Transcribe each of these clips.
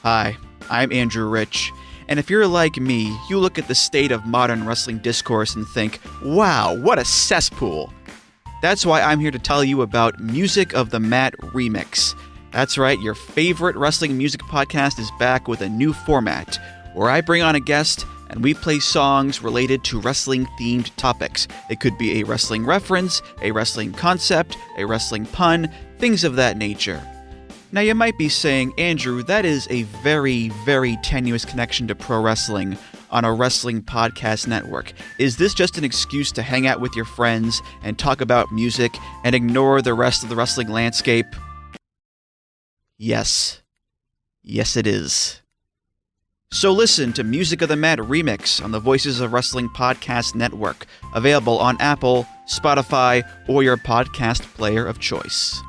Hi, I'm Andrew Rich, and if you're like me, you look at the state of modern wrestling discourse and think, wow, what a cesspool. That's why I'm here to tell you about Music of the Mat Remix. That's right, your favorite wrestling music podcast is back with a new format, where I bring on a guest and we play songs related to wrestling themed topics. It could be a wrestling reference, a wrestling concept, a wrestling pun, things of that nature. Now, you might be saying, Andrew, that is a very, very tenuous connection to pro wrestling on a wrestling podcast network. Is this just an excuse to hang out with your friends and talk about music and ignore the rest of the wrestling landscape? Yes. Yes, it is. So listen to Music of the Mat Remix on the Voices of Wrestling Podcast Network, available on Apple, Spotify, or your podcast player of choice.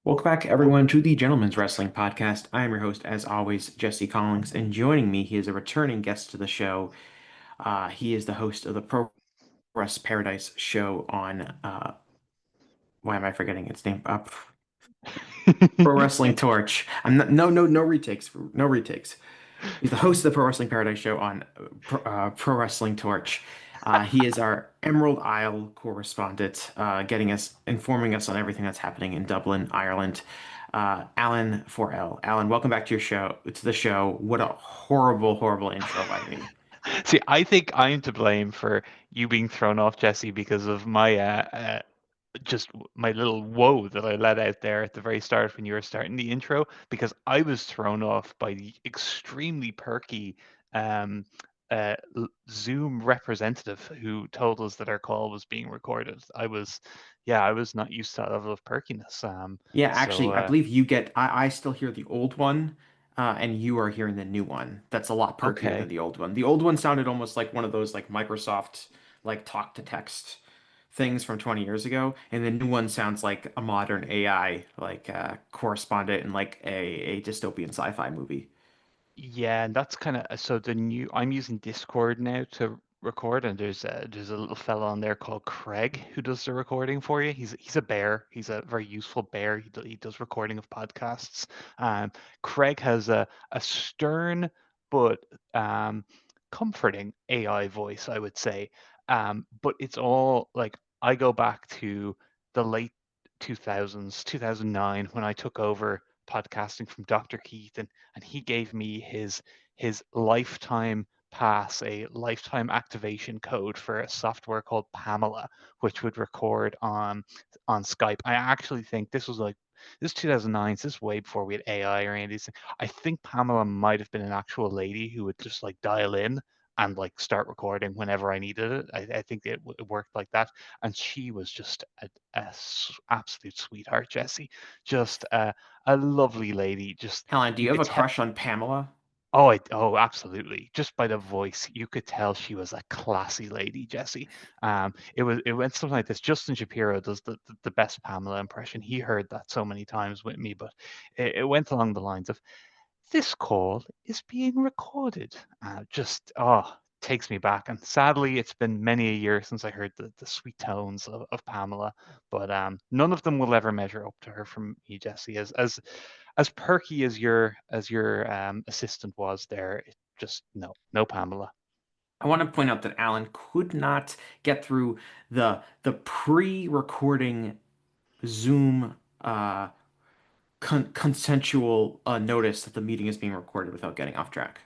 Welcome back, everyone, to the Gentleman's Wrestling Podcast. I am your host, as always, Jesse Collings, and joining me, he is a returning guest to the show. He is the host of the Pro Wrest Paradise show on, why am I forgetting its name? Pro Wrestling Torch. I'm not, no retakes, no retakes. He's the host of the Pro Wrestling Paradise show on Pro Wrestling Torch. He is our Emerald Isle correspondent, informing us on everything that's happening in Dublin, Ireland. Alan 4L. Alan, welcome back to the show. What a horrible, horrible intro by me. See, I think I'm to blame for you being thrown off, Jesse, because of my just my little woe that I let out there at the very start when you were starting the intro, because I was thrown off by the extremely perky um, Zoom representative who told us that our call was being recorded. I was not used to that level of perkiness. Yeah, So actually, I believe I still hear the old one, and you are hearing the new one. That's a lot perkier than okay. the old one. The old one sounded almost like one of those like Microsoft like talk to text things from 20 years ago, and the new one sounds like a modern AI like correspondent in like a dystopian sci-fi movie. Yeah, and that's kind of so the new. I'm using Discord now to record, and there's a little fella on there called Craig who does the recording for you. He's a bear. He's a very useful bear. He does recording of podcasts. Um, Craig has a stern but comforting AI voice, I would say. But it's all like I go back to the late 2000s, 2009 when I took over podcasting from Dr. Keith, and he gave me his lifetime pass, a lifetime activation code for a software called Pamela, which would record on Skype. I actually think this 2009, so this is way before we had AI or any of these things. I think Pamela might have been an actual lady who would just like dial in and like start recording whenever I needed it. I think it worked like that, and she was just absolute sweetheart, Jesse. Just a lovely lady. Just Helen, do you you have could a tell. crush on Pamela? Oh, absolutely. Just by the voice, you could tell she was a classy lady, Jesse. It went something like this. Justin Shapiro does the best Pamela impression. He heard that so many times with me, but it went along the lines of, "This call is being recorded." Just takes me back. And sadly, it's been many a year since I heard the sweet tones of Pamela. But none of them will ever measure up to her from me, Jesse. As perky as your assistant was there, it just no Pamela. I want to point out that Alan could not get through the pre-recording Zoom consensual notice that the meeting is being recorded without getting off track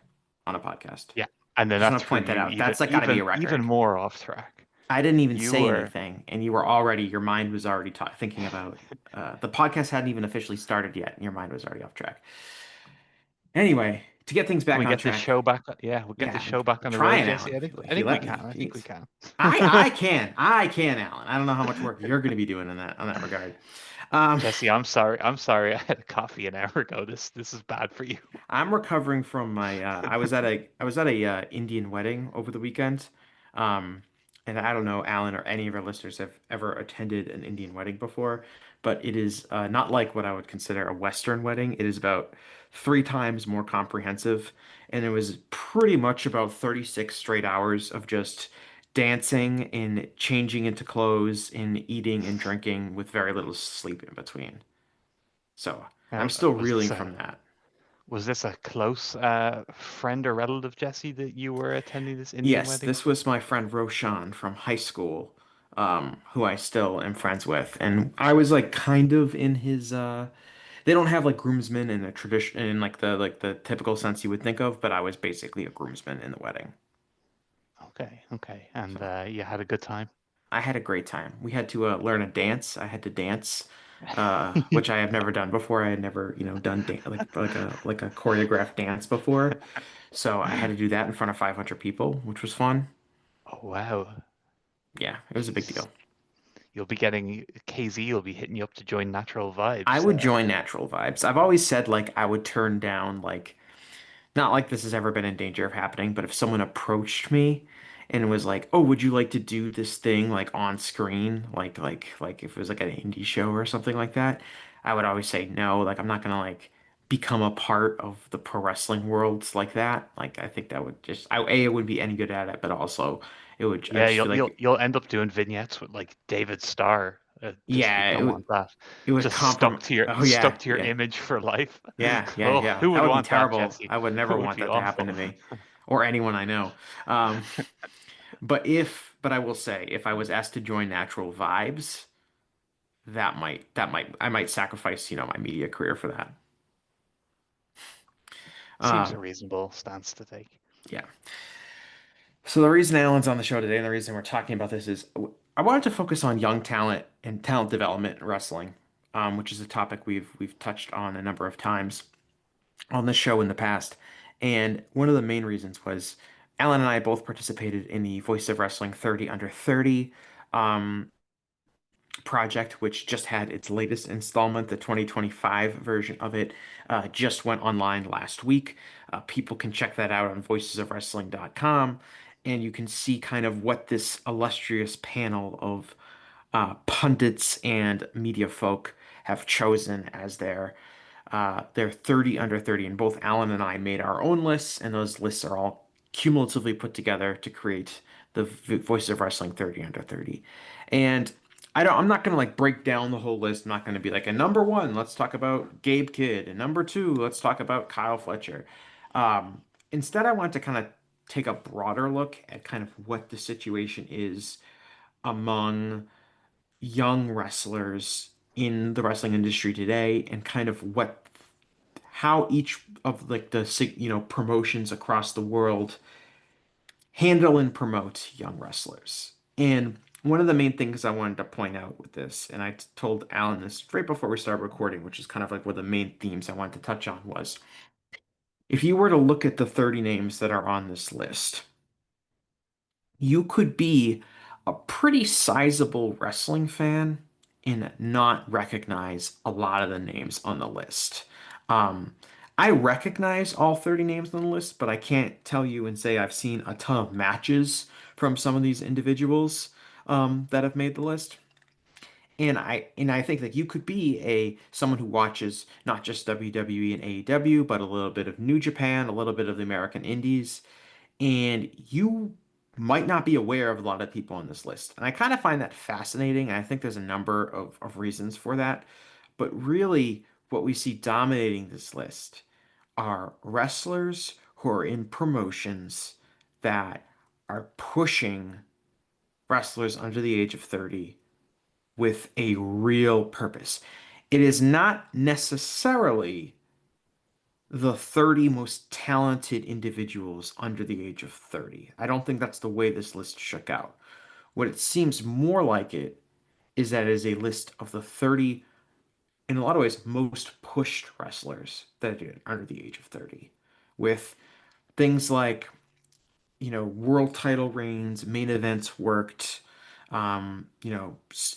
on a podcast. Yeah, and then Just that want to threw point that you out. That's like got to be a even record. more off track. I didn't even You say were anything, and your mind was already thinking about the podcast hadn't even officially started yet, and your mind was already off track. Anyway, to get things Can back we on get this track, show back? Yeah, we'll get yeah, this show back I'm on the road, trying, Jesse. Alan. I If you think we let me, can. I think we jeez. can. I can, Alan. I don't know how much work you're going to be doing in that regard. Um, Jesse, I'm sorry. I'm sorry. I had a coffee an hour ago. This is bad for you. I'm recovering from my I was at a Indian wedding over the weekend. Um and I don't know, Alan or any of our listeners have ever attended an Indian wedding before, but it is not like what I would consider a Western wedding. It is about three times more comprehensive, and it was pretty much about 36 straight hours of just dancing and changing into clothes and eating and drinking with very little sleep in between. So I'm Now, still reeling from that. was this a close friend or relative, Jesse, that you were attending this Indian Yes, wedding this for? was my friend Roshan from high school, who I still am friends with, and I was like kind of in his. They don't have like groomsmen in a tradition in like the typical sense you would think of, but I was basically a groomsman in the wedding. Okay, okay. And So you had a good time? I had a great time. We had to learn a dance. I had to dance, which I have never done before. I had never, done like a choreographed dance before. So I had to do that in front of 500 people, which was fun. Oh, wow. Yeah, it was a big Jeez. deal. You'll be getting KZ will be hitting you up to join Natural I Vibes. would join Natural Vibes. I've always said like I would turn down like not like this has ever been in danger of happening, but if someone approached me and was like, "Oh, would you like to do this thing like on screen, like if it was like an indie show or something like that?" I would always say no. Like I'm not gonna like become a part of the pro wrestling worlds like that. Like I think that would just I wouldn't be any good at it, but also I Yeah, just you'll feel you'll like you'll end up doing vignettes with like David Starr. Just you yeah, don't want that. it would Just oh stuck yeah, to your yeah. image for life. Yeah, Oh, yeah. who That would would be want that, terrible. Jesse? I would It never would want be that to happen to awful. me or anyone I know. Um, but I will say, if I was asked to join Natural Vibes, I might sacrifice, my media career for that. Seems Uh, a reasonable stance to take. yeah. So the reason Alan's on the show today and the reason we're talking about this is I wanted to focus on young talent and talent development in wrestling, which is a topic we've touched on a number of times on this show in the past. And one of the main reasons was Alan and I both participated in the Voice of Wrestling 30 Under 30 um, project, which just had its latest installment. The 2025 version of it just went online last week. People can check that out on voicesofwrestling.com, and you can see kind of what this illustrious panel of pundits and media folk have chosen as their 30 under 30. And both Alan and I made our own lists, and those lists are all cumulatively put together to create the Voices of Wrestling 30 under 30. And I'm not gonna like break down the whole list. I'm not gonna be like, and number one, let's talk about Gabe Kidd, and number two, let's talk about Kyle Fletcher. Instead, I want to kind of take a broader look at kind of what the situation is among young wrestlers in the wrestling industry today and kind of what how each of like the promotions across the world handle and promote young wrestlers. And one of the main things I wanted to point out with this, and I told Alan this right before we started recording, which is kind of like one of the main themes I wanted to touch on was if you were to look at the 30 names that are on this list, you could be a pretty sizable wrestling fan and not recognize a lot of the names on the list. Um, I recognize all 30 names on the list, but I can't tell you and say I've seen a ton of matches from some of these individuals that have made the list. And I think that you could be a someone who watches not just WWE and AEW, but a little bit of New Japan, a little bit of the American Indies, and you might not be aware of a lot of people on this list. And I kind of find that fascinating. And I think there's a number of reasons for that. But really, what we see dominating this list are wrestlers who are in promotions that are pushing wrestlers under the age of 30 with a real purpose. It is not necessarily the 30 most talented individuals under the age of 30. I don't think that's the way this list shook out. What it seems more like it is that it is a list of the 30, in a lot of ways, most pushed wrestlers that are under the age of 30, with things like world title reigns, main events worked,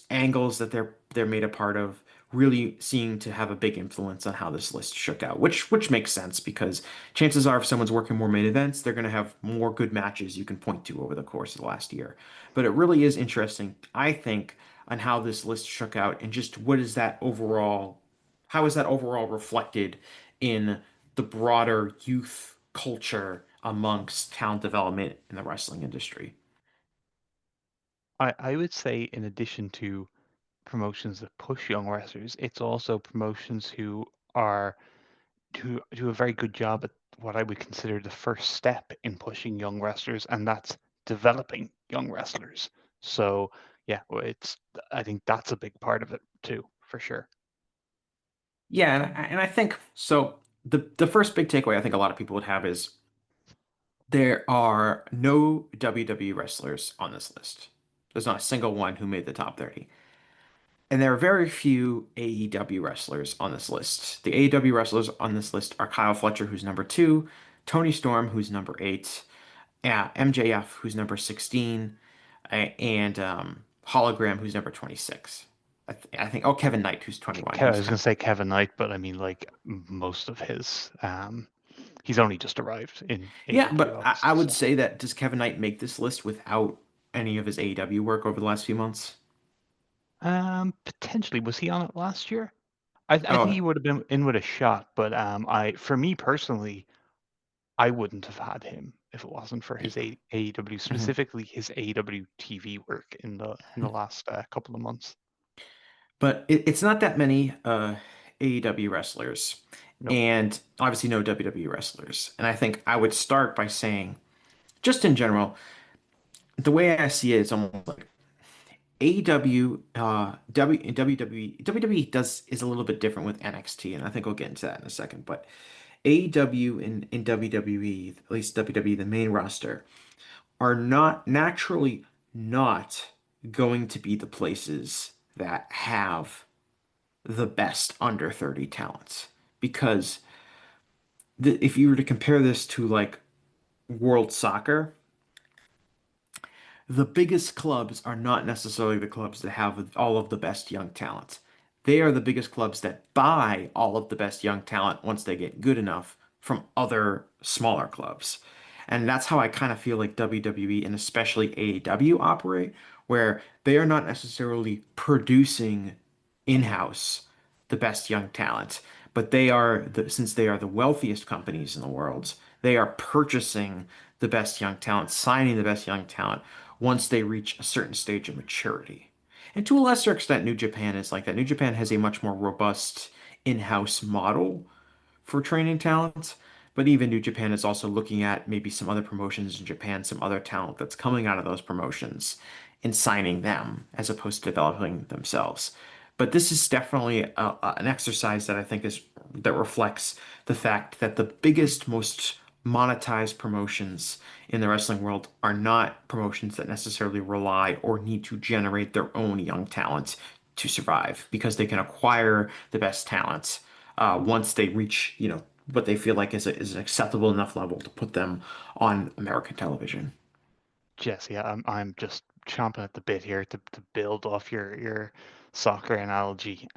angles that they're made a part of, really seem to have a big influence on how this list shook out, which makes sense because chances are if someone's working more main events, they're going to have more good matches you can point to over the course of the last year. But it really is interesting, I think, on how this list shook out and just how is that overall reflected in the broader youth culture amongst talent development in the wrestling industry. I would say, in addition to promotions that push young wrestlers. It's also promotions who are who do a very good job at what I would consider the first step in pushing young wrestlers, and that's developing young wrestlers. So yeah, it's I think that's a big part of it too, for sure. Yeah, and I think so. The first big takeaway I think a lot of people would have is there are no WWE wrestlers on this list. There's not a single one who made the top 30. And there are very few AEW wrestlers on this list. The AEW wrestlers on this list are Kyle Fletcher, who's number 2, Tony Storm, who's number 8, MJF, who's number 16, and Hologram, who's number 26. I think, oh, Kevin Knight, who's 21. I was gonna say Kevin Knight, but I mean like most of his he's only just arrived in Yeah, AEW, but I obviously. would So say that does Kevin Knight make this list without any of his AEW work over the last few months? potentially was he on it last year? I think Oh, he would have been in with a shot, but for me personally, I wouldn't have had him if it wasn't for his AEW, mhm. specifically his AEW TV work in the last couple of months. But it's not that many AEW wrestlers, No, and obviously no WWE wrestlers. And I think I would start by saying, just in general, the way I see it is almost like AEW, WWE does is a little bit different with NXT, and I think we'll get into that in a second. But AEW and WWE, at least WWE, the main roster, are not naturally not going to be the places that have the best under 30 talents. Because if you were to compare this to like world soccer, the biggest clubs are not necessarily the clubs that have all of the best young talent. They are the biggest clubs that buy all of the best young talent once they get good enough from other smaller clubs. And that's how I kind of feel like WWE and especially AEW operate, where they are not necessarily producing in-house the best young talent, but since they are the wealthiest companies in the world, they are purchasing the best young talent, signing the best young talent once they reach a certain stage of maturity. And to a lesser extent, New Japan is like that. New Japan has a much more robust in-house model for training talent. But even New Japan is also looking at maybe some other promotions in Japan, some other talent that's coming out of those promotions and signing them as opposed to developing themselves. But this is definitely an exercise that I think is that reflects the fact that the biggest, most monetized promotions in the wrestling world are not promotions that necessarily rely or need to generate their own young talent to survive because they can acquire the best talent once they reach, what they feel like is an acceptable enough level to put them on American television. Jesse, I'm just chomping at the bit here to build off your soccer analogy.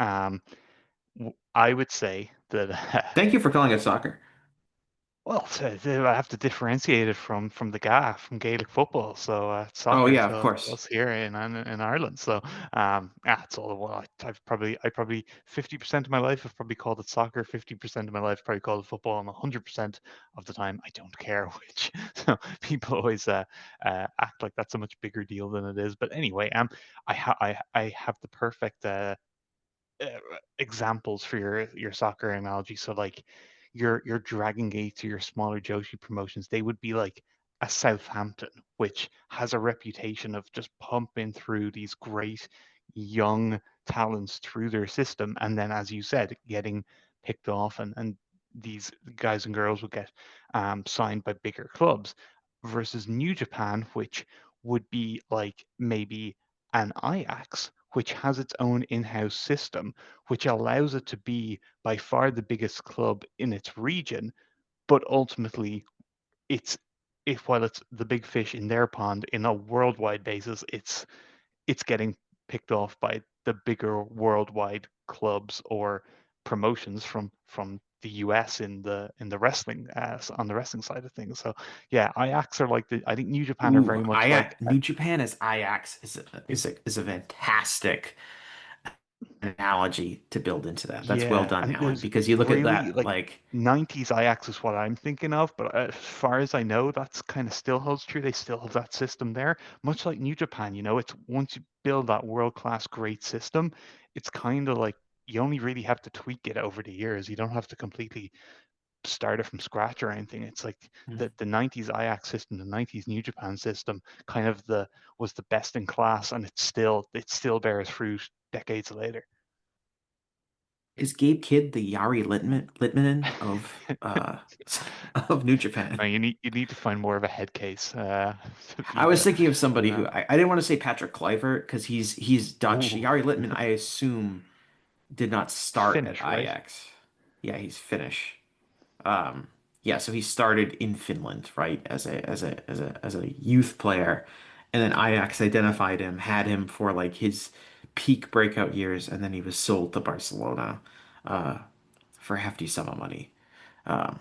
I would say that Thank you for calling it soccer. well, I have to differentiate it from the GA, from Gaelic football. So Oh soccer yeah, of to course. us here in Ireland. So that's all. Well, I probably 50% of my life I've probably called it soccer. 50% of my life probably called it football, and 100% of the time I don't care which. So people always act like that's a much bigger deal than it is. But anyway, I have the perfect uh, examples for your soccer analogy. So like your Dragon Gates or your smaller Joshi promotions, they would be like a Southampton, which has a reputation of just pumping through these great young talents through their system, and then as you said, getting picked off and these guys and girls would get signed by bigger clubs versus New Japan, which would be like maybe an Ajax, which has its own in-house system, which allows it to be by far the biggest club in its region, but ultimately it's if while it's the big fish in their pond in a worldwide basis, it's getting picked off by the bigger worldwide clubs or promotions from the US in the wrestling on the wrestling side of things. So yeah, Ajax are like I think New Japan are Ooh, very much like Ajax, New Japan as Ajax is a fantastic analogy to build into that. That's well yeah, done, and Alan, there's because you look at really that like like 90s Ajax is what I'm thinking of, but as far as I know, that's kind of still holds true. They still have that system there, much like New Japan. It's once build that world-class great system, it's kind of like you only really have to tweak it over the years. You don't have to completely start it from scratch or anything. It's like Mm. the 90s Ajax system, the 90s New Japan system kind of the was the best in class, and it still bears fruit decades later. Is Gabe Kidd the Yari Litmanen of of New Japan? No, you need to find more of a head case to I be was thinking of than somebody who that. I didn't want to say Patrick Kluivert because he's Dutch. Ooh, Yari Litman, I assume, did not start at Finnish, right? Ajax. Yeah, he's Finnish. Um, yeah, so he started in Finland, right, as a youth player, and then Ajax identified him, had him for like his peak breakout years, and then he was sold to Barcelona, uh, for a hefty sum of money. Um,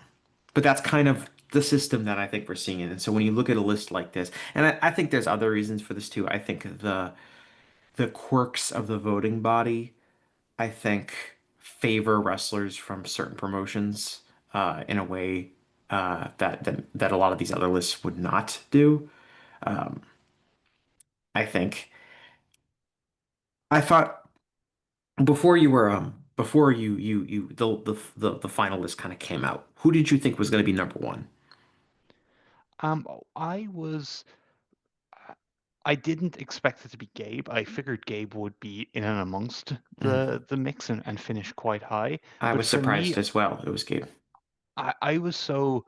but that's kind of the system that I think we're seeing. And so when you look at a list like this, and I think there's other reasons for this too. I think the quirks of the voting body, I think, favor wrestlers from certain promotions in a way that a lot of these other lists would not do. Um, I think I thought before you the final list kind of came out. Who did you think was going to be number one? I was I didn't expect it to be Gabe. I figured Gabe would be in and amongst Mhm. the mix and finish quite high. I But was for me, surprised as well. It was Gabe. I was so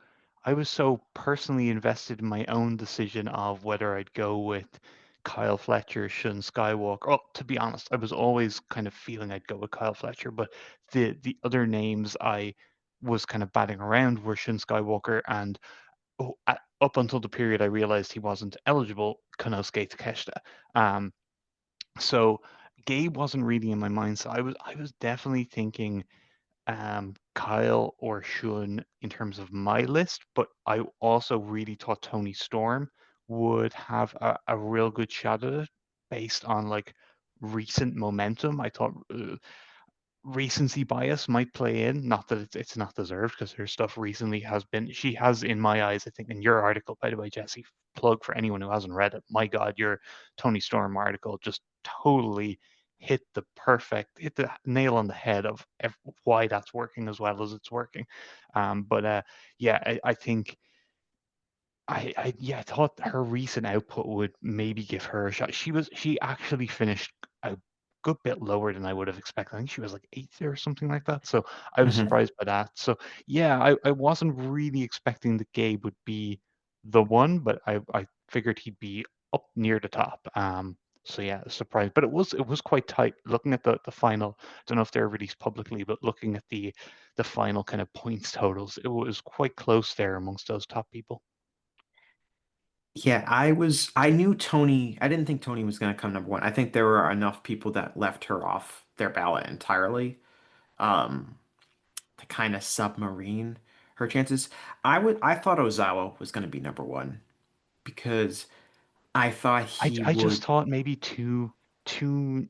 personally invested in my own decision of whether I'd go with Kyle Fletcher, Shun Skywalker. Oh, to be honest, I was always kind of feeling I'd go with Kyle Fletcher, but the other names I was kind of batting around were Shun Skywalker and up until the period I realized he wasn't eligible, Konosuke Takeshita. Um, so Gabe wasn't really in my mind. So I was definitely thinking Kyle or Shun in terms of my list, but I also really thought Tony Storm would have a real good shot at it based on like recent momentum. I thought recency bias might play in. Not that it's not deserved because her stuff recently has been. She has, in my eyes, I think, in your article, by the way, Jesse, plug for anyone who hasn't read it. My God, your Tony Storm article just totally hit the nail on the head of why that's working as well as it's working. But yeah, I think I thought her recent output would maybe give her a shot. She actually finished a good bit lower than I would have expected. I think she was like eighth or something like that. So I was Mhm. surprised by that. So yeah, I wasn't really expecting that Gabe would be the one, but I figured he'd be up near the top. So yeah, surprised. But it was quite tight. Looking at the final, I don't know if they're released publicly, but looking at the final kind of points totals, it was quite close there amongst those top people. Yeah, I knew Tony. I didn't think Tony was going to come number one. I think there were enough people that left her off their ballot entirely, um, to kind of submarine her chances. I thought Ozawa was going to be number one because I thought I he I just would. thought maybe too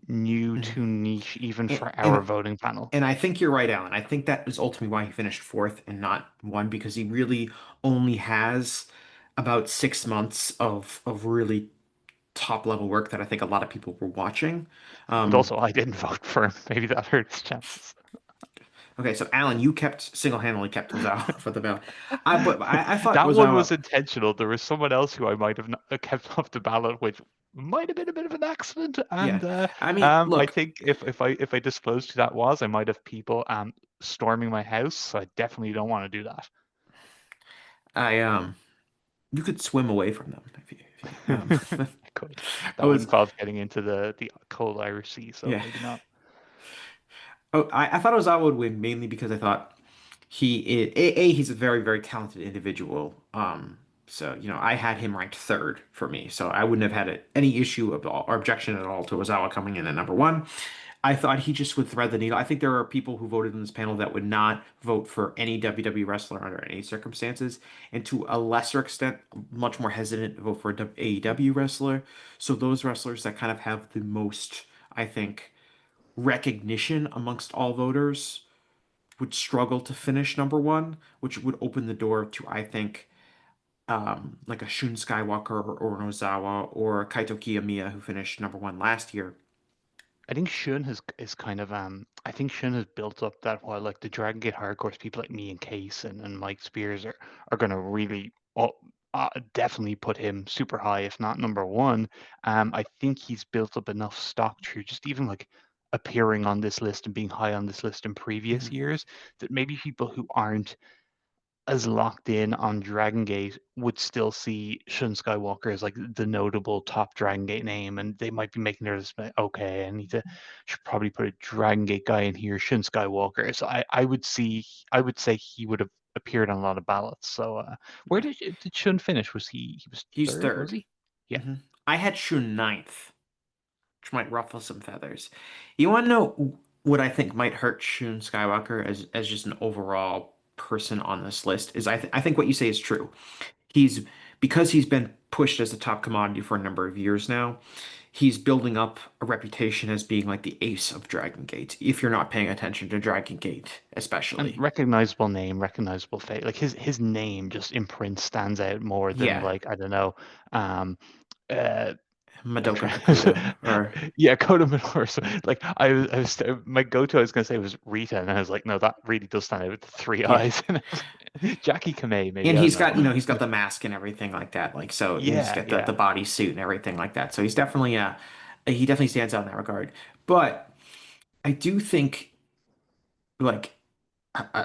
new, Mhm. too niche even And, for our and voting panel. and I think you're right, Alan. I think that is ultimately why he finished fourth and not one because he really only has about 6 months of really top level work that I think a lot of people were watching. And Um, also I didn't vote for him. Maybe that hurt his chances. okay, so Alan, you kept single-handedly kept Ozawa for the ballot. I thought That one Ozawa, was intentional. There was someone else who I might have kept off the ballot, which might have been a bit of an accident. yeah. And I mean, I look, think if I disclosed who that was, I might have people storming my house. So I definitely don't want to do that. I you could swim away from them if you I could. I That would was involve getting into the cold Irish Sea, so yeah. maybe not. Oh, I thought Ozawa would win mainly because I thought he's a very, very talented individual. So I had him ranked third for me, so I wouldn't have had any issue of all, or objection at all to Ozawa coming in at number one. I thought he just would thread the needle. I think there are people who voted in this panel that would not vote for any WWE wrestler under any circumstances, and to a lesser extent, much more hesitant to vote for a AEW wrestler. So those wrestlers that kind of have the most, I think, recognition amongst all voters would struggle to finish number one, which would open the door to, I think, like a Shun Skywalker or an Ozawa or Kaito Kiyomiya who finished number one last year. I think Shun has is kind of I think Shun has built up that while like the Dragon Gate hardcores, people like me and Case and Mike Spears are gonna really definitely put him super high, if not number one. I think he's built up enough stock through just even like appearing on this list and being high on this list in previous Mhm. years that maybe people who aren't as locked in on Dragon Gate would still see Shun Skywalker as like the notable top Dragon Gate name, and they might be making their list. Okay, I need to should probably put a Dragon Gate guy in here, Shun Skywalker. So I would say he would have appeared on a lot of ballots. So where Yeah. did Shun finish? He was He's third? Was third. he? Yeah. hmm I had Shun ninth, which might ruffle some feathers. You want to know what I think might hurt Shun Skywalker as just an overall person on this list is I think what you say is true. He's because he's been pushed as a top commodity for a number of years now. He's building up a reputation as being like the ace of Dragon Gate. If you're not paying attention to Dragon Gate, And especially. recognizable name, recognizable face. Like his name just imprint stands out more than Yeah, like I don't know. Um, uh, I'm Madoka trying. Hakuta or Yeah, Coda Minor. So, like my go-to. I was gonna say was Rita, and I was like, no, that really does stand out with the three yeah. eyes. And Jackie Kamei, maybe And I don't he's know. got, he's got the mask and everything like that. Like so he's Yeah, got the yeah. body suit and everything like that. So he's definitely he definitely stands out in that regard. But I do think like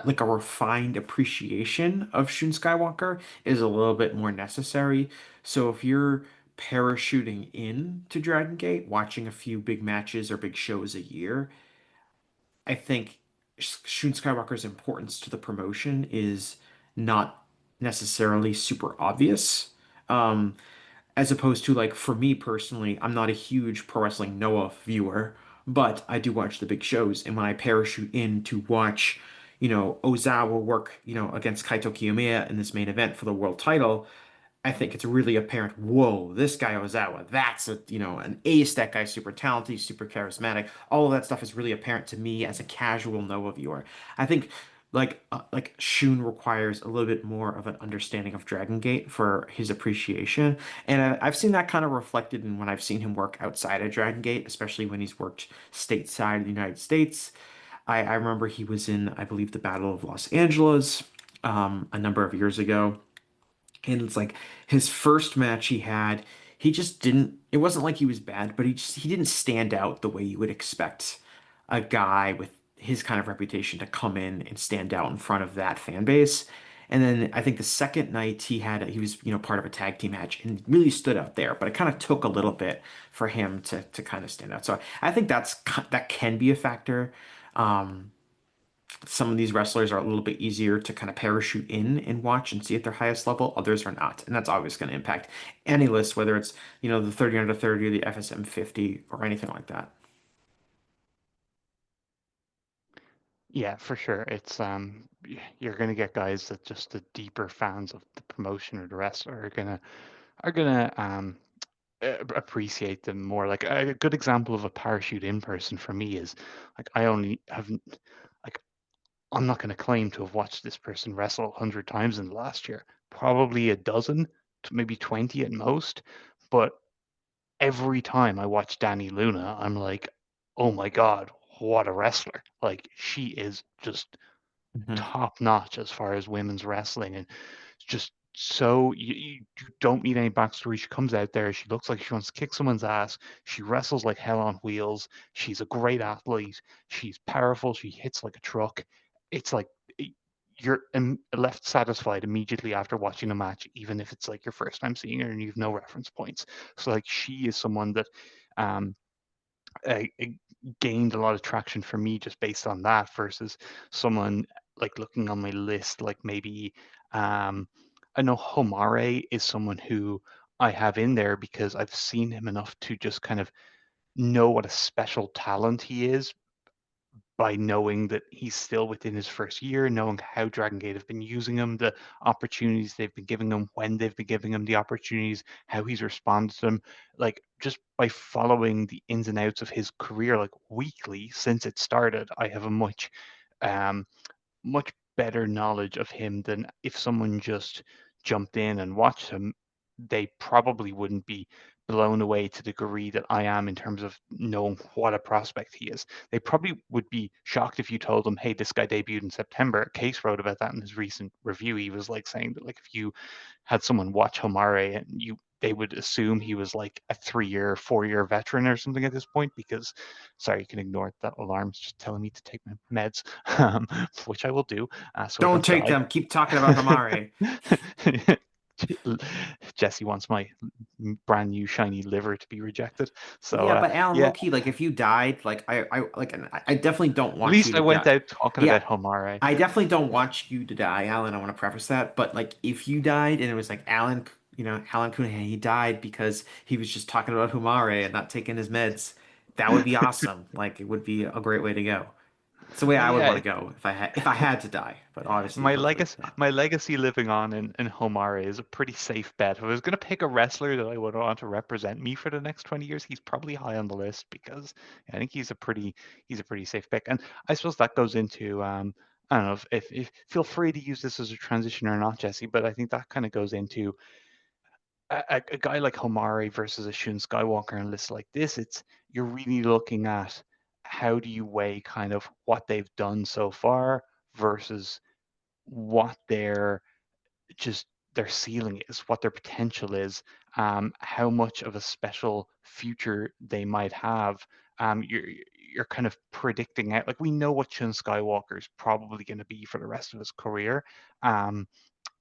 like a refined appreciation of Shun Skywalker is a little bit more necessary. So if you're parachuting in to Dragon Gate, watching a few big matches or big shows a year, I think Shun Skywalker's importance to the promotion is not necessarily super obvious. Um, as opposed to like for me personally, I'm not a huge pro wrestling Noah viewer, but I do watch the big shows. And when I parachute in to watch, Ozawa work, against Kaito Kiyomiya in this main event for the world title, I think it's really apparent. Whoa, this guy Ozawa, that's an ace. That guy's super talented, he's super charismatic. All of that stuff is really apparent to me as a casual Noah viewer. I think like Shun requires a little bit more of an understanding of Dragon Gate for his appreciation, and I've seen that kind of reflected in when I've seen him work outside of Dragon Gate, especially when he's worked stateside in the United States. I remember he was in, I believe, the Battle of Los Angeles a number of years ago. And it's like his first match he had, he just didn't, it wasn't like he was bad, but he didn't stand out the way you would expect a guy with his kind of reputation to come in and stand out in front of that fan base. And then I think the second night he was, part of a tag team match and really stood out there, but it kind of took a little bit for him to kind of stand out. So I think that can be a factor. Um, some of these wrestlers are a little bit easier to kind of parachute in and watch and see at their highest level. Others are not. And that's always going to impact any list, whether it's, the 30 under 30 or the FSM 50 or anything like that. Yeah, for sure. It's you're gonna get guys that just the deeper fans of the promotion or the wrestler are gonna appreciate them more. Like a good example of a parachute in person for me is like I only have like I'm not going to claim to have watched this person wrestle 100 times in the last year. Probably a dozen, maybe 20 at most. But every time I watch Danny Luna, I'm like, oh my God, what a wrestler. Like, she is just Mhm. top notch as far as women's wrestling. And it's just so you don't need any backstory. She comes out there, she looks like she wants to kick someone's ass. She wrestles like hell on wheels. She's a great athlete. She's powerful. She hits like a truck. It's like you're left satisfied immediately after watching a match, even if it's like your first time seeing her and you've no reference points. So like she is someone that um it gained a lot of traction for me just based on that versus someone like looking on my list, like maybe I know Homare is someone who I have in there because I've seen him enough to just kind of know what a special talent he is by knowing that he's still within his first year, knowing how Dragon Gate have been using him, the opportunities they've been giving him, when they've been giving him the opportunities, how he's responded to them. Like just by following the ins and outs of his career, like weekly since it started, I have a um, much better knowledge of him than if someone just jumped in and watched him, they probably wouldn't be blown away to the degree that I am in terms of knowing what a prospect he is. They probably would be shocked if you told them, "Hey, this guy debuted in September." Case wrote about that in his recent review. He was like saying that like if you had someone watch Homare and they would assume he was like a 3-year, 4-year veteran or something at this point because, sorry, you can ignore that alarm. It's just telling me to take my meds, which I will do. So I Don't don't take die. them. Keep talking about Hamare. Jesse wants my brand new shiny liver to be rejected. So Yeah, but Alan, yeah, low key, like if you died, like I definitely don't at want you least I to went die. out talking Yeah, about Homare. I definitely don't want you to die, Alan. I want to preface that. But like, if you died and it was like Alan, Alan Cunahan, he died because he was just talking about Humare and not taking his meds, that would be awesome. Like, it would be a great way to go. It's the way I would Yeah, want to go if I had to die. But obviously, hopefully not. my legacy living on in Homare is a pretty safe bet. If I was going to pick a wrestler that I would want to represent me for the next 20 years, he's probably high on the list because I think he's a pretty safe pick. And I suppose that goes into I don't know if feel free to use this as a transition or not, Jesse, but I think that kind of goes into a guy like Homare versus a Shun Skywalker and lists like this. It's you're really looking at how do you weigh kind of what they've done so far versus what just their ceiling is, what their potential is, how much of a special future they might have. You're kind of predicting out, like we know what Shun Skywalker is probably going to be for the rest of his career, um,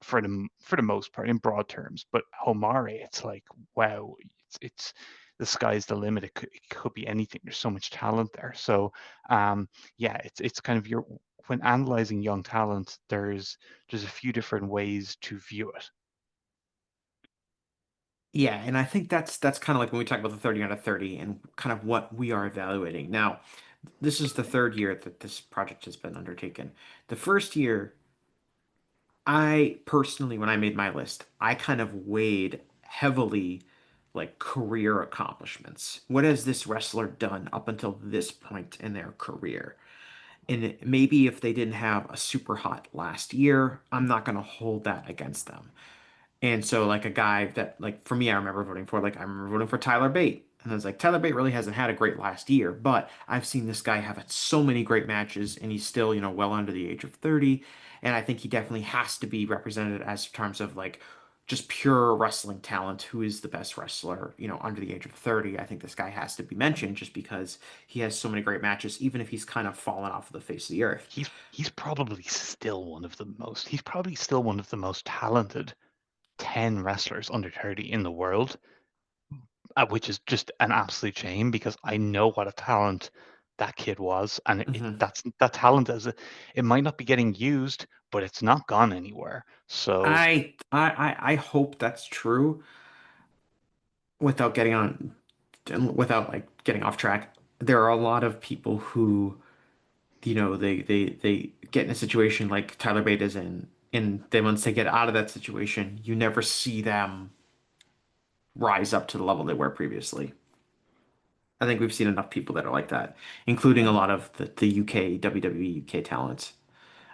for the most part in broad terms. But Homare, it's like wow, it's the sky's the limit. It could be anything. There's so much talent there. So yeah, it's kind of your when analyzing young talent, there's a few different ways to view it. Yeah, and I think that's kind of like when we talk about the 30 out of 30 and kind of what we are evaluating. Now, this is the third year that this project has been undertaken. The first year, I personally, when I made my list, I kind of weighed heavily like career accomplishments. What has this wrestler done up until this point in their career? And maybe if they didn't have a super hot last year, I'm not going to hold that against them. And so like a guy that like for me, I remember voting for like I remember voting for Tyler Bate. And I was like, Tyler Bate really hasn't had a great last year, but I've seen this guy have so many great matches and he's still, well under the age of 30. And I think he definitely has to be represented as terms of like just pure wrestling talent. Who is the best wrestler, under the age of 30? I think this guy has to be mentioned just because he has so many great matches, even if he's kind of fallen off of the face of the earth. He's probably still one of the most talented 10 wrestlers under 30 in the world, which is just an absolute shame because I know what a talent that kid was, and Mhm. that talent it might not be getting used, but it's not gone anywhere. So I hope that's true. Without getting on without like getting off track, there are a lot of people who, they get in a situation like Tyler Bate is in, and then once they get out of that situation, you never see them rise up to the level they were previously. I think we've seen enough people that are like that, including a lot of the UK WWE UK talent.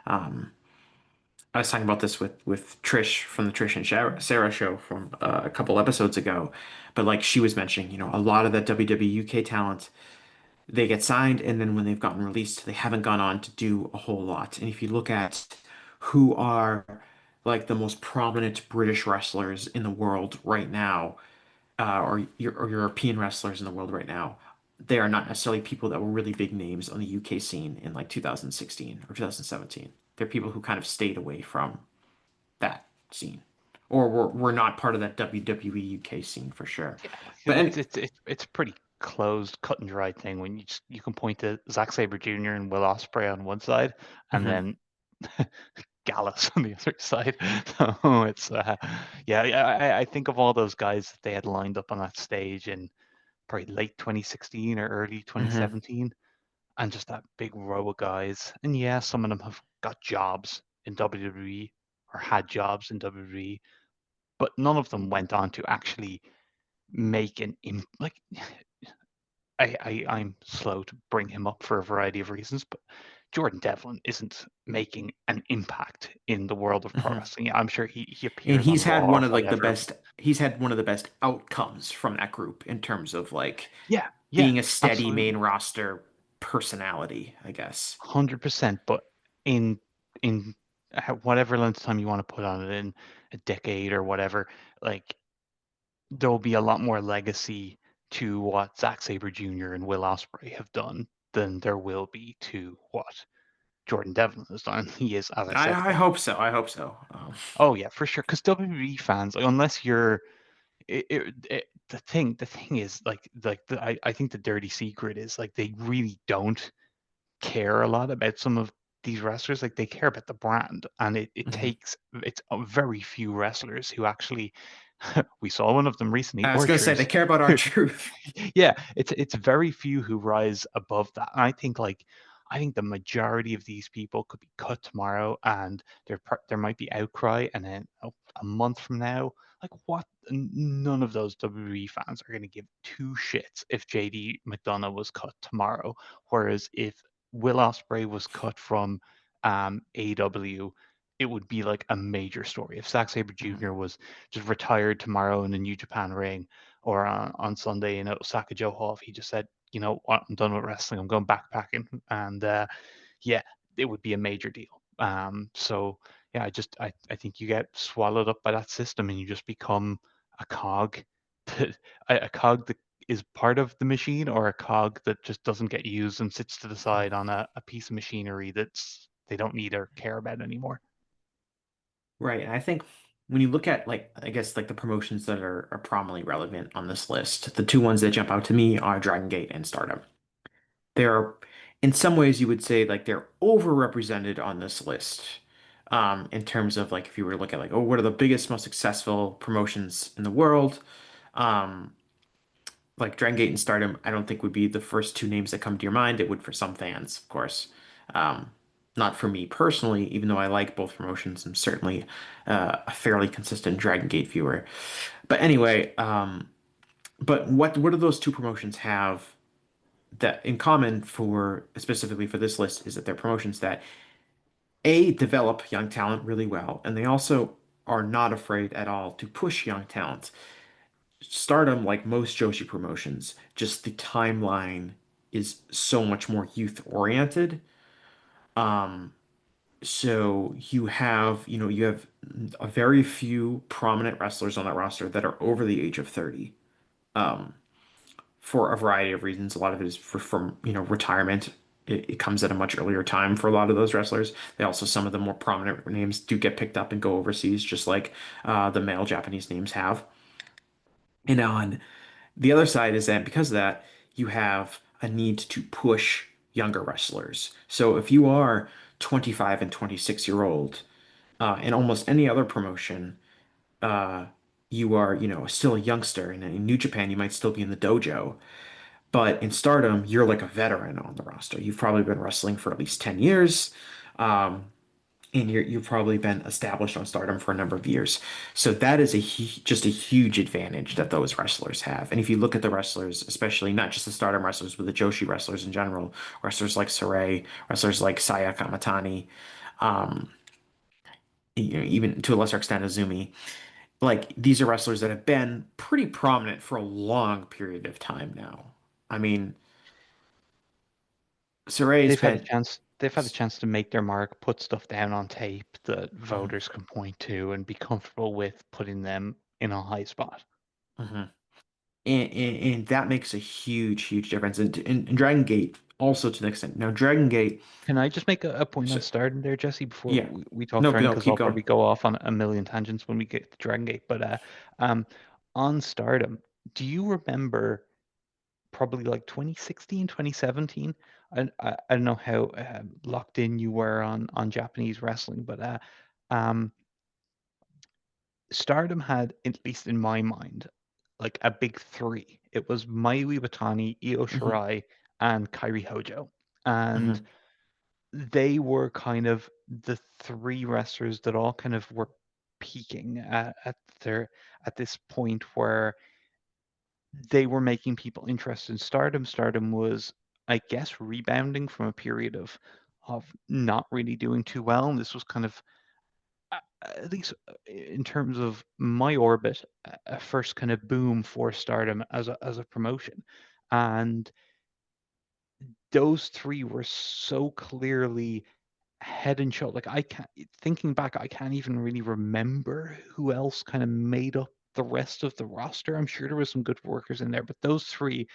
Um, I was talking about this with Trish from the Trish and Sarah show from a couple episodes ago, but like she was mentioning, a lot of that WWE UK talent, they get signed, and then when they've gotten released, they haven't gone on to do a whole lot. And if you look at who are like the most prominent British wrestlers in the world right now, or European wrestlers in the world right now, they are not necessarily people that were really big names on the UK scene in like 2016 or 2017. They're people who kind of stayed away from that scene, or were not part of that WWE UK scene for sure. yeah, But because it's pretty closed, cut and dried thing when you can point to Zack Sabre Jr. and Will Ospreay on one side, and mhm, then Gallus on the other side. So it's yeah, I think of all those guys that they had lined up on that stage in probably late 2016 or early mhm. 2017, and just that big row of guys. And yeah, some of them have got jobs in WWE or had jobs in WWE, but none of them went on to actually make like I'm slow to bring him up for a variety of reasons, but Jordan Devlin isn't making an impact in the world of pro Mhm. wrestling. I'm sure he And appears on Raw or whatever. he's had one of the best outcomes from that group in terms of like Yeah, yeah, being a steady main absolutely, roster personality, I guess. 100%. But in whatever length of time you want to put on it, in a decade or whatever, like there will be a lot more legacy to what Zack Sabre Jr. and Will Ospreay have done than there will be to what Jordan Devlin has done. He is, as I said, I hope so. I hope so. oh yeah, for sure. Because WWE fans, like, unless you're the thing is I think the dirty secret is like they really don't care a lot about some of these wrestlers. Like they care about the brand, and it Mhm. takes it's a very few wrestlers who actually we saw one of them recently, I was gonna say they Archers. care about our truth. Yeah, it's very few who rise above that. And I think the majority of these people could be cut tomorrow, and there might be outcry, and then a month from now, like what? None of those WWE fans are going to give two shits if JD McDonough was cut tomorrow. Whereas if Will Ospreay was cut from AW, it would be like a major story. If Zack Sabre Mhm. Jr. was just retired tomorrow in the New Japan ring, or on Sunday in Osaka Joe Hall, if he just said, you know what, I'm done with wrestling, I'm going backpacking, and yeah, it would be a major deal. So yeah, I think you get swallowed up by that system, and you just become a cog, a cog that is part of the machine, or a cog that just doesn't get used and sits to the side on a piece of machinery that's they don't need or care about anymore. Right. And I think when you look at like I guess like the promotions that are prominently relevant on this list, the two ones that jump out to me are Dragon Gate and Stardom. They're in some ways you would say like they're overrepresented on this list. In terms of like if you were to look at like, oh, what are the biggest, most successful promotions in the world? Um, like Dragon Gate and Stardom, I don't think would be the first two names that come to your mind. It would for some fans, of course. Um, Not for me personally, even though I like both promotions. I'm certainly a fairly consistent Dragon Gate viewer. But anyway, but what do those two promotions have that in common for specifically for this list is that they're promotions that A, develop young talent really well, and they also are not afraid at all to push young talent. Stardom, like most Joshi promotions, just the timeline is so much more youth oriented. Um, so you have a very few prominent wrestlers on that roster that are over the age of 30. Um, for a variety of reasons. A lot of it is from, retirement. It comes at a much earlier time for a lot of those wrestlers. They also, some of the more prominent names do get picked up and go overseas, just like the male Japanese names have. And on the other side is that because of that, you have a need to push younger wrestlers. So if you are 25 and 26-year-old in almost any other promotion, uh, you are, still a youngster. And in New Japan, you might still be in the dojo. But in Stardom, you're like a veteran on the roster. You've probably been wrestling for at least 10 years. Um, and you've probably been established on Stardom for a number of years. So that is just a huge advantage that those wrestlers have. And if you look at the wrestlers, especially not just the Stardom wrestlers, but the Joshi wrestlers in general, wrestlers like Sarai, wrestlers like Saya Kamatani, um, even to a lesser extent Azumi, like these are wrestlers that have been pretty prominent for a long period of time now. I mean, Saray's been, They've had a chance to make their mark, put stuff down on tape that mhm, voters can point to and be comfortable with putting them in a high spot. mhm. And that makes a huge, huge difference. And Dragon Gate also to an extent. Now, Dragon Gate, Can I just make a point on so, starting there, Jesse, before yeah, we talk no, Dragon? no, Because keep I'll going. probably go off on a million tangents when we get to Dragon Gate. But um, on Stardom, do you remember probably like 2016, 2017? I don't know how locked in you were on Japanese wrestling, but um, Stardom had, at least in my mind, like a big three. It was Mayu Iwatani, Io Hmm. Shirai, and Kairi Hojo. And Hmm. they were kind of the three wrestlers that all kind of were peaking at this point where they were making people interested in Stardom. Stardom was, I guess, rebounding from a period of of not really doing too well. And this was kind of, at least in terms of my orbit, a first kind of boom for Stardom as a promotion. And those three were so clearly head and shoulder. Like, I can't, thinking back, I can't even really remember who else kind of made up the rest of the roster. I'm sure there was some good workers in there, but those three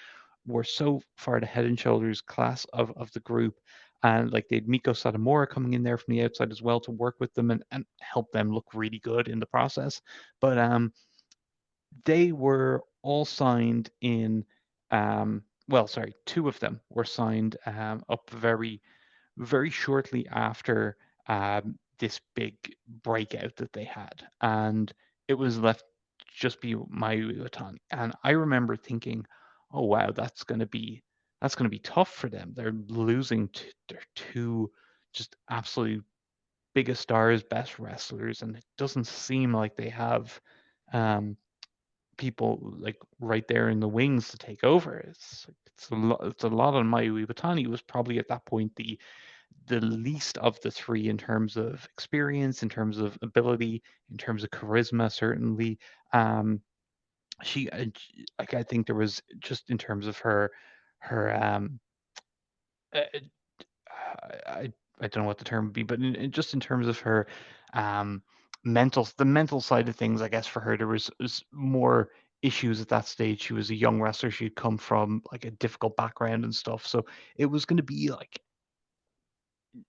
were so far the head and shoulders class of the group. And like, they'd Miko Satomura coming in there from the outside as well to work with them and help them look really good in the process. But they were all signed in, well, sorry, two of them were signed up very shortly after this big breakout that they had, and it was left just be Mayu Iwatani. And I remember thinking, "Oh wow, that's gonna be tough for them. They're losing their two just absolute biggest stars, best wrestlers, and it doesn't seem like they have um, people like right there in the wings to take over. It's a lot on Mayu Iwatani, who was probably at that point the least of the three in terms of experience, in terms of ability, in terms of charisma, certainly. She, like, I think there was just in terms of her, uh, I don't know what the term would be, but just in terms of her, um, the mental side of things, I guess for her there was more issues at that stage. She was a young wrestler. She'd come from like a difficult background and stuff, so it was going to be like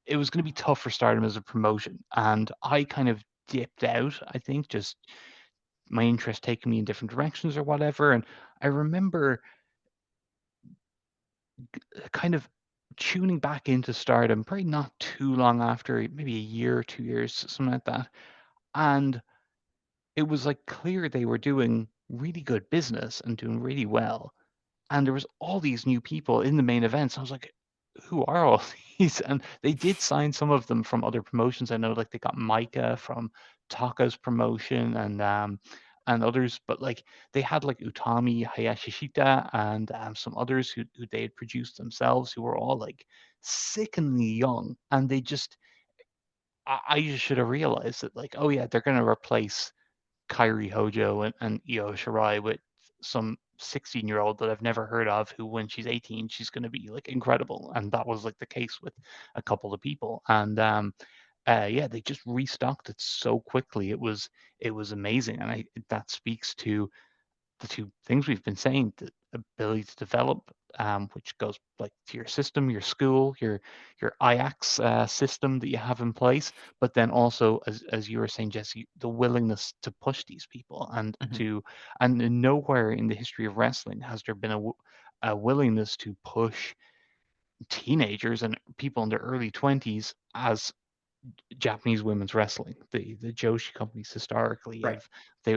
it was going to be tough for Stardom as a promotion. And I kind of dipped out, I think, just my interest taking me in different directions or whatever. And I remember kind of tuning back into Stardom probably not too long after, maybe a year or 2 years, something like that. And it was like clear they were doing really good business and doing really well. And there was all these new people in the main events. I was like, who are all these? And they did sign some of them from other promotions. I know, like, they got Micah from Taka's promotion and others, but like they had like Utami Hayashishita and some others who they had produced themselves, who were all like sickeningly young. And they just, I just should have realized that, like, oh yeah, they're going to replace Kairi Hojo and Io Shirai with some 16-year-old that I've never heard of, who when she's 18 she's going to be like incredible. And that was like the case with a couple of people. And yeah, they just restocked it so quickly. It was amazing. And that speaks to the two things we've been saying: the ability to develop, which goes like to your system, your school, your IAX system that you have in place, but then also, as you were saying, Jesse, the willingness to push these people Mhm. and nowhere in the history of wrestling has there been a willingness to push teenagers and people in their early 20s as Japanese women's wrestling. The Joshi companies historically Right. have,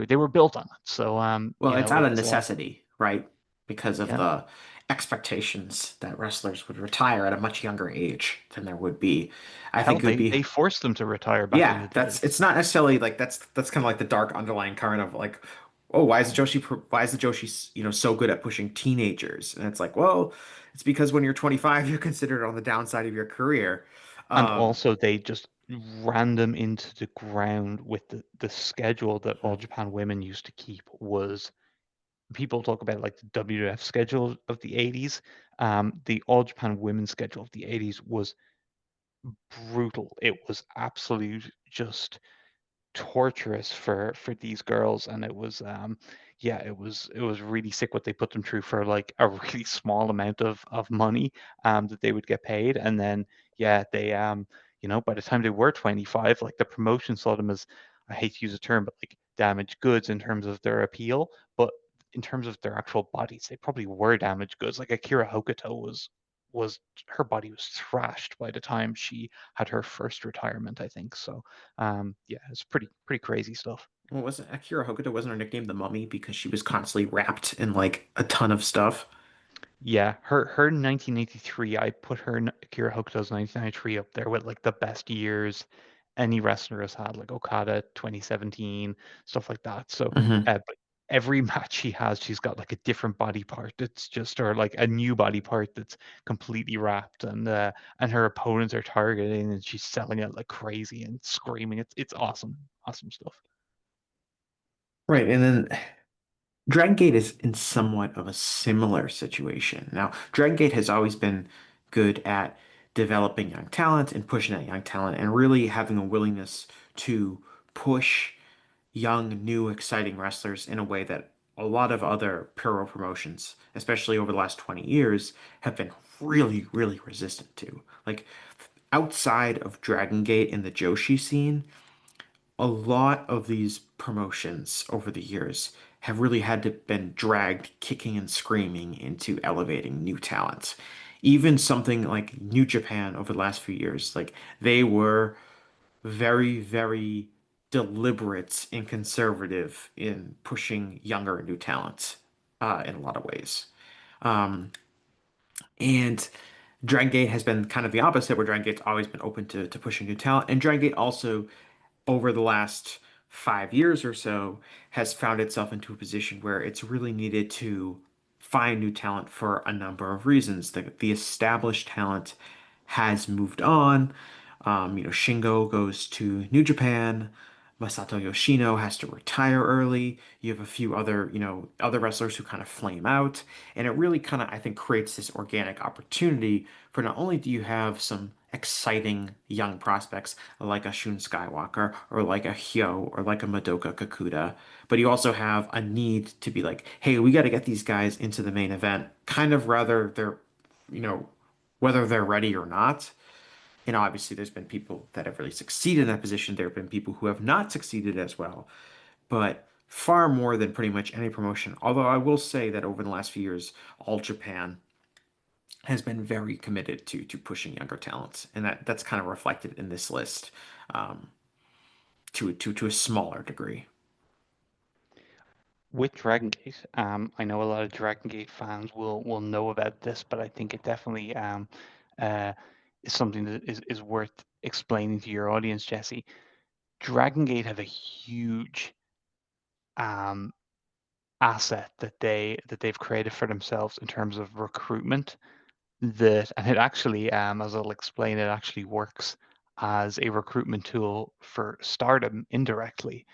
they were built on it. So Well, it's out of it's a lot. necessity, right? Because of Yeah. the expectations that wrestlers would retire at a much younger age than there would be. I Hell, think it would they be, forced them to retire back in yeah, the that's days. it's not necessarily like that's kind of like the dark underlying current of like, oh, why is the Joshi, so good at pushing teenagers? And it's like, well, it's because when you're 25, you're considered on the downside of your career. And Um, also they just ran them into the ground with the schedule that All Japan Women used to keep. Was People talk about like the WWF schedule of the 80s. The All Japan Women's schedule of the 80s was brutal. It was absolute just torturous for these girls. And it was yeah, it was really sick what they put them through for like a really small amount of money that they would get paid. And then yeah, they by the time they were 25, like the promotion saw them as, I hate to use a term, but like damaged goods in terms of their appeal. But in terms of their actual bodies, they probably were damaged goods. Like Akira Hokuto was her body was thrashed by the time she had her first retirement, I think. So yeah, it's pretty crazy stuff. what was it? Akira Hokuto, wasn't her nickname the Mummy because she was constantly wrapped in like a ton of stuff? Yeah, her 1983, I put Akira Hokuto's 1993 up there with like the best years any wrestler has had, like Okada 2017, stuff like that. So, Hmm. but every match she has, she's got like a different body part that's just, or like a new body part that's completely wrapped, and her opponents are targeting, and she's selling it like crazy and screaming. It's awesome, awesome stuff. Right, and then Dragon Gate is in somewhat of a similar situation. Now, Dragon Gate has always been good at developing young talent and pushing that young talent and really having a willingness to push young, new, exciting wrestlers in a way that a lot of other pro promotions, especially over the last 20 years, have been really, really resistant to. Like outside of Dragon Gate in the Joshi scene, a lot of these promotions over the years have really had to been dragged kicking and screaming into elevating new talent. Even something like New Japan over the last few years, like they were very, very deliberate and conservative in pushing younger and new talent in a lot of ways. Um, and Dragon Gate has been kind of the opposite, where Dragon Gate's always been open to pushing new talent. And Dragon Gate also over the last 5 years or so has found itself into a position where it's really needed to find new talent for a number of reasons. The established talent has moved on. Shingo goes to New Japan. Masato Yoshino has to retire early. You have a few other, other wrestlers who kind of flame out. And it really kind of, I think, creates this organic opportunity for not only do you have some exciting young prospects like a Shun Skywalker or like a Hyo or like a Madoka Kakuta, but you also have a need to be like, hey, we got to get these guys into the main event, kind of rather they're, you know, whether they're ready or not. Obviously, there's been people that have really succeeded in that position. There have been people who have not succeeded as well, but far more than pretty much any promotion. Although I will say that over the last few years, All Japan has been very committed to pushing younger talents, and that's kind of reflected in this list um, to a smaller degree. With Dragon Gate, I know a lot of Dragon Gate fans will know about this, but I think it definitely uh, is something that is worth explaining to your audience, Jesse. Dragon Gate have a huge um, asset that they've created for themselves in terms of recruitment. And it actually, as I'll explain, it actually works as a recruitment tool for Stardom indirectly,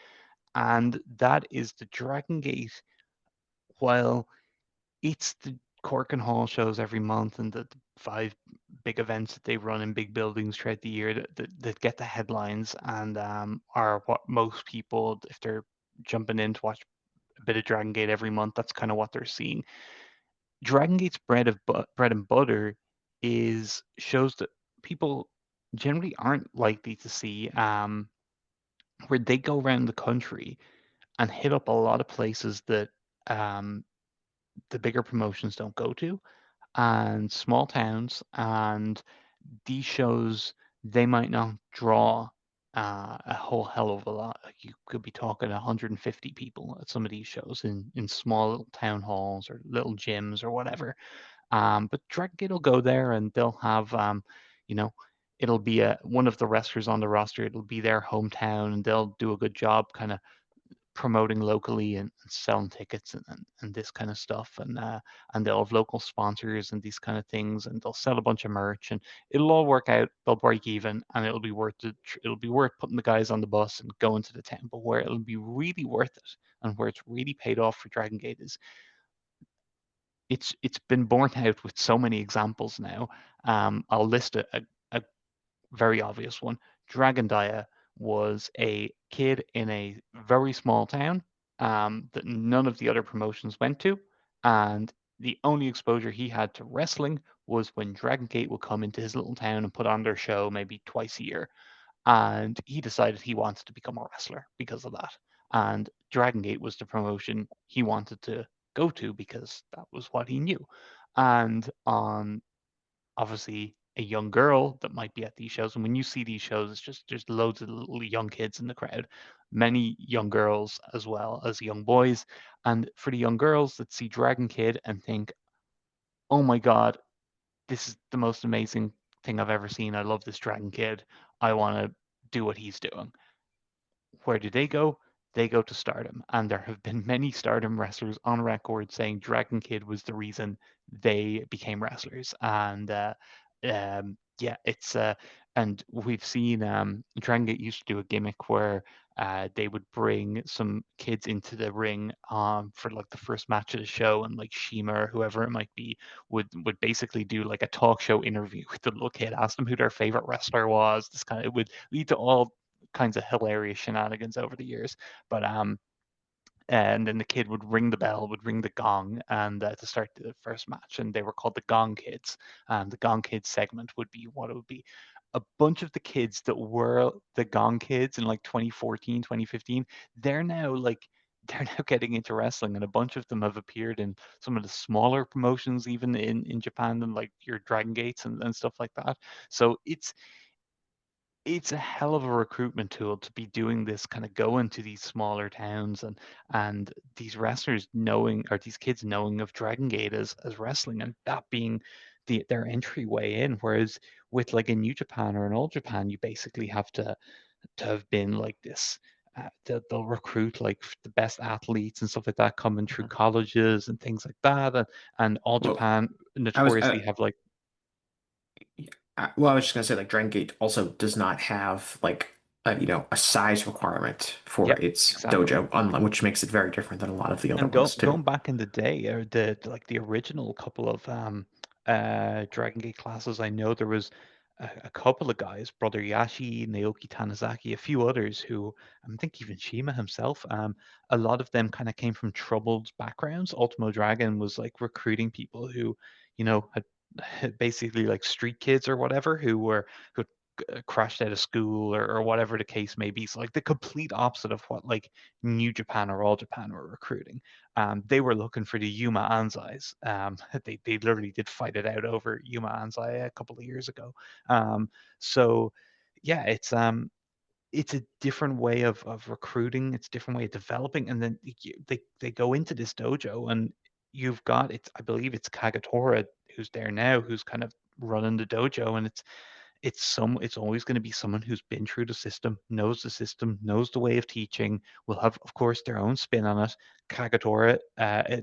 and that is the Dragon Gate. While it's the Cork and Hall shows every month and the five big events that they run in big buildings throughout the year that get the headlines and are what most people, if they're jumping in to watch a bit of Dragon Gate every month, that's kind of what they're seeing. Dragon Gate's bread and butter is shows that people generally aren't likely to see, where they go around the country and hit up a lot of places that um, the bigger promotions don't go to, and small towns, and these shows, they might not draw a whole hell of a lot. Like you could be talking 150 people at some of these shows in small little town halls or little gyms or whatever. But Dragon Gate will go there and they'll have, you know, it'll be one of the wrestlers on the roster. It'll be their hometown, and they'll do a good job kind of promoting locally and selling tickets and this kind of stuff, and they'll have local sponsors and these kind of things, and they'll sell a bunch of merch, and it'll all work out. They'll break even, and it'll be worth putting the guys on the bus and going to the town. But where it'll be really worth it and where it's really paid off for Dragon Gate is it's been borne out with so many examples now. I'll list a very obvious one. Dragon Dia was a kid in a very small town that none of the other promotions went to, and the only exposure he had to wrestling was when Dragon Gate would come into his little town and put on their show maybe twice a year, and he decided he wanted to become a wrestler because of that. And Dragon Gate was the promotion he wanted to go to because that was what he knew. And on obviously a young girl that might be at these shows, and when you see these shows, it's just there's loads of little young kids in the crowd, many young girls as well as young boys. And for the young girls that see Dragon Kid and think, "Oh my God, this is the most amazing thing I've ever seen. I love this Dragon Kid. I want to do what he's doing." Where do they go? they go to Stardom, and there have been many Stardom wrestlers on record saying Dragon Kid was the reason they became wrestlers. And yeah, it's and we've seen Dragon Gate used to do a gimmick where they would bring some kids into the ring for like the first match of the show, and like Shima or whoever it might be would basically do like a talk show interview with the little kid, ask them who their favorite wrestler was. This kind of, it would lead to all kinds of hilarious shenanigans over the years. But and then the kid would ring the bell, would ring the gong, and to start the first match, and they were called the Gong Kids. And the Gong Kids segment would be what it would be. A bunch of the kids that were the Gong Kids in like 2014, 2015, they're now like they're now getting into wrestling, and a bunch of them have appeared in some of the smaller promotions, even in Japan, than like your Dragon Gates and stuff like that. So it's a hell of a recruitment tool to be doing this, kind of going to these smaller towns, and these wrestlers knowing, or these kids knowing of Dragon Gate as wrestling, and that being their entryway in. Whereas with like a New Japan or an Old Japan, you basically have to have been like this. They'll recruit like the best athletes and stuff like that coming through Mhm. colleges and things like that, and All Well, Japan I was notoriously have like, well, I was just gonna say like Dragon Gate also does not have like a size requirement for yep, its exactly. dojo, which makes it very different than a lot of the other And ones too. going back in the day, or like the original couple of Dragon Gate classes, I know there was a couple of guys, Brother Yashi, Naoki Tanizaki, a few others who I think even Shima himself. A lot of them kind of came from troubled backgrounds. Ultimo Dragon was like recruiting people who, had basically like street kids or whatever who crashed out of school, or whatever the case may be. So like the complete opposite of what like New Japan or All Japan were recruiting. They were looking for the Yuma Anzais. They literally did fight it out over Yuma Anzai a couple of years ago. So yeah, it's a different way of recruiting. It's a different way of developing, and then they go into this dojo, and you've got it. I believe it's Kagatora who's there now, who's kind of running the dojo, and it's always going to be someone who's been through the system, knows the way of teaching, will have, of course, their own spin on it. Kagatora,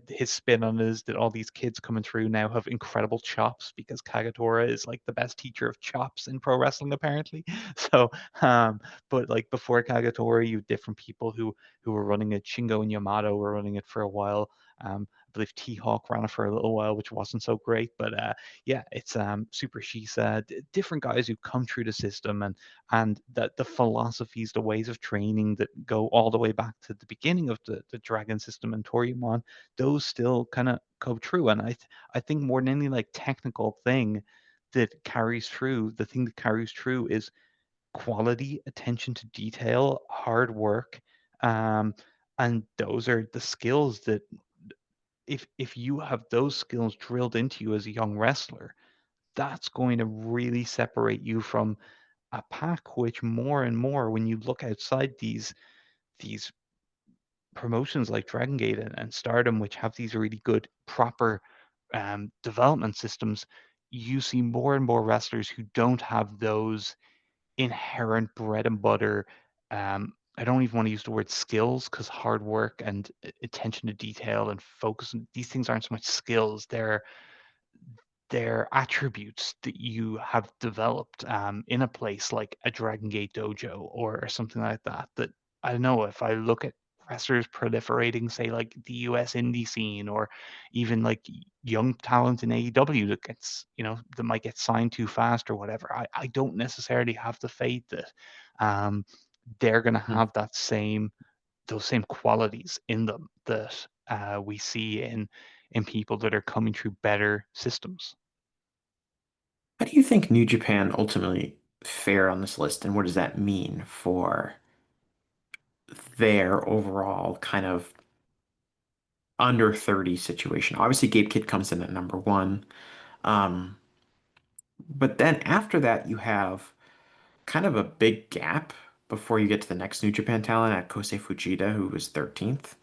his spin on it is that all these kids coming through now have incredible chops, because Kagatora is like the best teacher of chops in pro wrestling, apparently. So, but like before Kagatora, you had different people who were running it. Shingo and Yamato were running it for a while. I believe T Hawk ran it for a little while, which wasn't so great. But yeah, it's Super Shisa, different guys who come through the system, and that the philosophies, the ways of training that go all the way back to the beginning of the Dragon system and Toryumon, those still kind of go true. And I think more than any like technical thing that carries through, the thing that carries through is quality, attention to detail, hard work. Um, and those are the skills that if you have those skills drilled into you as a young wrestler, that's going to really separate you from a pack which more and more, when you look outside these promotions like Dragon Gate and Stardom, which have these really good proper development systems, you see more and more wrestlers who don't have those inherent bread and butter. I don't even want to use the word skills, because hard work and attention to detail and focus, these things aren't so much skills. They're attributes that you have developed in a place like a Dragon Gate dojo, or something like that. That I don't know, if I look at wrestlers proliferating, say like the US indie scene, or even like young talent in AEW that gets, that might get signed too fast or whatever. I don't necessarily have the faith that um, they're going to Hmm. have those same qualities in them that we see in people that are coming through better systems. How do you think New Japan ultimately fare on this list, and what does that mean for their overall kind of under 30 situation? Obviously, Gabe Kidd comes in at number one. Um, but then after that, you have kind of a big gap before you get to the next New Japan talent at Kosei Fujita, who was 13th.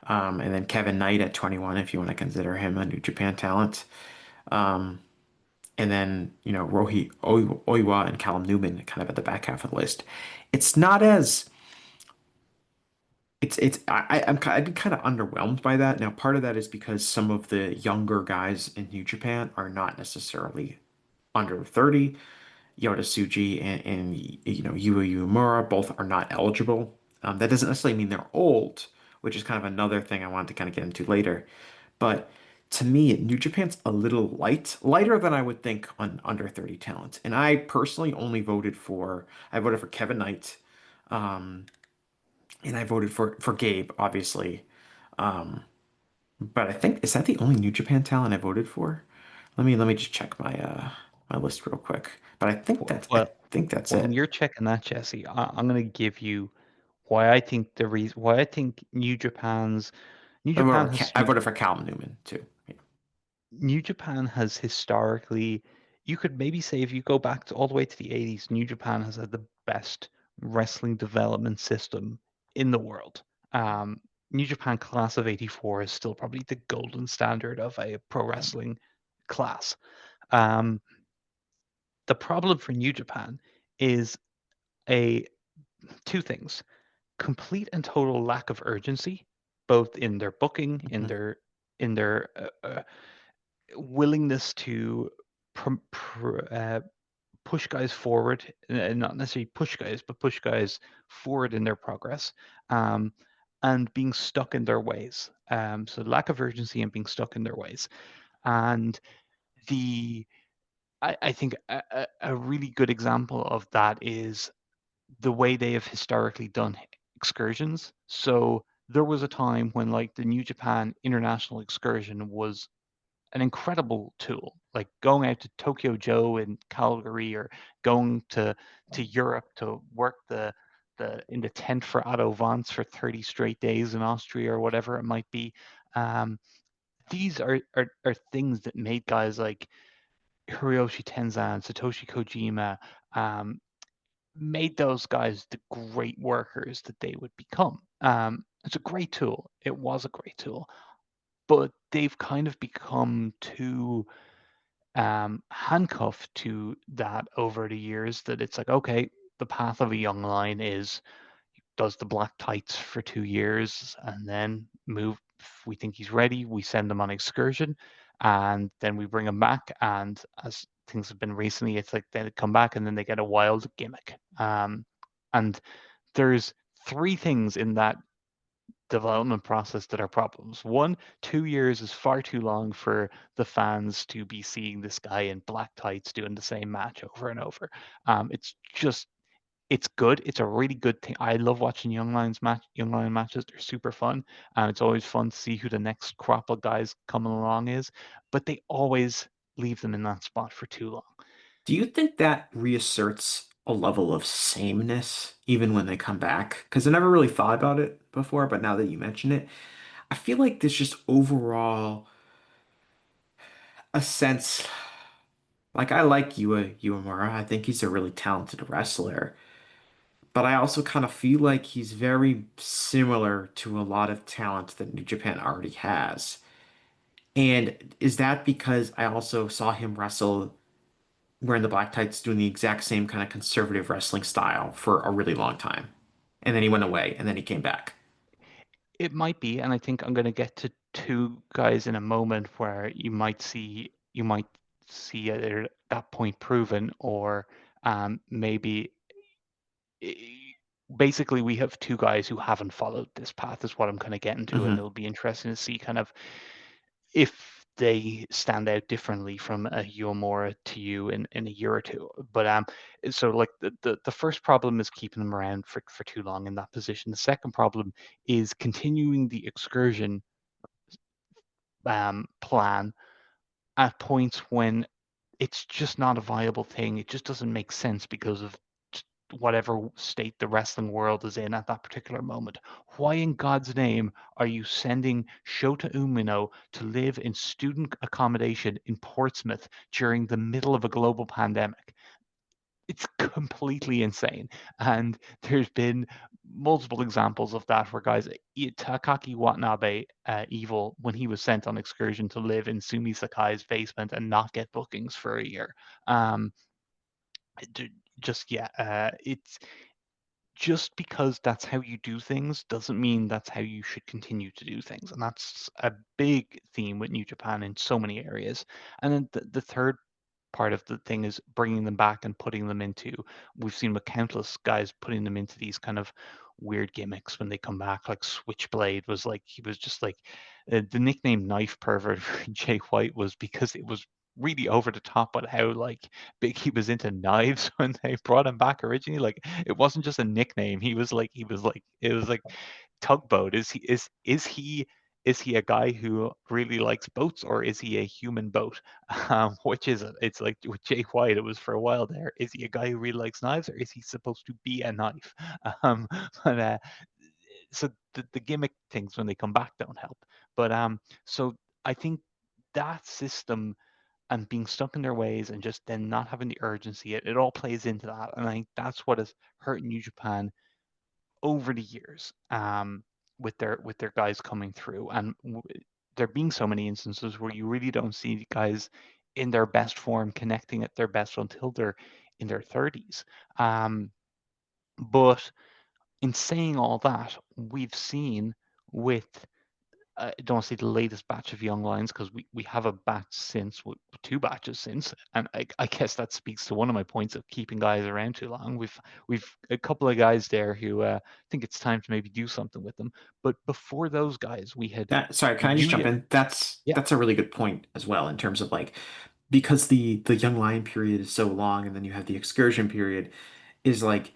And then Kevin Knight at 21, if you want to consider him a New Japan talent. Um, and then, Oiwa and Callum Newman kind of at the back half of the list. It's not as I've been kind of underwhelmed by that. Now, part of that is because some of the younger guys in New Japan are not necessarily under 30. Yota Tsuji and Yua Uemura both are not eligible. That doesn't necessarily mean they're old, which is kind of another thing I wanted to kind of get into later. But to me, New Japan's a little lighter than I would think on under 30 talent. And I personally only I voted for Kevin Knight, um, and I voted for Gabe, obviously. Um, but I think is that the only New Japan talent I voted for? Let me just check my list real quick. But I Well, think that's when it. you're checking that, Jesse, I'm going to give you why I think why I think New Japan has I voted for Calvin Newman too. Yeah. New Japan has historically, you could maybe say if you go back to all the way to the 80s, New Japan has had the best wrestling development system in the world. Um, New Japan Class of 84 is still probably the golden standard of a pro wrestling class. Um, the problem for New Japan is a two things: complete and total lack of urgency, both in their booking, Mhm. in their willingness to push guys forward, not necessarily push guys, but push guys forward in their progress, um, and being stuck in their ways. So lack of urgency and being stuck in their ways. And the I think a really good example of that is the way they have historically done excursions. So there was a time when like the New Japan International Excursion was an incredible tool. Like going out to Tokyo Joe in Calgary or going to Europe to work the in the tent for Otto Vance for 30 straight days in Austria or whatever it might be. Um, these are things that made guys like Hiroshi Tenzan, Satoshi Kojima, um, made those guys the great workers that they would become. It's a great tool. It was a great tool, but they've kind of become too handcuffed to that over the years that it's like, okay, the path of a young lion is does the black tights for 2 years and then move. If we think he's ready, we send him on excursion and then we bring him back. And as things have been recently, it's like they come back and then they get a wild gimmick. And there's three things in that development process that are problems. One, 2 years is far too long for the fans to be seeing this guy in black tights doing the same match over and over. It's just it's good. It's a really good thing. I love watching young lion matches. They're super fun, and it's always fun to see who the next crop of guys coming along is. But they always leave them in that spot for too long. Do you think that reasserts a level of sameness even when they come back? Because I never really thought about it before, but now that you mention it, I feel like there's just overall a sense. Like I like Uemura. I think he's a really talented wrestler. But I also kind of feel like he's very similar to a lot of talent that New Japan already has. And is that because I also saw him wrestle wearing the black tights doing the exact same kind of conservative wrestling style for a really long time? And then he went away and then he came back. It might be, and I think I'm going to get to two guys in a moment where you might see either that point proven or maybe basically we have two guys who haven't followed this path is what I'm kind of getting to, and Hmm. it'll be interesting to see kind of if they stand out differently from a Yomora to you in a year or two. But so like the first problem is keeping them around for too long in that position. The second problem is continuing the excursion plan at points when it's just not a viable thing. It just doesn't make sense because of whatever state the wrestling world is in at that particular moment. Why in God's name are you sending Shota Umino to live in student accommodation in Portsmouth during the middle of a global pandemic? It's completely insane. And there's been multiple examples of that where guys, Takaki Watanabe, Evil, when he was sent on excursion to live in Sumi Sakai's basement and not get bookings for a year. Um, just yeah, it's just because that's how you do things doesn't mean that's how you should continue to do things. And that's a big theme with New Japan in so many areas. And then the third part of the thing is bringing them back and putting them into, we've seen with countless guys putting them into these kind of weird gimmicks when they come back. Like Switchblade was like, he was just like, the nickname Knife Pervert for Jay White was because it was really over the top on how like big he was into knives when they brought him back originally. Like it wasn't just a nickname. He was like it was like tugboat. Is he a guy who really likes boats, or is he a human boat? Which is it? It's like with Jay White, it was for a while there. Is he a guy who really likes knives, or is he supposed to be a knife? Um, but so the gimmick things when they come back don't help. But so I think that system and being stuck in their ways and just then not having the urgency, it all plays into that. And I think that's what has hurt New Japan over the years, with their guys coming through, and there being so many instances where you really don't see the guys in their best form connecting at their best until they're in their 30s. But in saying all that, we've seen with I don't want to say the latest batch of young lions, because we have a batch since, two batches since, and I guess that speaks to one of my points of keeping guys around too long. We've a couple of guys there who think it's time to maybe do something with them. But before those guys, we had Sorry, can I just jump Yuya. in? Yeah, That's a really good point as well in terms of like because the young lion period is so long and then you have the excursion period is like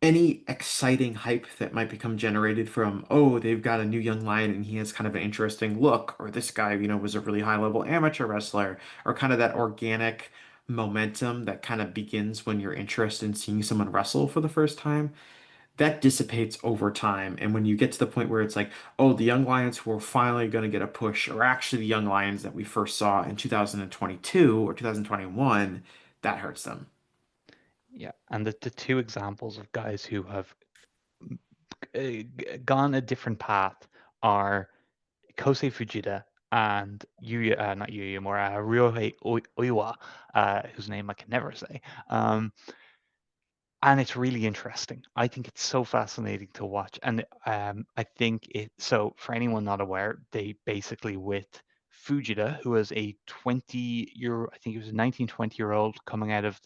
any exciting hype that might become generated from, oh, they've got a new young lion and he has kind of an interesting look, or this guy, was a really high level amateur wrestler, or kind of that organic momentum that kind of begins when you're interested in seeing someone wrestle for the first time, that dissipates over time. And when you get to the point where it's like, oh, the young lions who are finally going to get a push are actually the young lions that we first saw in 2022 or 2021, that hurts them. yeah, and the two examples of guys who have gone a different path are Kosei Fujita and Yuya, not Yuya more, Ryohei Oiwa, whose name I can never say. And it's really interesting. I think it's so fascinating to watch. And I think so for anyone not aware, they basically with Fujita, who was a 20-year, I think he was a 19, 20-year-old coming into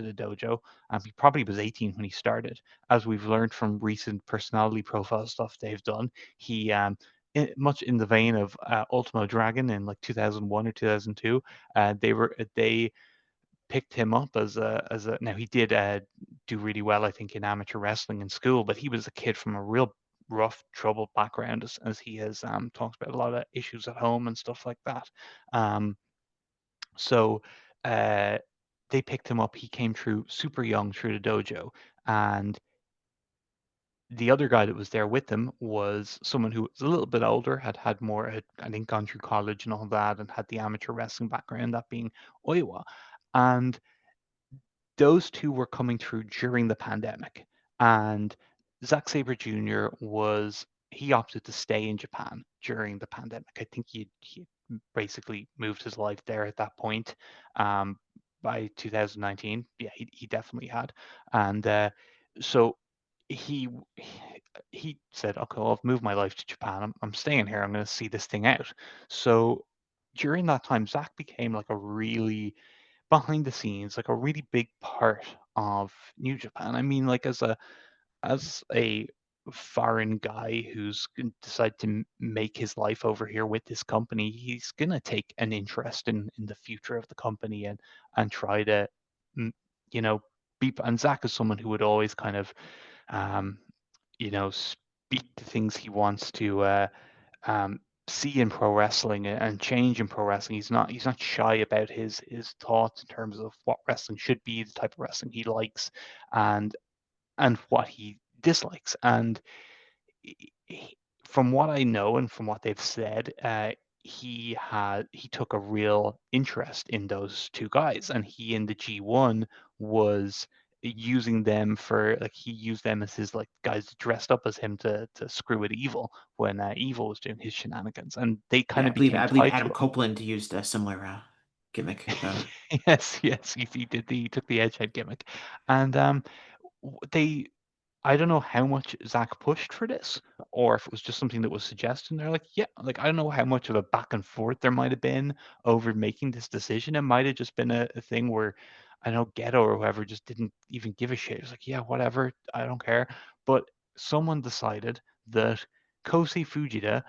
the dojo. He probably was 18 when he started. As we've learned from recent personality profile stuff they've done, he much in the vein of Ultimo Dragon in like 2001 or 2002, they picked him up as a now he did do really well, I think, in amateur wrestling in school, but he was a kid from a real rough troubled background, as he has talked about a lot of issues at home and stuff like that. So uh they picked him up. He came through super young through the dojo, and the other guy that was there with him was someone who was a little bit older, had more, had, I think, gone through college and all that, and had the amateur wrestling background, that being Oiwa. And those two were coming through during the pandemic, and Zack Sabre Jr. he opted to stay in Japan during the pandemic. I think he basically moved his life there at that point. By 2019, yeah, he definitely had, and so he he said, okay, well, I've moved my life to Japan. I'm staying here. I'm going to see this thing out. So during that time, Zach became like a really behind the scenes, like a really big part of New Japan. I mean, like as a foreign guy who's decided to make his life over here with this company, he's gonna take an interest in the future of the company, and try to, mm, you know, be. And Zach is someone who would always kind of, um, speak the things he wants to. Um, See in pro wrestling and change in pro wrestling. He's not shy about his thoughts in terms of what wrestling should be, the type of wrestling he likes, and what he dislikes. And from what I know and from what they've said, he took a real interest in those two guys, and he in the G1 was using them for, like, he used them as his, like, guys dressed up as him to screw with Evil when Evil was doing his shenanigans, and they Yeah, kind of became I believe tied to Adam him. Copeland used a similar gimmick. Yes, yes, he took the Edgehead gimmick, and they I don't know how much Zach pushed for this, or if it was just something that was suggested. And they're like, yeah, like I don't know how much of a back and forth there might have been over making this decision. It might have just been a thing where I know Ghetto or whoever just didn't even give a shit. It was like, yeah, whatever, I don't care. But someone decided that Kosei Fujita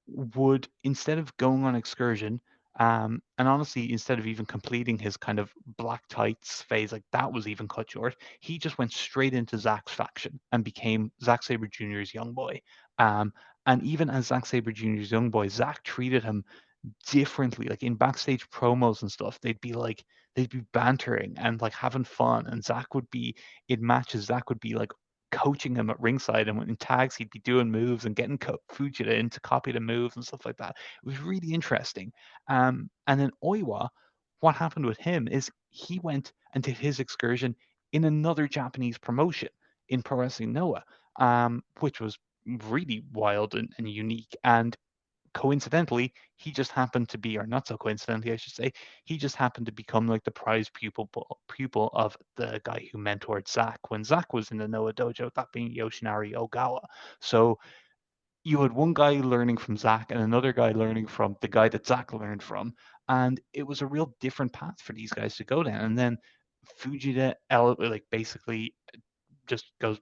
would, instead of going on excursion, and honestly, instead of even completing his kind of black tights phase, like that was even cut short, he just went straight into Zack's faction and became Zack Sabre Jr.'s young boy. Um, and even as Zack Sabre Jr.'s young boy, Zack treated him differently. Like in backstage promos and stuff, they'd be bantering and like having fun. And Zach would be in matches. Zach would be like coaching him at ringside, and in tags he'd be doing moves and getting Fujita in to copy the moves and stuff like that. It was really interesting. And then Oiwa, what happened with him is he went and did his excursion in another Japanese promotion in Pro Wrestling Noah, which was really wild and unique. And coincidentally, he just happened to be, or not so coincidentally, I should say, he just happened to become like the prize pupil of the guy who mentored Zack when Zack was in the Noah dojo, that being Yoshinari Ogawa. So you had one guy learning from Zack and another guy learning from the guy that Zack learned from, and it was a real different path for these guys to go down. And then Fujita, like basically just goes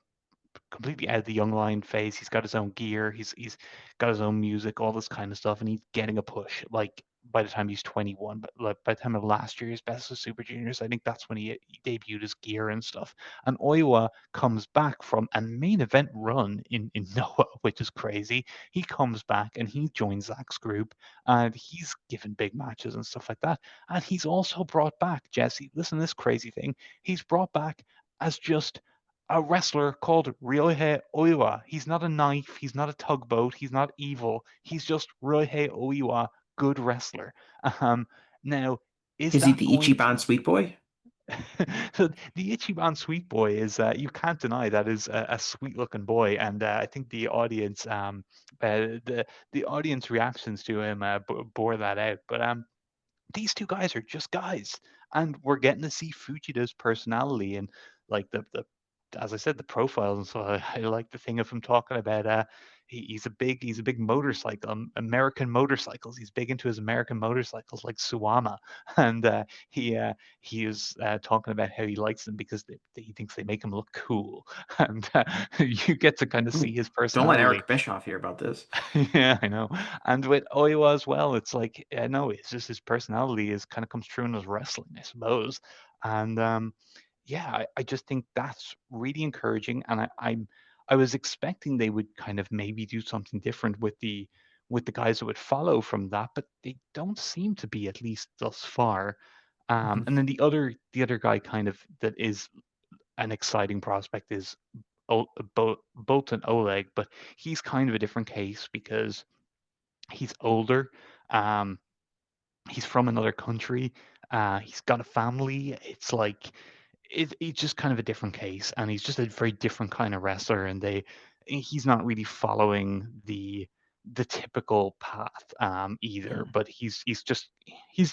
completely out of the young lion phase. He's got his own gear. He's got his own music, all this kind of stuff, and he's getting a push. Like by the time he's 21, but like by the time of last year's Best of Super Juniors, I think that's when he debuted his gear and stuff. And Oiwa comes back from a main event run in Noah, which is crazy. He comes back and he joins Zach's group, and he's given big matches and stuff like that. And he's also brought back Jesse. Listen to this crazy thing. He's brought back as just a wrestler called Ryohei Oiwa. He's not a knife, he's not a tugboat, he's not evil. He's just Ryohei Oiwa, good wrestler. Um, Now, is Is he that the going Ichiban to? sweet boy? So the Ichiban Sweet Boy is you can't deny that is a sweet looking boy, and I think the audience the audience reactions to him bore that out. But these two guys are just guys, and we're getting to see Fujita's personality and like the as I said, the profiles. And so I like the thing of him talking about he's a big motorcycle American motorcycles. He's big into his American motorcycles like Suwama, and he uh, he is talking about how he likes them because he thinks they make him look cool, and you get to kind of see Ooh, his don't let personality. Eric Bischoff hear about this. Yeah, I know. And with Oiwa as well, it's like I know it's just his personality is kind of comes through in his wrestling, I suppose. And yeah, I just think that's really encouraging. And I was expecting they would kind of maybe do something different with the guys that would follow from that, but they don't seem to be, at least thus far. Mhm. And then the other guy kind of that is an exciting prospect is Bolton Oleg, but he's kind of a different case because he's older. Um, he's from another country. He's got a family. It's like it's just kind of a different case, and he's just a very different kind of wrestler. And he's not really following the typical path either. Mm. But he's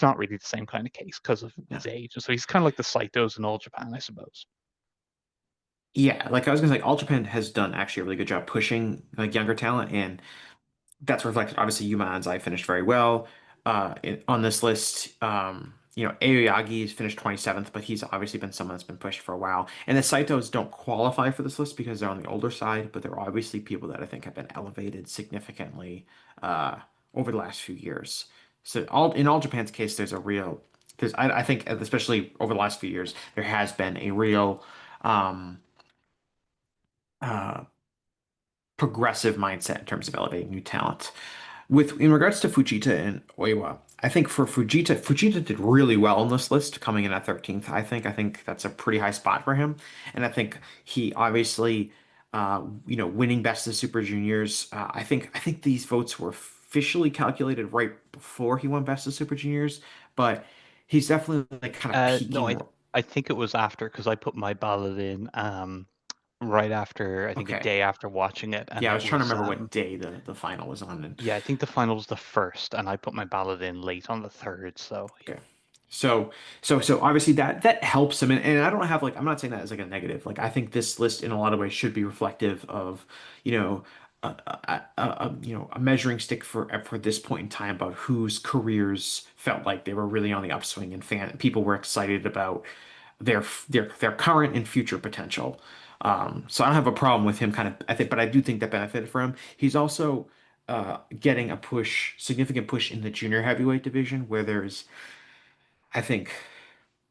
not really the same kind of case because of Yeah. his age. And so he's kind of like the Saitos in all Japan, I suppose. Yeah, like I was gonna say, All Japan has done actually a really good job pushing like younger talent, and that's reflected. Obviously, Yuma Anzai finished very well on this list. Aoyagi has finished 27th, but he's obviously been someone that's been pushed for a while. And the Saitos don't qualify for this list because they're on the older side, but they're obviously people that I think have been elevated significantly uh, over the last few years. So all Japan's case, I think especially over the last few years, there has been a real um, uh, progressive mindset in terms of elevating new talent. With in regards to Fujita and Oiwa, I think for Fujita did really well on this list, coming in at 13th. I think that's a pretty high spot for him, and I think he obviously, winning Best of Super Juniors. I think these votes were officially calculated right before he won Best of Super Juniors, but he's definitely like kind of No, peaking. I think it was after because I put my ballot in right after, I think a Okay, day after watching it, and yeah, I it was trying to was remember what day the final was on, and yeah, I think the final was the first, and I put my ballot in late on the third. So okay. So obviously that helps him, and I don't have like I'm not saying that as like a negative. Like I think this list in a lot of ways should be reflective of, you know, a measuring stick for this point in time about whose careers felt like they were really on the upswing and people were excited about their current and future potential. So I don't have a problem with him kind of I think, but I do think that benefited for him. He's also getting a significant push in the junior heavyweight division where there's I think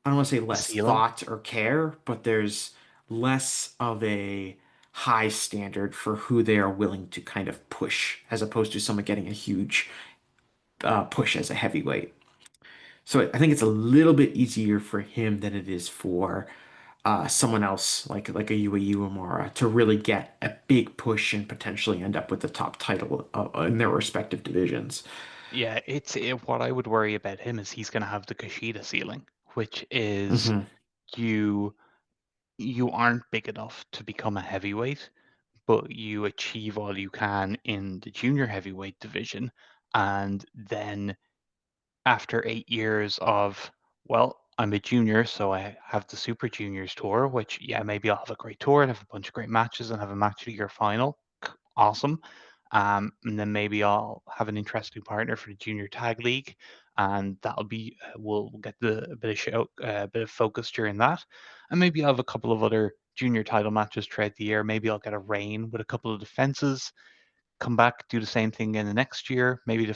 I don't want to say A less ceiling. thought or care, but there's less of a high standard for who they are willing to kind of push, as opposed to someone getting a huge push as a heavyweight. So I think it's a little bit easier for him than it is for someone else like a UAE Uemura to really get a big push and potentially end up with the top title in their respective divisions. Yeah, what I would worry about him is he's going to have the Kushida ceiling, which is Hmm. you you aren't big enough to become a heavyweight, but you achieve all you can in the junior heavyweight division, and then after 8 years of, well, I'm a junior, so I have the Super Juniors tour, which, yeah, maybe I'll have a great tour and have a bunch of great matches and have a match of the year final. Awesome. And then maybe I'll have an interesting partner for the Junior Tag League, and that'll be we'll get a bit of a bit of focus during that, and maybe I'll have a couple of other junior title matches throughout the year. Maybe I'll get a reign with a couple of defenses, come back, do the same thing in the next year. Maybe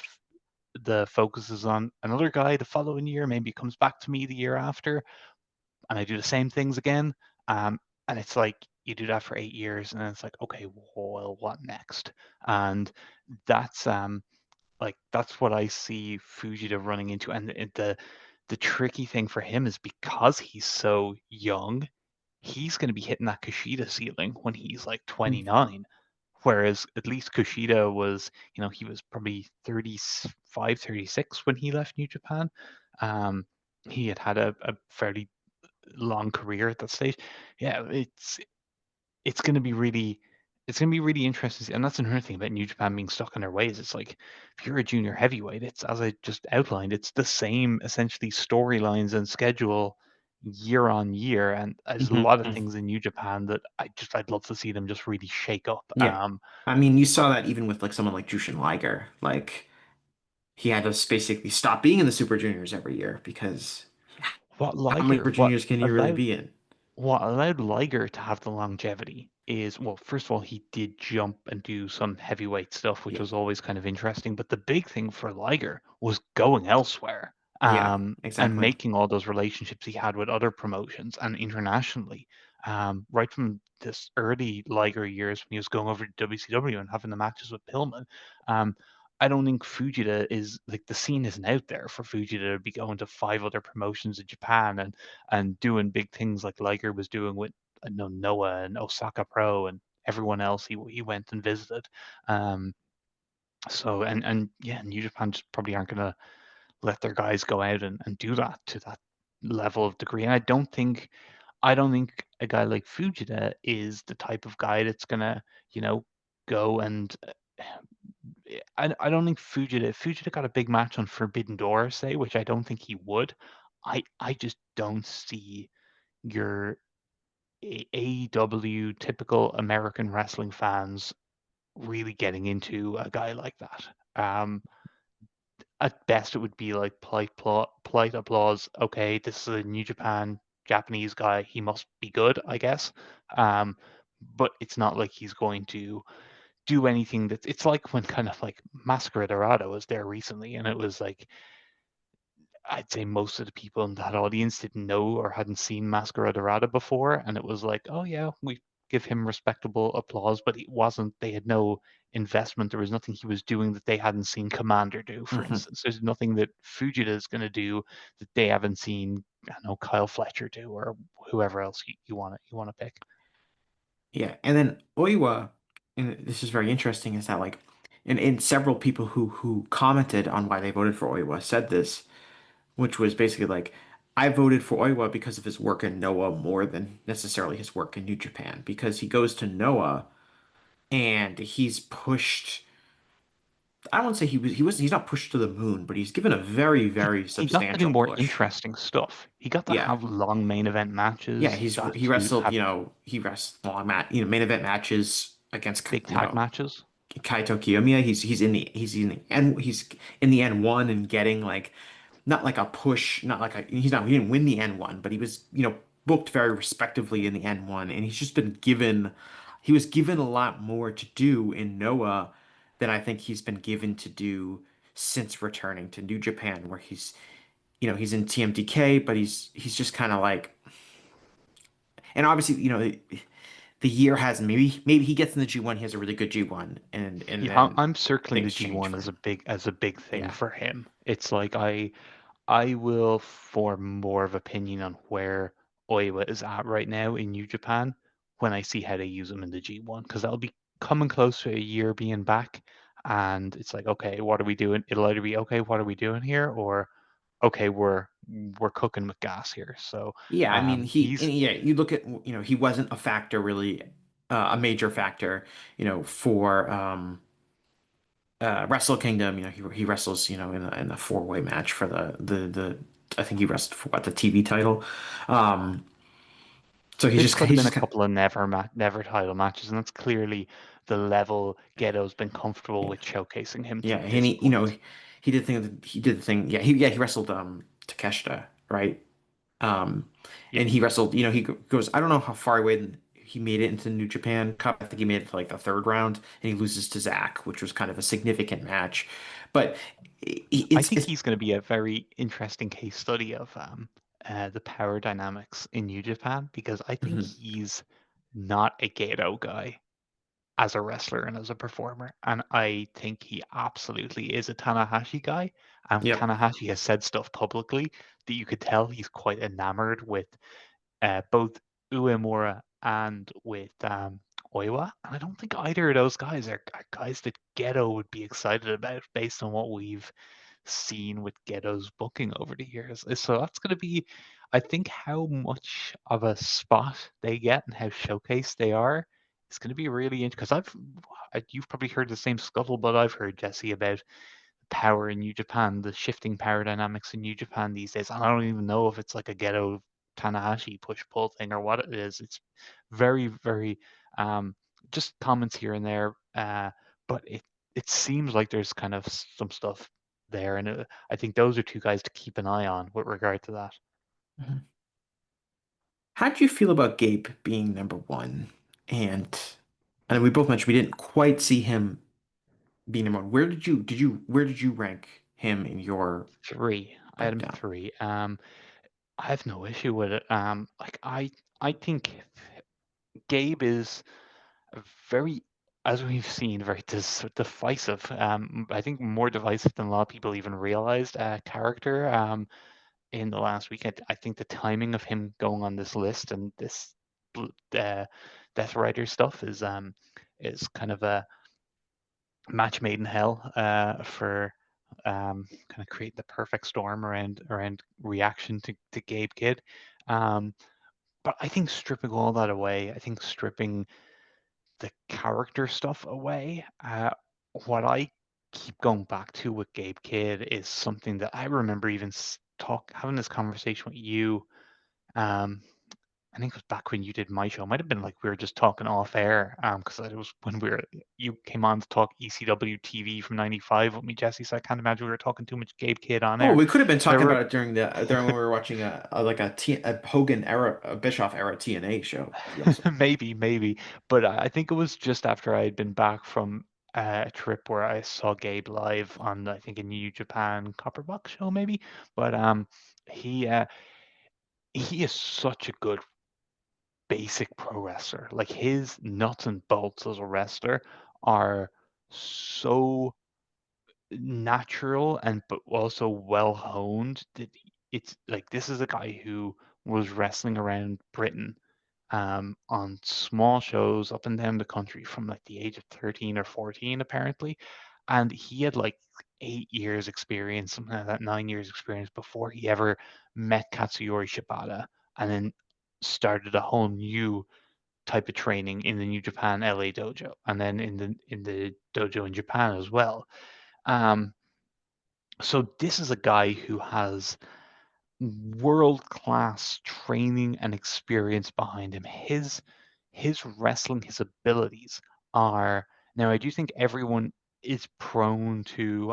the focus is on another guy the following year. Maybe it comes back to me the year after, and I do the same things again. And it's like you do that for 8 years, and then it's like, okay, well, what next? And that's that's what I see Fujita running into. And the tricky thing for him is because he's so young, he's going to be hitting that Kushida ceiling when he's like 29. Whereas at least Kushida was, he was probably 35, 36 when he left New Japan. Um, he had a fairly long career at that stage. Yeah, it's going to be really it's going to be really interesting. And that's another thing about New Japan being stuck in their ways. It's like if you're a junior heavyweight, it's as I just outlined, it's the same essentially storylines and schedule year on year. And there's a lot of Hmm. things in New Japan that I'd love to see them just really shake up. Yeah. I mean, you saw that even with like someone like Jushin Liger. Like he had to basically stop being in the Super Juniors every year because What how many Liger, Super Juniors can you really allowed be in? what allowed Liger to have the longevity is, well, first of all, he did jump and do some heavyweight stuff, which Yeah. was always kind of interesting. But the big thing for Liger was going elsewhere, Yeah, and exactly. making all those relationships he had with other promotions and internationally. Right from this early Liger years when he was going over to WCW and having the matches with Pillman. Um, I don't think Fujita is like the scene isn't out there for Fujita to be going to 5 other promotions in Japan and doing big things like Liger was doing with I know Noah and Osaka Pro and everyone else he went and visited. Um, so and yeah, New Japan just probably aren't gonna let their guys go out and do that to that level of degree. And I don't think a guy like Fujita is the type of guy that's gonna, go and I don't think Fujita got a big match on Forbidden Door, say, which I don't think he would. I just don't see your AEW typical American wrestling fans really getting into a guy like that. At best, it would be like polite applause. Okay, this is a New Japan Japanese guy. He must be good, I guess. Um, but it's not like he's going to do anything that it's like when kind of like Mascara Dorado was there recently, and it was like I'd say most of the people in that audience didn't know or hadn't seen Mascara Dorada before, and it was like, oh yeah, we give him respectable applause, but it wasn't. They had no investment. There was nothing he was doing that they hadn't seen Commander do, for Hmm. instance. There's nothing that Fujita is going to do that they haven't seen. I don't know Kyle Fletcher do, or whoever else you want to pick. Yeah, and then Oiwa, and this is very interesting, is that like, and several people who commented on why they voted for Oiwa said this, which was basically like, I voted for Oiwa because of his work in Noah more than necessarily his work in New Japan, because he goes to Noah and he's pushed I won't say he's not pushed to the moon, but he's given a very, very He got to do substantial more push. interesting stuff. He got to Yeah. have long main event Yeah, matches. He got he to wrestled, have he wrestled long main event matches against, big tag matches. Kaito Kiyomiya. He's in the N1 and getting like not like a push, not like a he didn't win the N1, but he was, booked very respectively in the N1, and he was given a lot more to do in Noah than I think he's been given to do since returning to New Japan, where he's in TMDK, but he's just kind of like, and obviously, the year has maybe he gets in the G1, he has a really good G1, and Yeah, then I'm circling the things change G1 for as him. a big thing Yeah. for him. It's like I will form more of opinion on where Oiwa is at right now in New Japan when I see how they use him in the G1, because that'll be coming close to a year being back, and it's like, okay, what are we doing? It'll either be, okay, what are we doing here, or okay, we're cooking with gas here. So Yeah, I mean, he's you look at, he wasn't a factor really, a major factor, for Wrestle Kingdom. He wrestles, in a four-way match for the I think he wrestled for what, the TV title. Um, so This could have he's been a just kind couple of never title matches, and that's clearly the level Ghetto's been comfortable yeah, with showcasing him to yeah, and this point. he did the thing. He wrestled Takeshita, right? Um, Yeah, and he wrestled, goes, I don't know how far away he made it into the New Japan Cup. I think he made it to like the third round, and he loses to Zach, which was kind of a significant match. But I think it's he's going to be a very interesting case study of the power dynamics in New Japan, because I think mhm. he's not a Gedo guy as a wrestler and as a performer, and I think he absolutely is a Tanahashi guy. And Yep. Tanahashi has said stuff publicly that you could tell he's quite enamored with both Uemura and with Oiwa. And I don't think either of those guys are guys that Gedo would be excited about based on what we've seen with Ghetto's booking over the years. So that's going to be, I think, how much of a spot they get and how showcased they are. It's going to be really interesting, because you've probably heard the same scuttlebutt I've heard, Jesse, about power in New Japan, the shifting power dynamics in New Japan these days. And I don't even know if it's like a Ghetto Tanahashi push pull thing or what it is. It's very, very um, just comments here and there, but it seems like there's kind of some stuff there, and I think those are two guys to keep an eye on with regard to that. Mhm. How do you feel about Gabe being number 1? And we both mentioned we didn't quite see him being number 1. Where did you rank him in your Three, I had him breakdown? three. I have no issue with it. Like I think Gabe is a very, as we've seen, very divisive. I think more divisive than a lot of people even realized. Character. In the last week, I think the timing of him going on this list and this uh, Death Rider stuff is kind of a match made in hell for kind of create the perfect storm around reaction to Gabe Kidd. Um, but I think stripping all that away, I think stripping the character stuff away, what I keep going back to with Gabe Kidd is something that I remember even having this conversation with you. Um, I think it was back when you did my show. It might have been like we were just talking off air, because it was when you came on to talk ECW TV from '95 with me, Jesse. So I can't imagine we were talking too much Gabe Kidd on Oh, air. we could have been But I talking about it during when we were watching a Hogan era, a Bischoff era TNA show. Also. maybe, but I think it was just after I had been back from a trip where I saw Gabe live on, I think, a New Japan Copperbox show, maybe. But he uh, he is such a good basic pro wrestler. Like his nuts and bolts as a wrestler are so natural and but also well honed that it's like this is a guy who was wrestling around Britain on small shows up and down the country from like the age of 13 or 14 apparently, and he had like 8 years experience, something like that, 9 years experience before he ever met Katsuyori Shibata, and then started a whole new type of training in the New Japan LA dojo, and then in the dojo in Japan as well. Um, so this is a guy who has world-class training and experience behind him. His wrestling, his abilities are now. I do think everyone is prone to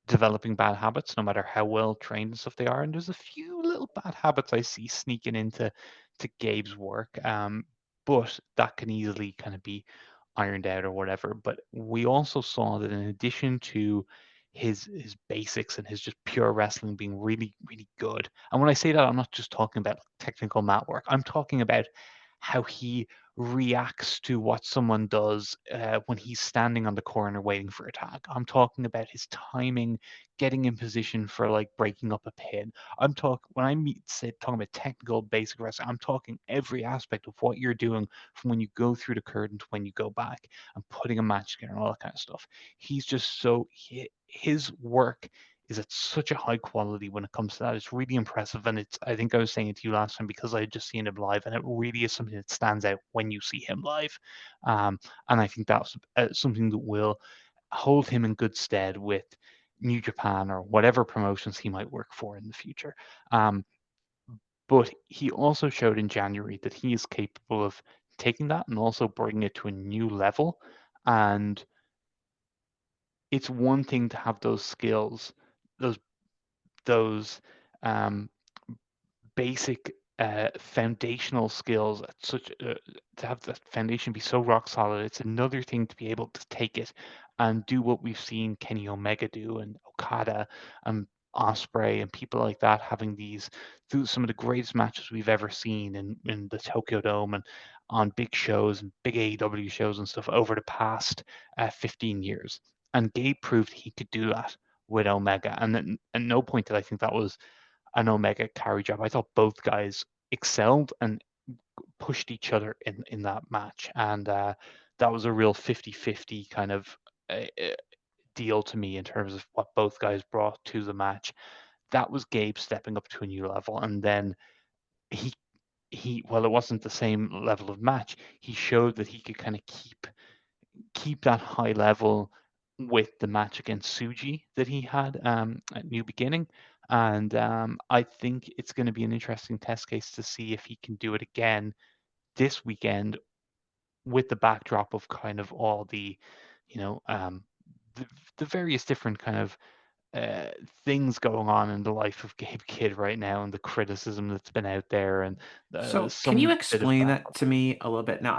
developing bad habits, no matter how well trained and stuff they are. And there's a few little bad habits I see sneaking into Gabe's work, but that can easily kind of be ironed out or whatever. But we also saw that in addition to his basics and his just pure wrestling being really really good, and when I say that, I'm not just talking about technical mat work. I'm talking about how he reacts to what someone does when he's standing on the corner waiting for a tag. I'm talking about his timing, getting in position for like breaking up a pin. I'm talking when I talking about technical basic wrestling. I'm talking every aspect of what you're doing from when you go through the curtain to when you go back and putting a match together and all that kind of stuff. He's just his work is at such a high quality when it comes to that. It's really impressive, and it's. I think I was saying it to you last time because I had just seen him live, and it really is something that stands out when you see him live. Um, and I think that's something that will hold him in good stead with New Japan or whatever promotions he might work for in the future. Um, but he also showed in January that he is capable of taking that and also bringing it to a new level. And it's one thing to have those skills, those those um, basic foundational skills at such to have that foundation be so rock solid. It's another thing to be able to take it and do what we've seen Kenny Omega do and Okada and Osprey and people like that having these through some of the greatest matches we've ever seen in the Tokyo Dome and on big shows and big AEW shows and stuff over the past 15 years. And Gabe proved he could do that with Omega. And then at no point did I think that was an Omega carry job. I thought both guys excelled and pushed each other in that match. And that was a real 50-50 kind of deal to me in terms of what both guys brought to the match. That was Gabe stepping up to a new level. And then he well, it wasn't the same level of match. He showed that he could kind of keep that high level with the match against Suji that he had at New Beginning. And I think it's going to be an interesting test case to see if he can do it again this weekend with the backdrop of kind of all the, you know, the, the various different kind of uh, things going on in the life of Gabe Kidd right now and the criticism that's been out there and So, can you some bit of explain bad. that to me a little bit? Now,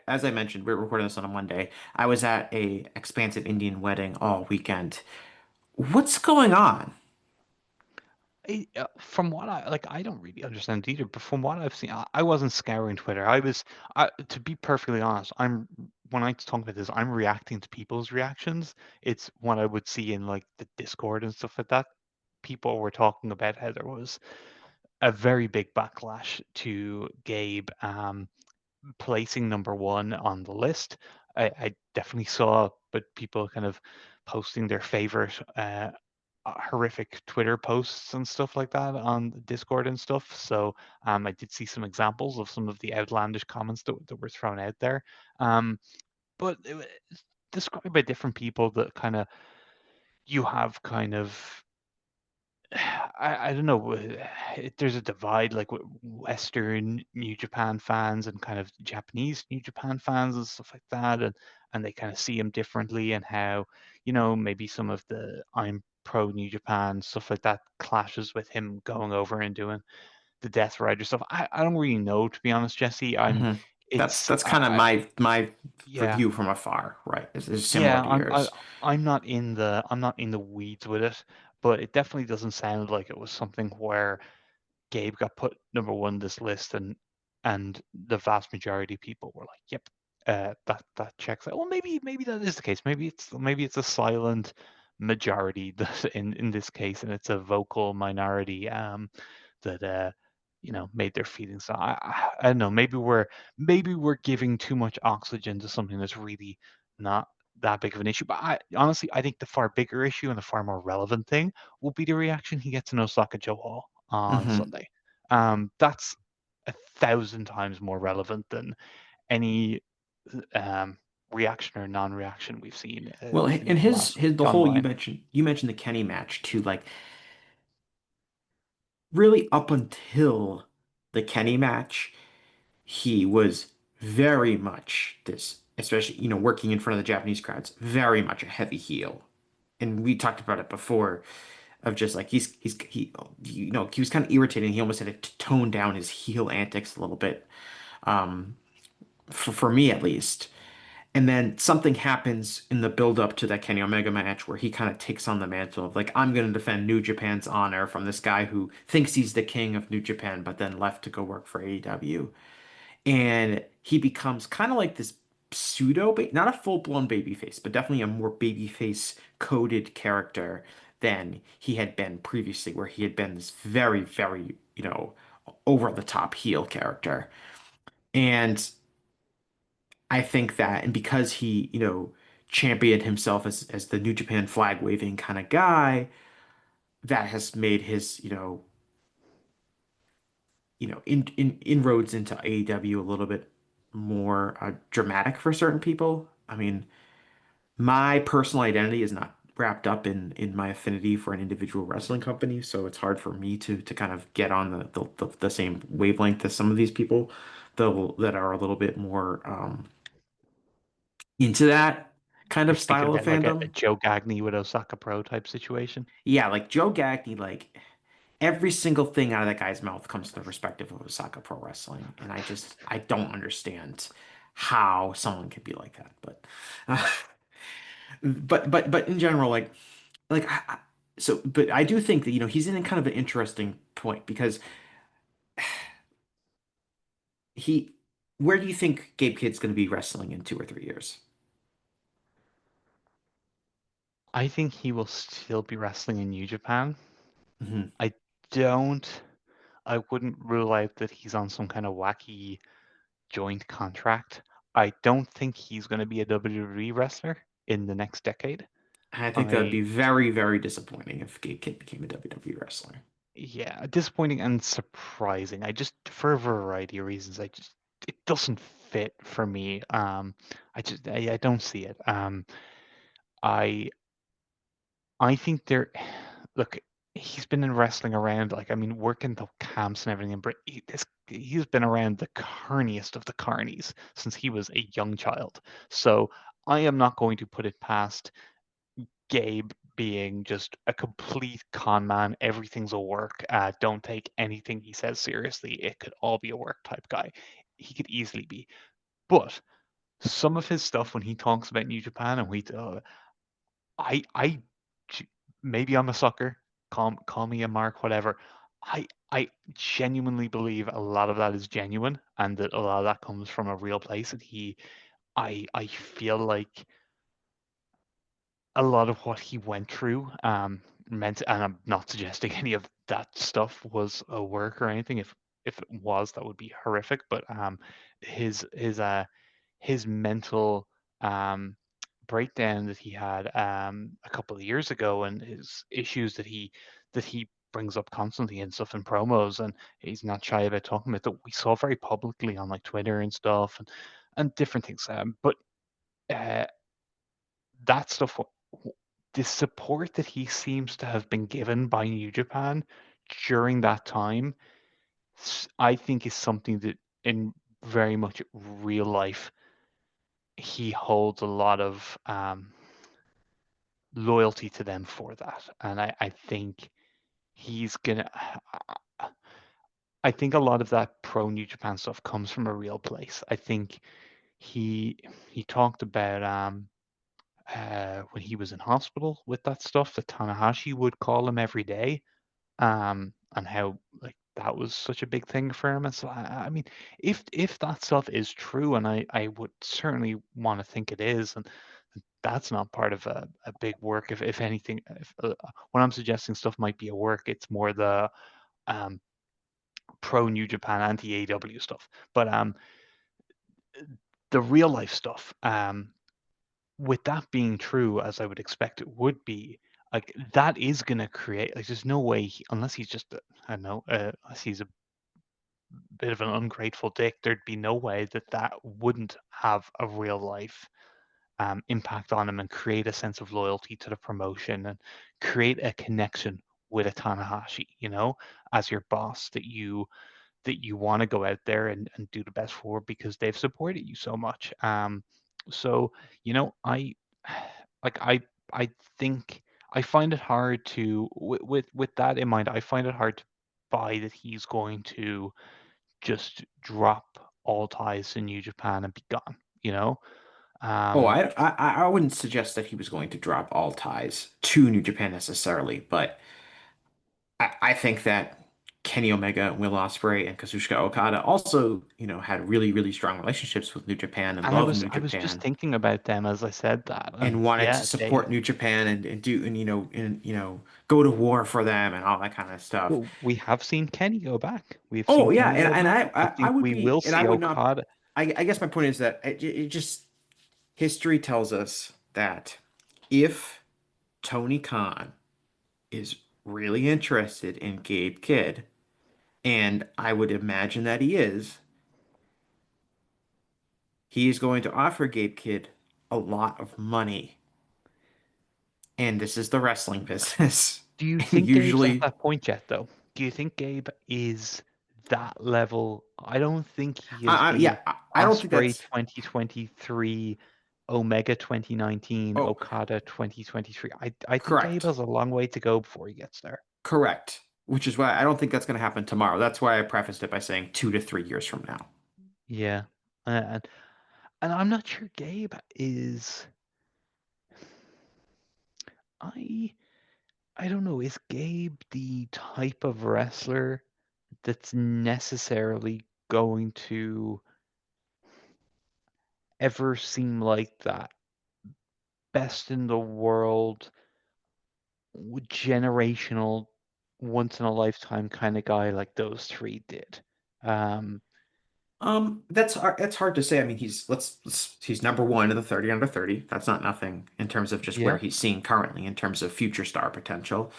as I mentioned, we're recording this on a Monday. I was at a expansive Indian wedding all weekend. What's going on? From what I like, I don't really understand either. But from what I've seen, I wasn't scouring Twitter. To be perfectly honest, when I talk about this, I'm reacting to people's reactions. It's what I would see in like the Discord and stuff like that. People were talking about how there was a very big backlash to Gabe placing number one on the list. I definitely saw, but people kind of posting their favorite horrific Twitter posts and stuff like that on Discord and stuff. So I did see some examples of some of the outlandish comments that were thrown out there. But it was described by different people that kind of you have kind of I don't know. There's a divide like with Western New Japan fans and kind of Japanese New Japan fans and stuff like that, and they kind of see him differently and how maybe some of the I'm pro New Japan stuff like that clashes with him going over and doing the Death Rider stuff. I don't really know, to be honest, Jesse. hmm It's That's kind of my yeah. review from afar, right? It's similar Yeah, to yours. I'm not in the weeds with it, but it definitely doesn't sound like it was something where Gabe got put number one this list, and the vast majority of people were like, "Yep, that checks out." Well, maybe that is the case. Maybe it's a silent majority that in this case, and it's a vocal minority that made their feelings. I don't know. Maybe we're giving too much oxygen to something that's really not that big of an issue. But I think the far bigger issue and the far more relevant thing will be the reaction he gets in Osaka Joe Hall on hmm Sunday. That's 1,000 times more relevant than any reaction or non-reaction we've seen Well, in and the last the gone whole by. you mentioned the Kenny match too. Like really up until the Kenny match, he was very much this, especially working in front of the Japanese crowds, very much a heavy heel. And we talked about it before of just like he was kind of irritating. He almost had to tone down his heel antics a little bit, um, for me at least. And then something happens in the build up to that Kenny Omega match where he kind of takes on the mantle of like, I'm going to defend New Japan's honor from this guy who thinks he's the king of New Japan, but then left to go work for AEW. And he becomes kind of like this not a full-blown babyface, but definitely a more babyface coded character than he had been previously, where he had been this very, very, over the top heel character. And I think that, and because he, championed himself as the New Japan flag waving kind of guy, that has made his, inroads into AEW a little bit more dramatic for certain people. I mean, my personal identity is not wrapped up in my affinity for an individual wrestling company, so it's hard for me to kind of get on the same wavelength as some of these people, though, that are a little bit more into that kind You're of thinking style of about like a fandom. Joe Gagney with Osaka Pro type situation. Yeah, like Joe Gagney, like every single thing out of that guy's mouth comes from the perspective of Osaka Pro Wrestling, and I don't understand how someone could be like that. But, uh, but in general, like but I do think that he's in kind of an interesting point because he, where do you think Gabe Kidd's going to be wrestling in 2 or 3 years? I think he will still be wrestling in New Japan. Hmm. I don't. I wouldn't rule out that he's on some kind of wacky joint contract. I don't think he's going to be a WWE wrestler in the next decade. I think that would be I very, very disappointing if Gabe Kidd became a WWE wrestler. Yeah, disappointing and surprising. I just for a variety of reasons, it doesn't fit for me. I don't see it. I I think there look, he's been in wrestling around, like, I mean, working the camps and everything, but he's been around the carniest of the carnies since he was a young child. So I am not going to put it past Gabe being just a complete con man. Everything's a work. Don't take anything he says seriously. It could all be a work type guy. He could easily be. But some of his stuff when he talks about New Japan and I maybe I'm a sucker. Call me a mark, whatever. I genuinely believe a lot of that is genuine and that a lot of that comes from a real place. And I feel like a lot of what he went through meant, and I'm not suggesting any of that stuff was a work or anything. If it was, that would be horrific. But his his uh his mental um breakdown that he had a couple of years ago, and his issues that he brings up constantly and stuff in promos, and he's not shy about talking about that we saw very publicly on like Twitter and stuff, and different things. But uh, that stuff, the support that he seems to have been given by New Japan during that time, I think is something that in very much real life he holds a lot of loyalty to them for that, and I think he's gonna. I think a lot of that pro New Japan stuff comes from a real place. I think he he talked about when he was in hospital with that stuff that Tanahashi would call him every day, and how like that was such a big thing for him. And so I mean, if that stuff is true, and I would certainly want to think it is, and that's not part of a big work. If anything, if when I'm suggesting stuff might be a work, it's more the um, pro New Japan anti AW stuff. But the real life stuff, with that being true, as I would expect it would be, like that is gonna create like there's no way unless he's just I don't know, unless he's a bit of an ungrateful dick, there'd be no way that that wouldn't have a real life. impact on him and create a sense of loyalty to the promotion and create a connection with a Tanahashi, as your boss that you want to go out there and do the best for because they've supported you so much. So I like I think I find it hard to with that in mind. I find it hard to buy that he's going to just drop all ties to New Japan and be gone. Oh, Um, I wouldn't suggest that he was going to drop all ties to New Japan necessarily, but I think that Kenny Omega, Will Ospreay, and Kazuchika Okada also, had really, really strong relationships with New Japan and and I love was New I was just Japan thinking about them as I said that, and and wanted to yeah, support New Japan and do go to war for them and all that kind of stuff. well, we have seen Kenny go back. We've seen Oh yeah, Kenny and go and back. I I think would we be will and I see would not. Okada. I guess my point is that it just history tells us that if Tony Khan is really interested in Gabe Kidd, and I would imagine that he is going to offer Gabe Kidd a lot of money. And this is the wrestling business. Do you And think Gabe's at usually, that point yet, though? Do you think Gabe is that level? I don't think he is the yeah, I don't think Osprey that's 2023, Omega 2019, oh, Okada 2023. I think Gabe correct. has a long way to go before he gets there. Correct. Which is why I don't think that's going to happen tomorrow. That's why I prefaced it by saying 2 to 3 years from now. Yeah, and and I'm not sure Gabe is. I I don't know. Is Gabe the type of wrestler that's necessarily going to ever seem like that best in the world, generational, once in a lifetime kind of guy like those three did? Um, That's hard to say. I mean, he's number one in the 30 under 30. That's not nothing in terms of just where yeah, he's seen currently in terms of future star potential.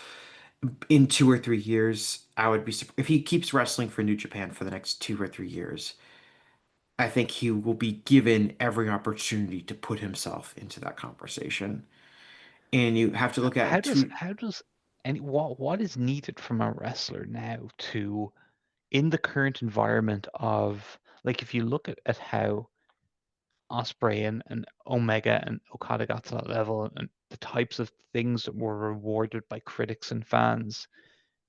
In 2 or 3 years, I would be if he keeps wrestling for New Japan for the next 2 or 3 years. I think he will be given every opportunity to put himself into that conversation. And you have to look at two. how does any what is needed from a wrestler now to in the current environment of like if you look at how Osprey and Omega and Okada got to that level and the types of things that were rewarded by critics and fans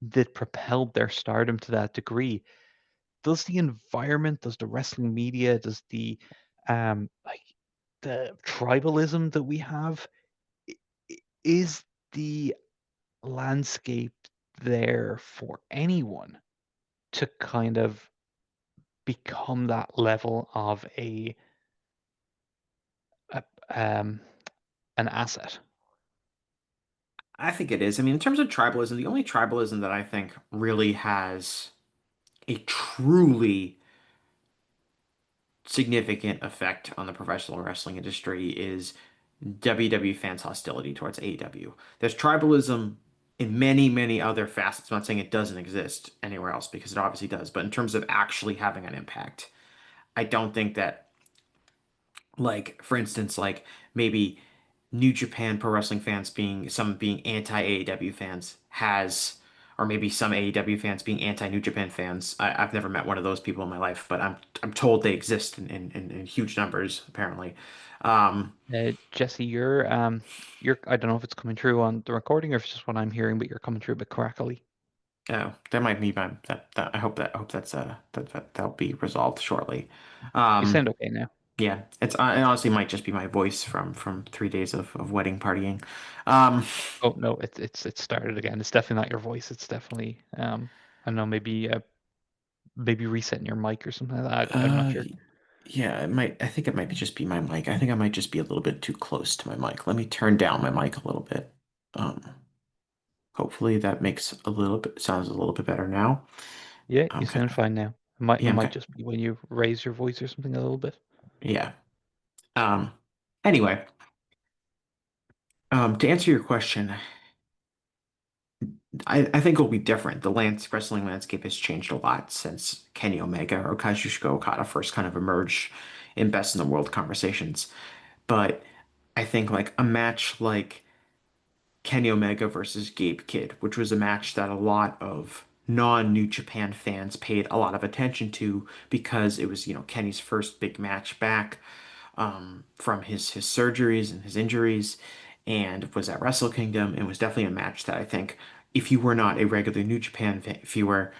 that propelled their stardom to that degree. Does the environment, does the wrestling media, does like the tribalism that we have, is the landscape there for anyone to kind of become that level of a an asset? I think it is. I mean, in terms of tribalism, the only tribalism that I think really has a truly significant effect on the professional wrestling industry is WWE fans' hostility towards AEW. There's tribalism in many, many other facets. I'm not saying it doesn't exist anywhere else because it obviously does, but in terms of actually having an impact, I don't think that, like, for instance, like maybe New Japan Pro Wrestling fans being anti-AEW fans has, or maybe some AEW fans being anti-New Japan fans. I've never met one of those people in my life, but I'm told they exist in huge numbers apparently. Um, Jesse, you're I don't know if it's coming through on the recording or if it's just what I'm hearing, but you're coming through a bit crackly. oh, that might be my that I hope that's that'll be resolved shortly. You Um, sound okay now. yeah, it honestly might just be my voice from 3 days of wedding partying. Um, Oh no, it's started again. It's definitely not your voice. It's definitely I don't know, maybe resetting your mic or something like that. I'm not Uh, sure. yeah, it might. I think it might just be my mic. I think I might just be a little bit too close to my mic. Let me turn down my mic a little bit. Um, hopefully that makes sounds a little bit better now. Yeah, you Okay. sound fine now. It Yeah, might okay. just be when you raise your voice or something a little bit. Yeah. Um, anyway, to answer your question, I think it'll be different. The wrestling landscape has changed a lot since Kenny Omega or Kazuchika Okada first kind of emerged in best in the world conversations. But I think like a match like Kenny Omega versus Gabe Kidd, which was a match that a lot of non-New Japan fans paid a lot of attention to because it was, Kenny's first big match back from his surgeries and his injuries, and was at Wrestle Kingdom, and was definitely a match that I think if you were not a regular New Japan viewer,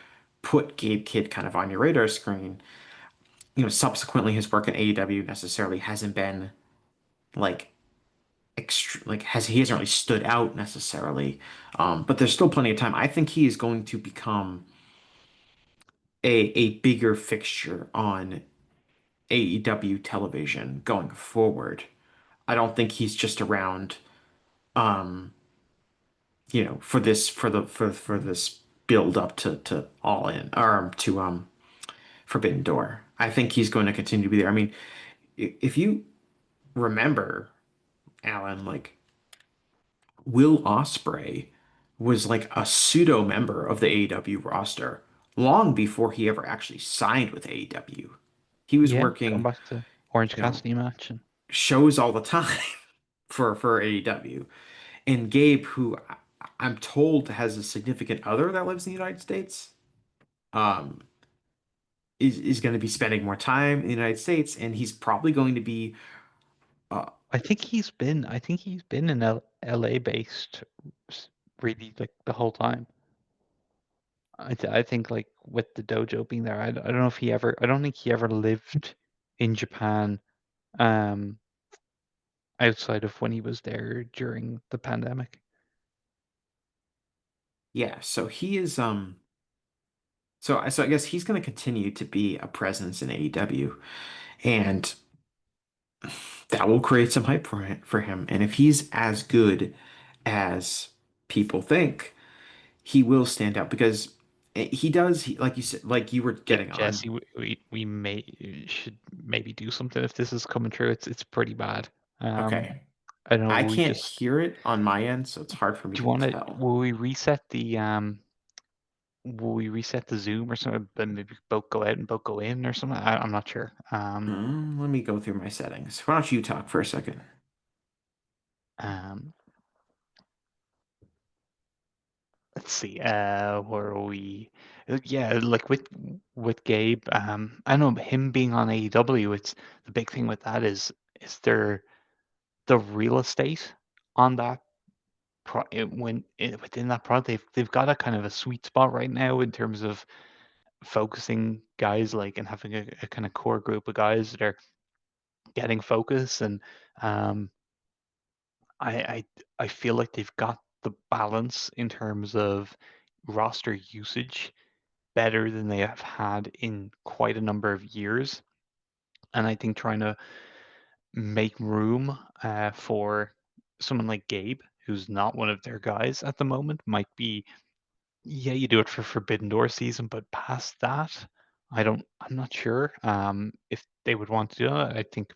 put Gabe Kidd kind of on your radar screen. Subsequently his work in AEW necessarily hasn't been like like he hasn't really stood out necessarily. But there's still plenty of time. I think he is going to become a bigger fixture on AEW television going forward. I don't think he's just around, um, for this build up to All In or to Forbidden Door. I think he's going to continue to be there. I mean, if you remember, Alan, like Will Ospreay was like a pseudo member of the AEW roster long before he ever actually signed with AEW. He was Yeah, going working, back to Orange you know, Cassidy match. And shows all the time for AEW. And Gabe, who I'm told has a significant other that lives in the United States, um, is going to be spending more time in the United States, and he's probably going to be, uh, I think he's been in LA based really like the whole time. I think like with the dojo being there, I don't know if I don't think he ever lived in Japan um outside of when he was there during the pandemic. yeah. So he is, so I guess he's going to continue to be a presence in AEW, and that will create some hype for him. And if he's as good as people think, he will stand out because he does. Like you said, like you were getting on. Jesse, we may should maybe do something if this is coming true. It's pretty bad. Um, Okay. I don't know. I Will we can't just hear it on my end, so it's hard for me do you to want to? tell. Will we reset the Zoom or something? But maybe both go out and both go in or something. I'm not sure. Let me go through my settings. Why don't you talk for a second? Um, let's see. Where are we? Yeah, like with Gabe. I know him being on AEW. It's the big thing with that is there the real estate on that within that product. They've got a kind of a sweet spot right now in terms of focusing guys like and having a kind of core group of guys that are getting focus and um I I I feel like they've got the balance in terms of roster usage better than they have had in quite a number of years. And I think trying to make room for someone like Gabe, who's not one of their guys at the moment, might be, yeah, you do it for Forbidden Door season, but past that, I'm not sure if they would want to do it. I think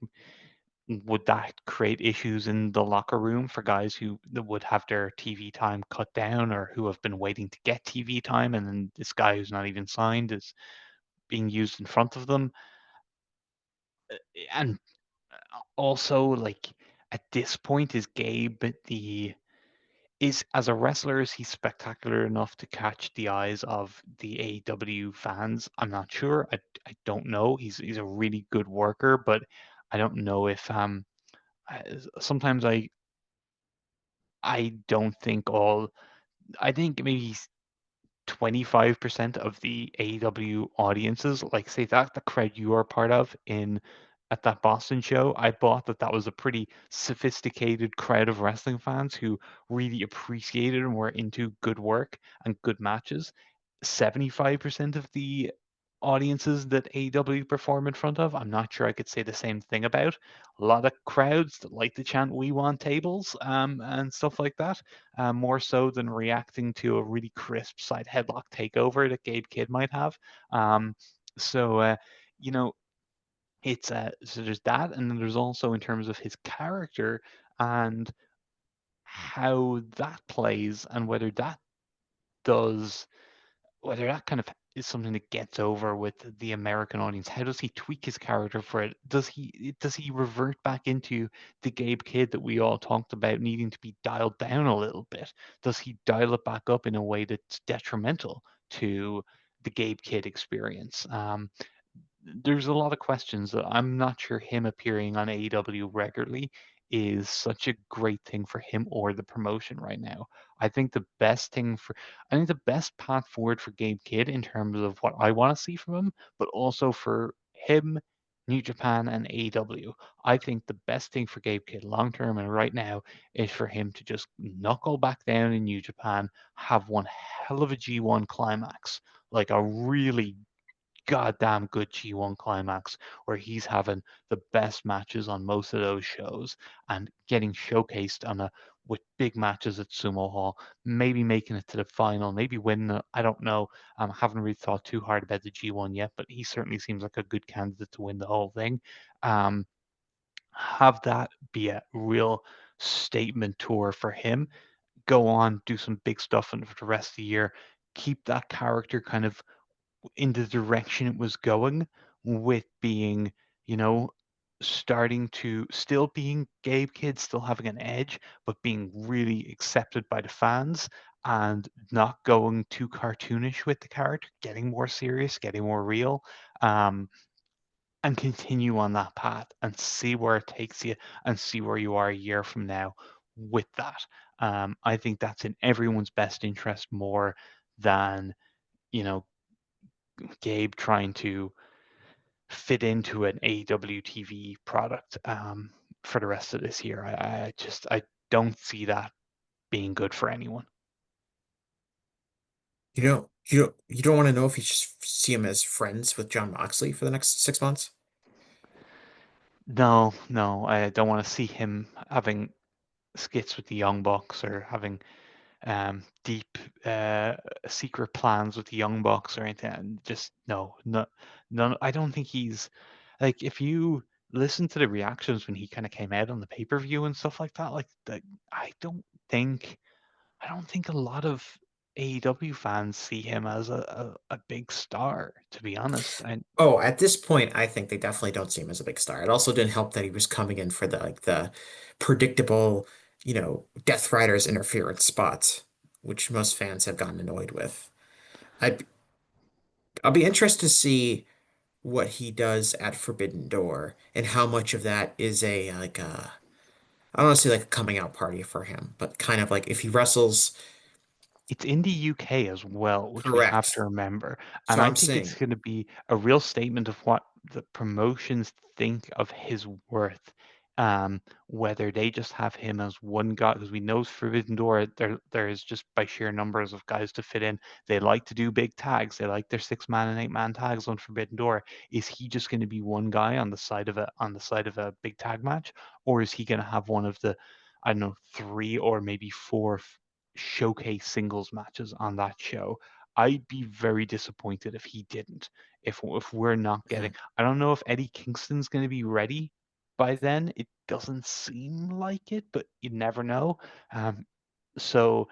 would that create issues in the locker room for guys who that would have their TV time cut down or who have been waiting to get TV time, and then this guy who's not even signed is being used in front of them. And also, like at this point, is Gabe the is as a wrestler, is he spectacular enough to catch the eyes of the AEW fans? I'm not sure. I don't know. He's a really good worker, but I don't know if sometimes I don't think all I think maybe 25% of the AEW audiences, like say that the crowd you are part of in at that Boston show, I thought that that was a pretty sophisticated crowd of wrestling fans who really appreciated and were into good work and good matches. 75% of the audiences that AEW perform in front of, I'm not sure I could say the same thing about. A lot of crowds that like to chant "We want tables" and stuff like that, more so than reacting to a really crisp side headlock takeover that Gabe Kidd might have. Um, so you know, it's so there's that, and then there's also in terms of his character and how that plays and does whether that kind of is something that gets over with the American audience? How does he tweak his character for it? Does he revert back into the Gabe Kidd that we all talked about needing to be dialed down a little bit? Does he dial it back up in a way that's detrimental to the Gabe Kidd experience? There's a lot of questions that I'm not sure him appearing on AEW regularly is such a great thing for him or the promotion right now. I think the best thing for I think the best path forward for Gabe Kidd in terms of what I want to see from him, but also for him, New Japan and AEW. I think the best thing for Gabe Kidd long term and right now is for him to just knuckle back down in New Japan, have one hell of a G1 climax, like a really goddamn good G1 climax where he's having the best matches on most of those shows and getting showcased on a with big matches at Sumo Hall, maybe making it to the final, maybe winning it. I don't know. I haven't really thought too hard about the G1 yet, but he certainly seems like a good candidate to win the whole thing. Um, have that be a real statement tour for him. Go on, do some big stuff for the rest of the year. Keep that character kind of in the direction it was going with being, you know, starting to still being Gabe Kidd, still having an edge, but being really accepted by the fans and not going too cartoonish with the character, getting more serious, getting more real, um, and continue on that path and see where it takes you and see where you are a year from now with that. I think that's in everyone's best interest more than, you know, Gabe trying to fit into an AEW TV product for the rest of this year. I don't see that being good for anyone. You don't want to know if you just see him as friends with John Moxley for the next 6 months. No, no, I don't want to see him having skits with the Young Bucks or having deep secret plans with the Young Bucks or anything. And just no, no, none. I don't think he's like if you listen to the reactions when he kind of came out on the pay-per-view and stuff like that, like that, I don't think I don't think a lot of AEW fans see him as a big star, to be honest. Oh, at this point, I think they definitely don't see him as a big star. It also didn't help that he was coming in for the predictable, Death Riders interference spots, which most fans have gotten annoyed with. I'd I'll be interested to see what he does at Forbidden Door and how much of that is a like a I don't want to say like a coming out party for him, but kind of like if he wrestles It's in the UK as well, which we have to correct. remember. And So I I'm think it's saying, going to be a real statement of what the promotions think of his worth. Whether they just have him as one guy, because we know Forbidden Door, there is just by sheer numbers of guys to fit in. They like to do big tags. They like their 6 man and 8 man tags on Forbidden Door. Is he just going to be one guy on the side of a big tag match, or is he going to have one of the I don't know, three or maybe four showcase singles matches on that show? I'd be very disappointed if he didn't. If we're not getting, mhm. I don't know if Eddie Kingston's going to be ready by then. It doesn't seem like it, but you never know. So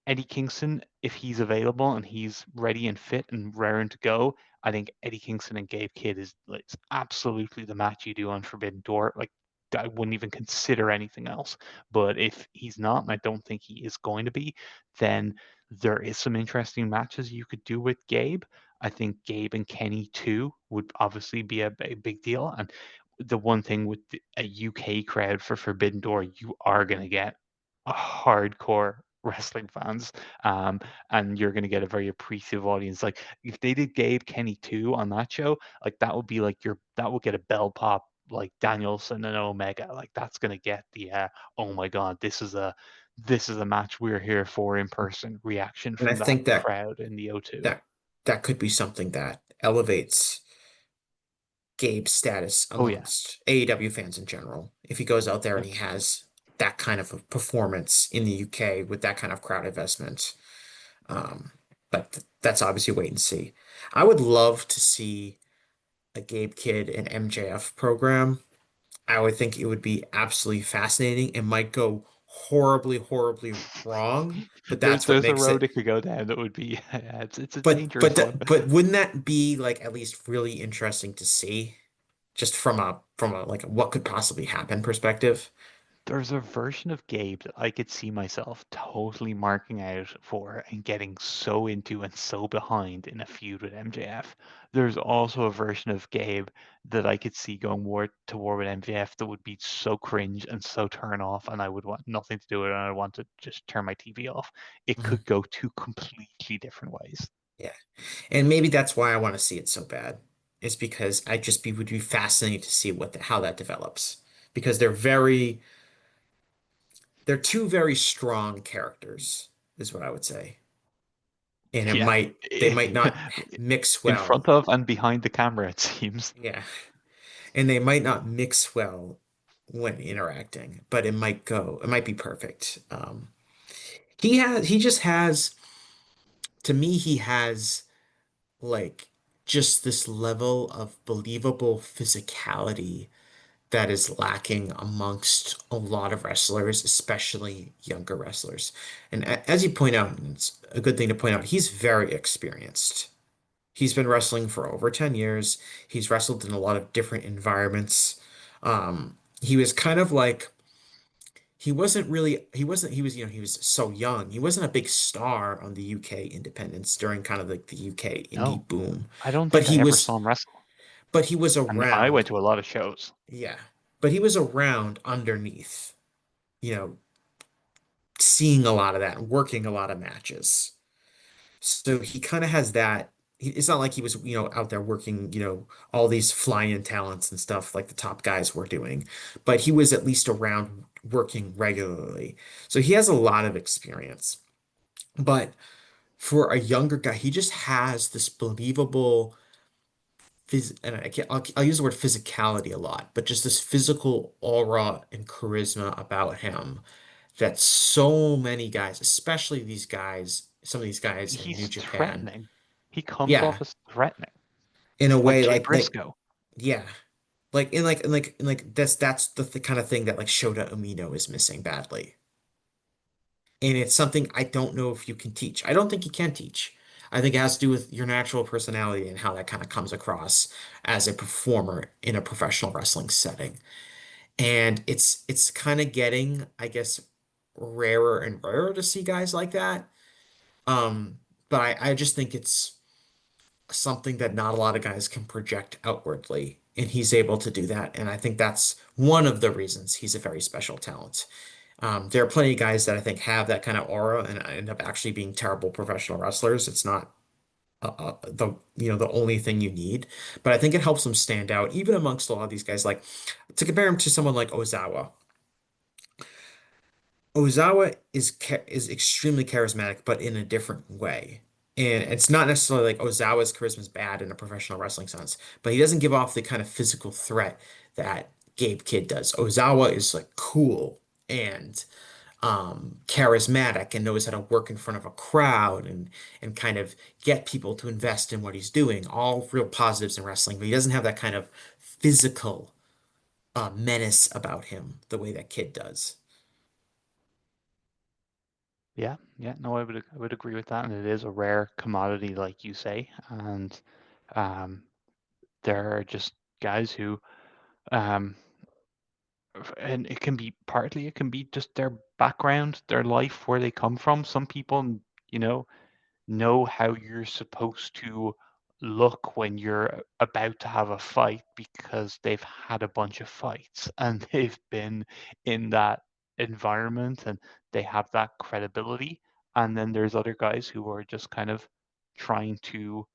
Eddie Kingston, if he's available and he's ready and fit and raring to go, I think Eddie Kingston and Gabe Kidd is like absolutely the match you do on Forbidden Door. Like I wouldn't even consider anything else. But if he's not, and I don't think he is going to be, then there is some interesting matches you could do with Gabe. I think Gabe and Kenny too would obviously be a big deal. And the one thing with a UK crowd for Forbidden Door, you are going to get a hardcore wrestling fans, um, and you're going to get a very appreciative audience. Like if they did Gabe Kenny 2 on that show, like that would be like that would get a bell pop like Danielson and Omega. Like that's going to get the oh my god, this is a match we're here for in person reaction And I from that think that crowd in the O2. that that could be something that elevates Gabe's status Oh yeah. amongst AEW fans in general. If he goes out there and Yep. he has that kind of a performance in the UK with that kind of crowd investment. Um, but that's obviously wait and see. I would love to see a Gabe Kidd and MJF program. I would think it would be absolutely fascinating and might go horribly, horribly wrong, but There's that's what there's a makes road it. it could go down that would be yeah, it's a But dangerous but one. but wouldn't that be like at least really interesting to see, just from a like what could possibly happen perspective? There's a version of Gabe that I could see myself totally marking out for and getting so into and so behind in a feud with MJF. There's also a version of Gabe that I could see going war to war with MJF that would be so cringe and so turn off, and I would want nothing to do with it, and I want to just turn my TV off. It Mhm. could go two completely different ways. Yeah. And maybe that's why I want to see it so bad. Is because would be fascinated to see how that develops. Because they're two very strong characters, is what I would say. And Yeah. they might not mix In well. front of and behind the camera, it seems. Yeah. And they might not mix well when interacting, but it might be perfect. He just has, to me, he has like just this level of believable physicality that is lacking amongst a lot of wrestlers, especially younger wrestlers. And as you point out, and it's a good thing to point out, he's very experienced. He's been wrestling for over 10 years. He's wrestled in a lot of different environments. He was kind of like he was he was so young. He wasn't a big star on the UK independents during kind of like the UK No, indie boom. I don't But think I he ever was saw him wrestle. but he was And I went around. to a lot of shows. Yeah. But he was around underneath, you know, seeing a lot of that, working a lot of matches. So he kind of has that. It's not like he was, out there working, all these fly-in talents and stuff like the top guys were doing, but he was at least around working regularly. So he has a lot of experience. But for a younger guy, he just has this believable and I'll use the word physicality a lot, but just this physical aura and charisma about him that so many guys, especially some of these guys in New He's Japan, threatening. He comes yeah, off as threatening, in a like way Jay like Briscoe. yeah, that's the kind of thing that like Shota Umino is missing badly. And it's something I don't know if you can teach. I don't think you can teach. I think it has to do with your natural personality and how that kind of comes across as a performer in a professional wrestling setting. And it's kind of getting, I guess, rarer and rarer to see guys like that. But I just think it's something that not a lot of guys can project outwardly, and he's able to do that. And I think that's one of the reasons he's a very special talent. There are plenty of guys that I think have that kind of aura and end up actually being terrible professional wrestlers. It's not the only thing you need, but I think it helps them stand out even amongst a lot of these guys. Like to compare him to someone like Ozawa. Ozawa is extremely charismatic, but in a different way. And it's not necessarily like Ozawa's charisma is bad in a professional wrestling sense, but he doesn't give off the kind of physical threat that Gabe Kidd does. Ozawa is like cool and charismatic and knows how to work in front of a crowd and kind of get people to invest in what he's doing. All real positives in wrestling, but he doesn't have that kind of physical menace about him the way that Kidd does. Yeah, yeah, no, I would agree with that, and it is a rare commodity, like you say, and um, there are just guys who, um, and it can be just their background, their life, where they come from. Some people, you know how you're supposed to look when you're about to have a fight because they've had a bunch of fights and they've been in that environment and they have that credibility. And then there's other guys who are just kind of trying to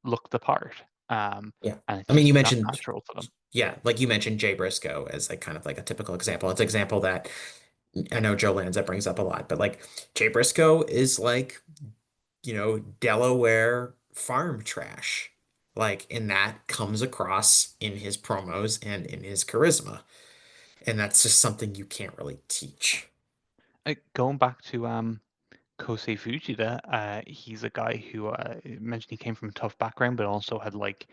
look the part. Yeah. And it's I mean, just you not mentioned, natural to them. yeah, like you mentioned Jay Briscoe as like kind of like a typical example. It's an example that I know Joe Lanza brings up a lot, but like Jay Briscoe is like, Delaware farm trash. Like, and that comes across in his promos and in his charisma. And that's just something you can't really teach. Going back to Kosei Fujita, he's a guy who mentioned he came from a tough background, but also had like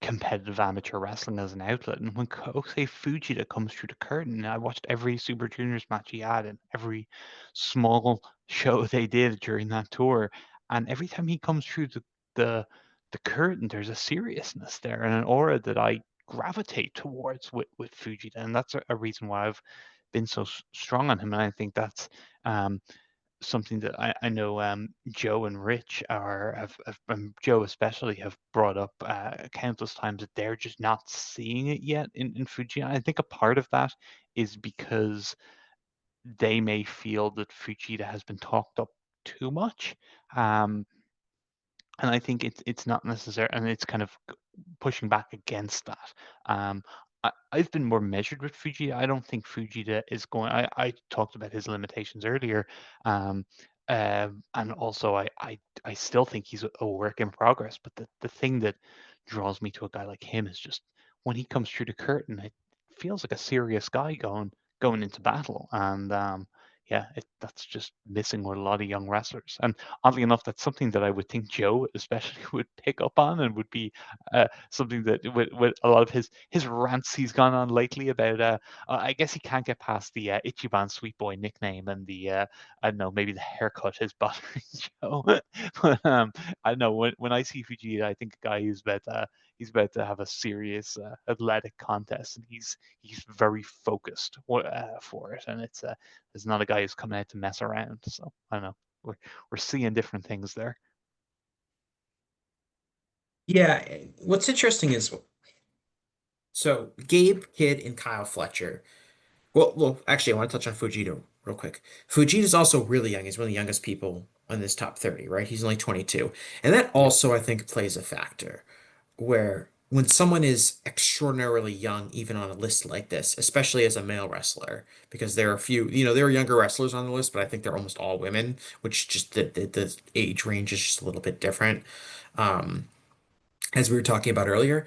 competitive amateur wrestling as an outlet. And when Kosei Fujita comes through the curtain, I watched every Super Juniors match he had and every small show they did during that tour. And every time he comes through the the curtain, there's a seriousness there and an aura that I gravitate towards with Fujita. And that's a reason why I've been so strong on him. And I think that's um, something that I know Joe and Rich Joe especially have brought up countless times that they're just not seeing it yet in Fuji. I think a part of that is because they may feel that Fujita has been talked up too much. Um, and I think it's not necessary, and it's kind of pushing back against that. I've been more measured with Fujita. I don't think Fujita is going. I talked about his limitations earlier, um, and also I still think he's a work in progress. But the thing that draws me to a guy like him is just when he comes through the curtain, it feels like a serious guy going into battle, and yeah, that's just missing with a lot of young wrestlers. And oddly enough, that's something that I would think Joe especially would pick up on and would be something that with a lot of his rants he's gone on lately about. I guess he can't get past the Ichiban Sweet Boy nickname and the I don't know, maybe the haircut is bothering Joe. But I don't know when I see Fujita, I think a guy he's about to have a serious athletic contest, and he's very focused for it, and it's not a guy who's coming out to mess around. So I don't know. We're seeing different things there. Yeah, what's interesting is so Gabe Kidd and Kyle Fletcher. Well, actually, I want to touch on Fujita real quick. Fujita's also really young. He's one of the youngest people on this top 30, right? He's only 22. And that Yeah, also, I think, plays a factor where when someone is extraordinarily young, even on a list like this, especially as a male wrestler, because there are a few, there are younger wrestlers on the list, but I think they're almost all women, which just the age range is just a little bit different. Um, as we were talking about earlier.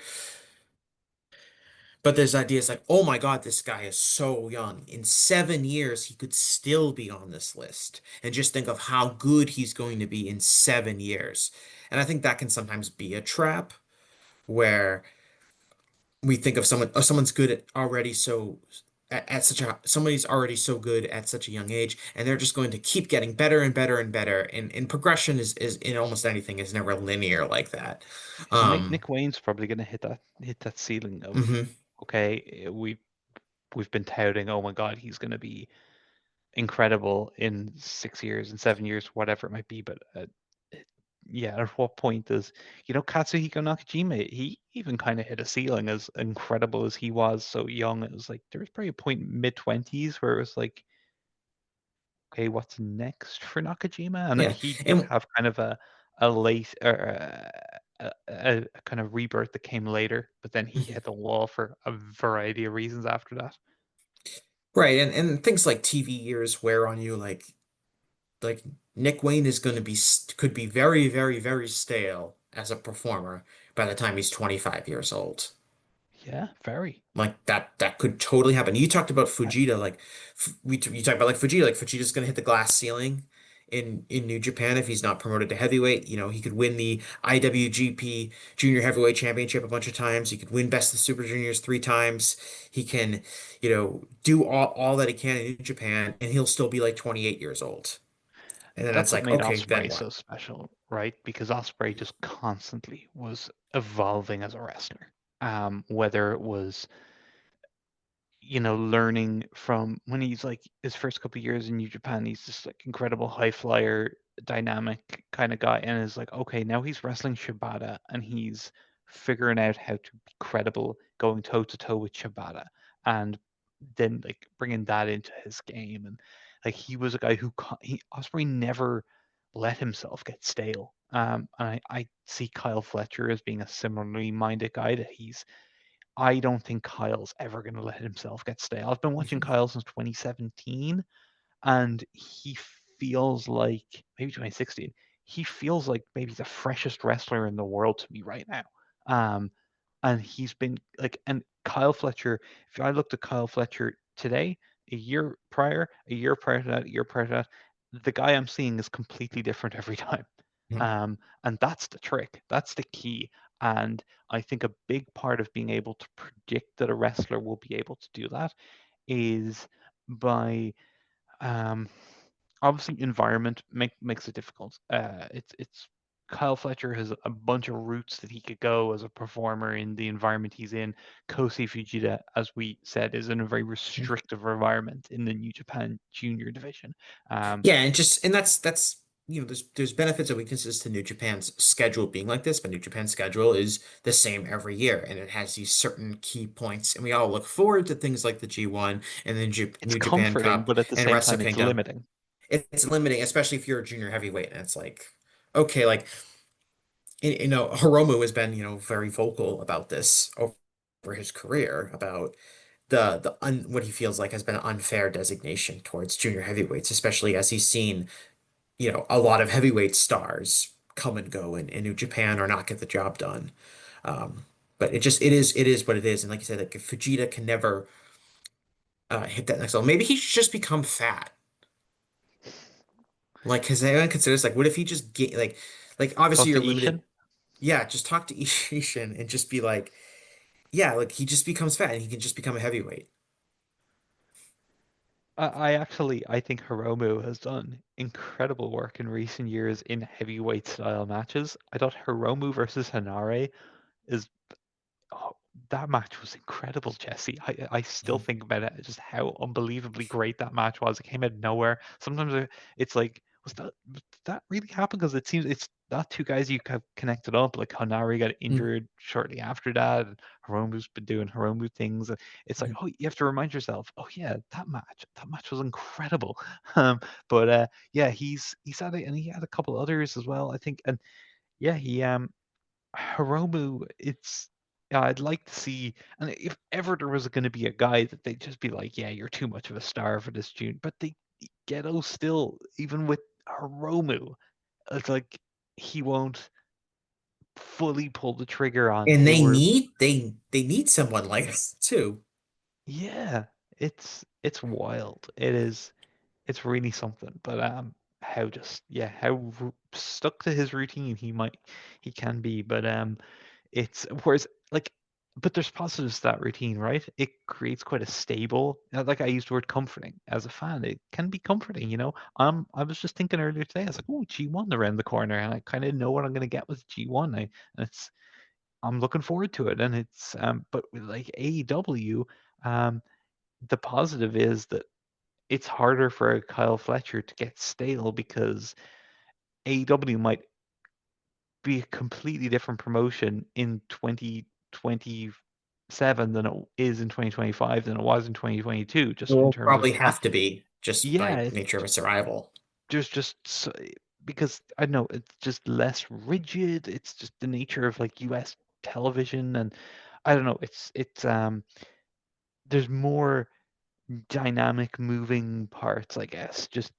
But there's ideas like, oh my God, this guy is so young. In 7 years, he could still be on this list. And just think of how good he's going to be in 7 years. And I think that can sometimes be a trap where we think of someone's good at already so at such a somebody's already so good at such a young age, and they're just going to keep getting better and better and better. And progression is in almost anything is never linear like that. yeah. Um, Nick Wayne's probably going to hit that ceiling of mhm. okay, we've been touting, oh my God, he's going to be incredible in 6 years and 7 years, whatever it might be. But yeah, at what point does Katsuhiko Nakajima? He even kind of hit a ceiling as incredible as he was so young. It was like there was probably a point mid 20s where it was like, okay, what's next for Nakajima? And Yeah. he did And have kind of a late a kind of rebirth that came later, but then he hit the wall for a variety of reasons after that. right, and things like TV years wear on you, like Nick Wayne is going to be could be very, very, very stale as a performer by the time he's 25 years old. Yeah, very. Like that could totally happen. You talked about Fujita, like you talked about like Fujita's going to hit the glass ceiling in New Japan if he's not promoted to heavyweight. He could win the IWGP Junior Heavyweight Championship a bunch of times. He could win Best of Super Juniors 3 times. He can, do all that he can in New Japan, and he'll still be like 28 years old. And then That's it's what like, made okay, then Osprey what? so special, right? Because Osprey just constantly was evolving as a wrestler. Whether it was learning from when he's like his first couple of years in New Japan, he's just like incredible high flyer, dynamic kind of guy, and is like, okay, now he's wrestling Shibata, and he's figuring out how to be credible, going toe to toe with Shibata, and then like bringing that into his game, and like he was a guy who Osprey never let himself get stale. And I see Kyle Fletcher as being a similarly minded guy that I don't think Kyle's ever going to let himself get stale. I've been watching Kyle since 2017, and he feels like maybe 2016. He feels like maybe the freshest wrestler in the world to me right now. Um, and he's been like, and Kyle Fletcher. If I looked at Kyle Fletcher today, a year prior to that, a year prior to that, the guy I'm seeing is completely different every time. And that's the trick. That's the key. And I think a big part of being able to predict that a wrestler will be able to do that is by um, obviously environment makes it difficult. It's Kyle Fletcher has a bunch of routes that he could go as a performer in the environment he's in. Kosei Fujita, as we said, is in a very restrictive environment in the New Japan Junior division. Yeah, and that's there's benefits and weaknesses to New Japan's schedule being like this, but New Japan's schedule is the same every year, and it has these certain key points, and we all look forward to things like the G1 and the It's New Japan comforting, Cup but at the and same Wrestle time, it's Kingdom. limiting. It's limiting, especially if you're a junior heavyweight, and it's like, okay, like Hiromu has been very vocal about this over his career about what he feels like has been an unfair designation towards junior heavyweights, especially as he's seen a lot of heavyweight stars come and go in New Japan or not get the job done. Um, but it is what it is. And like you said, like if Fujita can never hit that next level, maybe he should just become fat. Like, has anyone considers like what if he just get like obviously Talk you're to Ishin. limited. Yeah, just talk to Ishin and just be like, yeah, like he just becomes fat and he can just become a heavyweight. I think Hiromu has done incredible work in recent years in heavyweight style matches. I thought Hiromu versus Hanare is oh, that match was incredible, Jesse. I still Mhm. think about it, just how unbelievably great that match was. It came out of nowhere. Sometimes it's like, did that really happen? Because it seems it's not two guys you have connected up. Like Hanari got Mhm. injured shortly after that. And Hiromu's been doing Hiromu things. And it's like, Mhm. oh, you have to remind yourself, oh yeah, that match was incredible. But yeah, he's had it, and he had a couple others as well, I think. And yeah, he Hiromu, it's yeah, I'd like to see, and if ever there was going to be a guy that they'd just be like, yeah, you're too much of a star for this June, but they Ghetto still, even with Hiromu, it's like he won't fully pull the trigger on, And hey, they we're need they need someone like us too. yeah, it's wild. It's really something, but how just yeah, how stuck to his routine he can be, but it's whereas like, but there's positives to that routine, right? It creates quite a stable. Like I used the word comforting as a fan. It can be comforting, you know. I was just thinking earlier today. I was like, oh, G1 around the corner, and I kind of know what I'm going to get with G1. And I'm looking forward to it, and it's but with like AEW, um, the positive is that it's harder for Kyle Fletcher to get stale because AEW might be a completely different promotion in 2027 than it is in 2025 than it was in 2022, It just in will terms of probably have to be just yeah, by it's nature of its arrival. because I don't know, it's just less rigid. It's just the nature of like US television, and I don't know, it's there's more dynamic moving parts, I guess. Just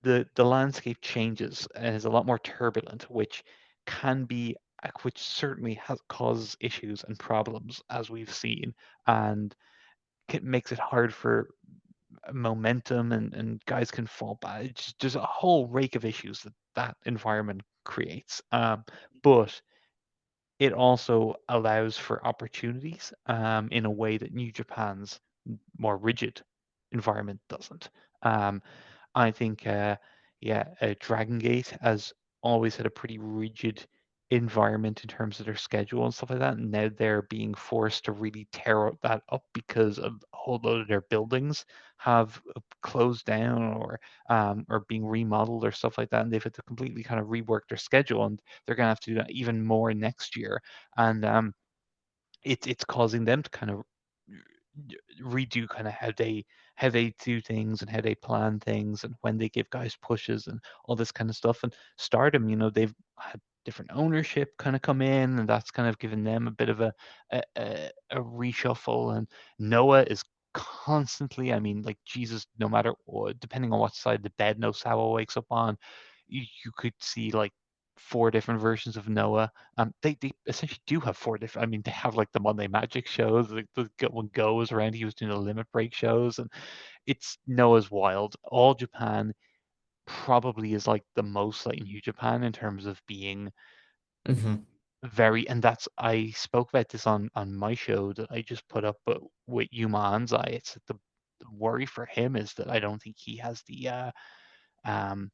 the landscape changes and is a lot more turbulent, which can be which certainly has causes issues and problems as we've seen, and it makes it hard for momentum, and guys can fall back. It's just, there's a whole rake of issues that that environment creates. But it also allows for opportunities in a way that New Japan's more rigid environment doesn't. Um, I think, yeah, Dragon Gate has always had a pretty rigid environment in terms of their schedule and stuff like that. And now they're being forced to really tear that up because of a whole load of their buildings have closed down or being remodeled or stuff like that. And they've had to completely kind of rework their schedule, and they're going to have to do that even more next year. And it's causing them to kind of redo kind of how they do things and how they plan things and when they give guys pushes and all this kind of stuff. And Stardom, they've had different ownership kind of come in, and that's kind of given them a bit of a reshuffle. And Noah is constantly, I mean, like Jesus, no matter what, depending on what side of the bed Nosawa wakes up on, you could see like four different versions of Noah. They essentially do have four different. I mean, they have like the Monday Magic shows. Like when Go was around, he was doing the Limit Break shows, and it's Noah's wild. All Japan probably is like the most like New Japan in terms of being Hmm. And that's I spoke about this on my show that I just put up, but with Yuma Anzai, it's that the worry for him is that I don't think he has the um,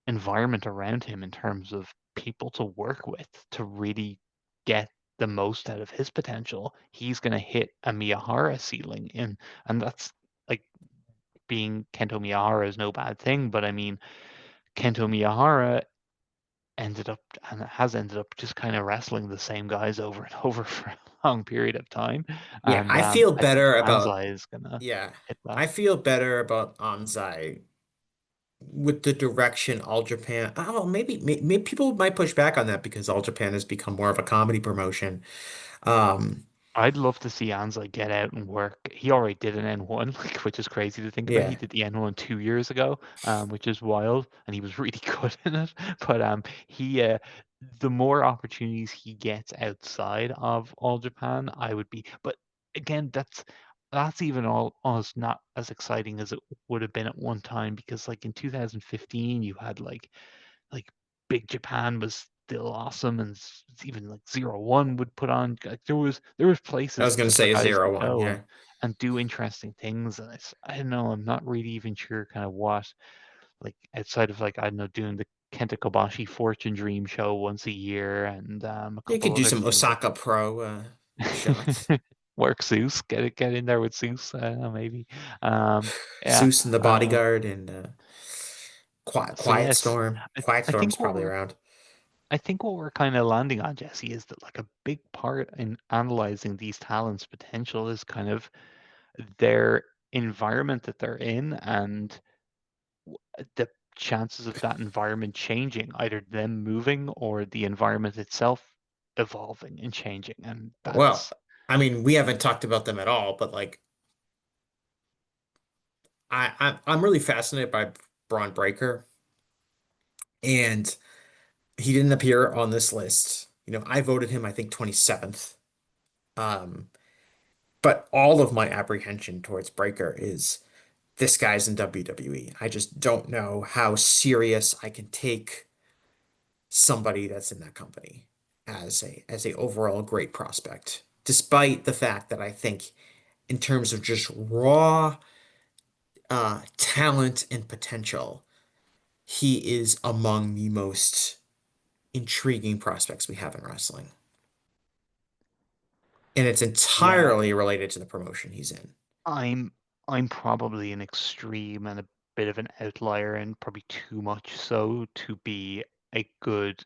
environment around him in terms of people to work with to really get the most out of his potential. He's going to hit a Miyahara ceiling, and that's like being Kento Miyahara is no bad thing, but I mean Kento Miyahara ended up and has ended up just kind of wrestling the same guys over and over for a long period of time. Yeah, And I feel I think better about Anzai is gonna yeah, hit that. I feel better about Anzai with the direction All Japan. Oh, maybe people might push back on that because All Japan has become more of a comedy promotion. Um, I'd love to see Anzai get out and work. He already did an N1, like, which is crazy to think about. He yeah. did the N1 2 years ago, which is wild, and he was really good in it. But the more opportunities he gets outside of All Japan, I would be. But again, that's even all almost not as exciting as it would have been at one time because, like in 2015, you had like Big Japan was still awesome, and even like 01 would put on. Like there was I was places gonna for say guys to 0-1, go yeah. and do interesting things. And I don't know. I'm not really even sure kind of what like outside of like I don't know doing the Kenta Kobashi Fortune Dream show once a year and a You couple could do other some things. Osaka Pro shots. Work Zeus, get in there with Zeus, maybe. Um, yeah. Zeus and the Uh, Bodyguard and so Quiet yes, Storm. I, Quiet I Storm's think probably around. I think what we're kind of landing on, Jesse, is that like a big part in analyzing these talents' potential is kind of their environment that they're in and the chances of that environment changing, either them moving or the environment itself evolving and changing. And Well, that's I mean, we haven't talked about them at all, but like I'm really fascinated by Braun Breaker, and he didn't appear on this list. I voted him, I think, 27th. Um, but all of my apprehension towards Breaker is this guy's in WWE. I just don't know how serious I can take somebody that's in that company as a overall great prospect, despite the fact that I think in terms of just raw talent and potential, he is among the most intriguing prospects we have in wrestling. And it's yeah. entirely related to the promotion he's in. I'm I'm probably an extreme and a bit of an outlier and probably too much so to be a good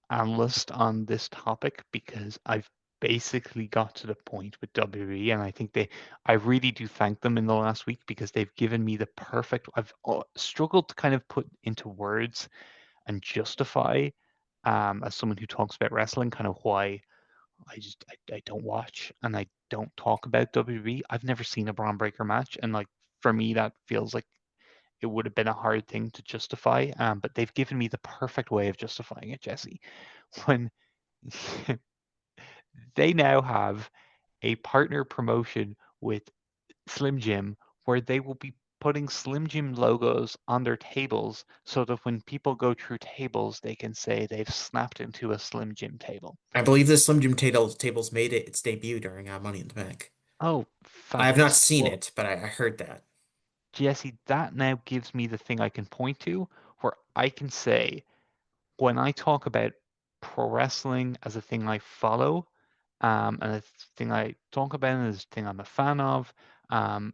analyst on this topic because I've basically got to the point with WWE and I really do thank them in the last week because they've given me the perfect I've struggled to kind of put into words and justify as someone who talks about wrestling kind of why I don't watch and I don't talk about WWE. I've never seen a Braun Breaker match, and like for me, that feels like it would have been a hard thing to justify. But they've given me the perfect way of justifying it, Jesse. When they now have a partner promotion with Slim Jim, where they will be putting Slim Jim logos on their tables, so that when people go through tables, they can say they've snapped into a Slim Jim table. I believe the Slim Jim tables made its debut during Money in the Bank. Oh, I have not fabulous! seen Well, it, but I heard that. Jesse, that now gives me the thing I can point to where I can say, when I talk about pro wrestling as a thing I follow, and a thing I talk about and as a thing I'm a fan of, um,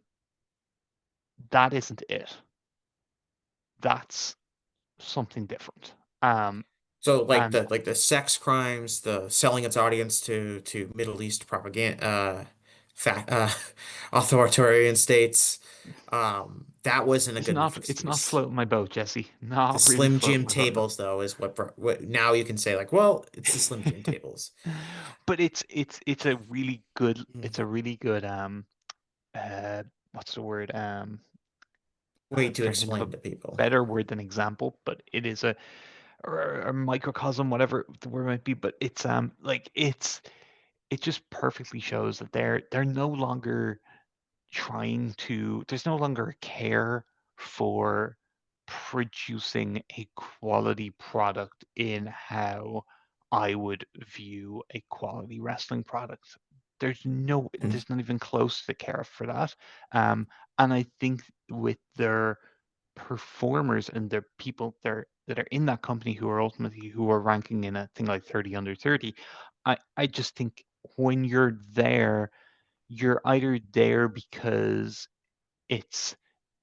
that isn't it. That's something different. So like And the sex crimes, the selling its audience to Middle East propaganda, fact, authoritarian states, that wasn't a good enough it's not excuse. floating my boat, Jesse. The Not really Slim floating Jim my boat. No. tables, though, is what now you can say like, well, it's the Slim Jim tables. But it's a really good Mm. uh what's the word? Way I'm to trying to think of a explain to people. better word than example, but it is a microcosm, whatever the word might be. But it's like it just perfectly shows that they're no longer trying to. There's no longer a care for producing a quality product in how I would view a quality wrestling product. Mm. There's not even close to care for that. Um, and I think with their performers and their people there that are in that company who are ranking in a thing like 30 under 30, I just think when you're there, you're either there because it's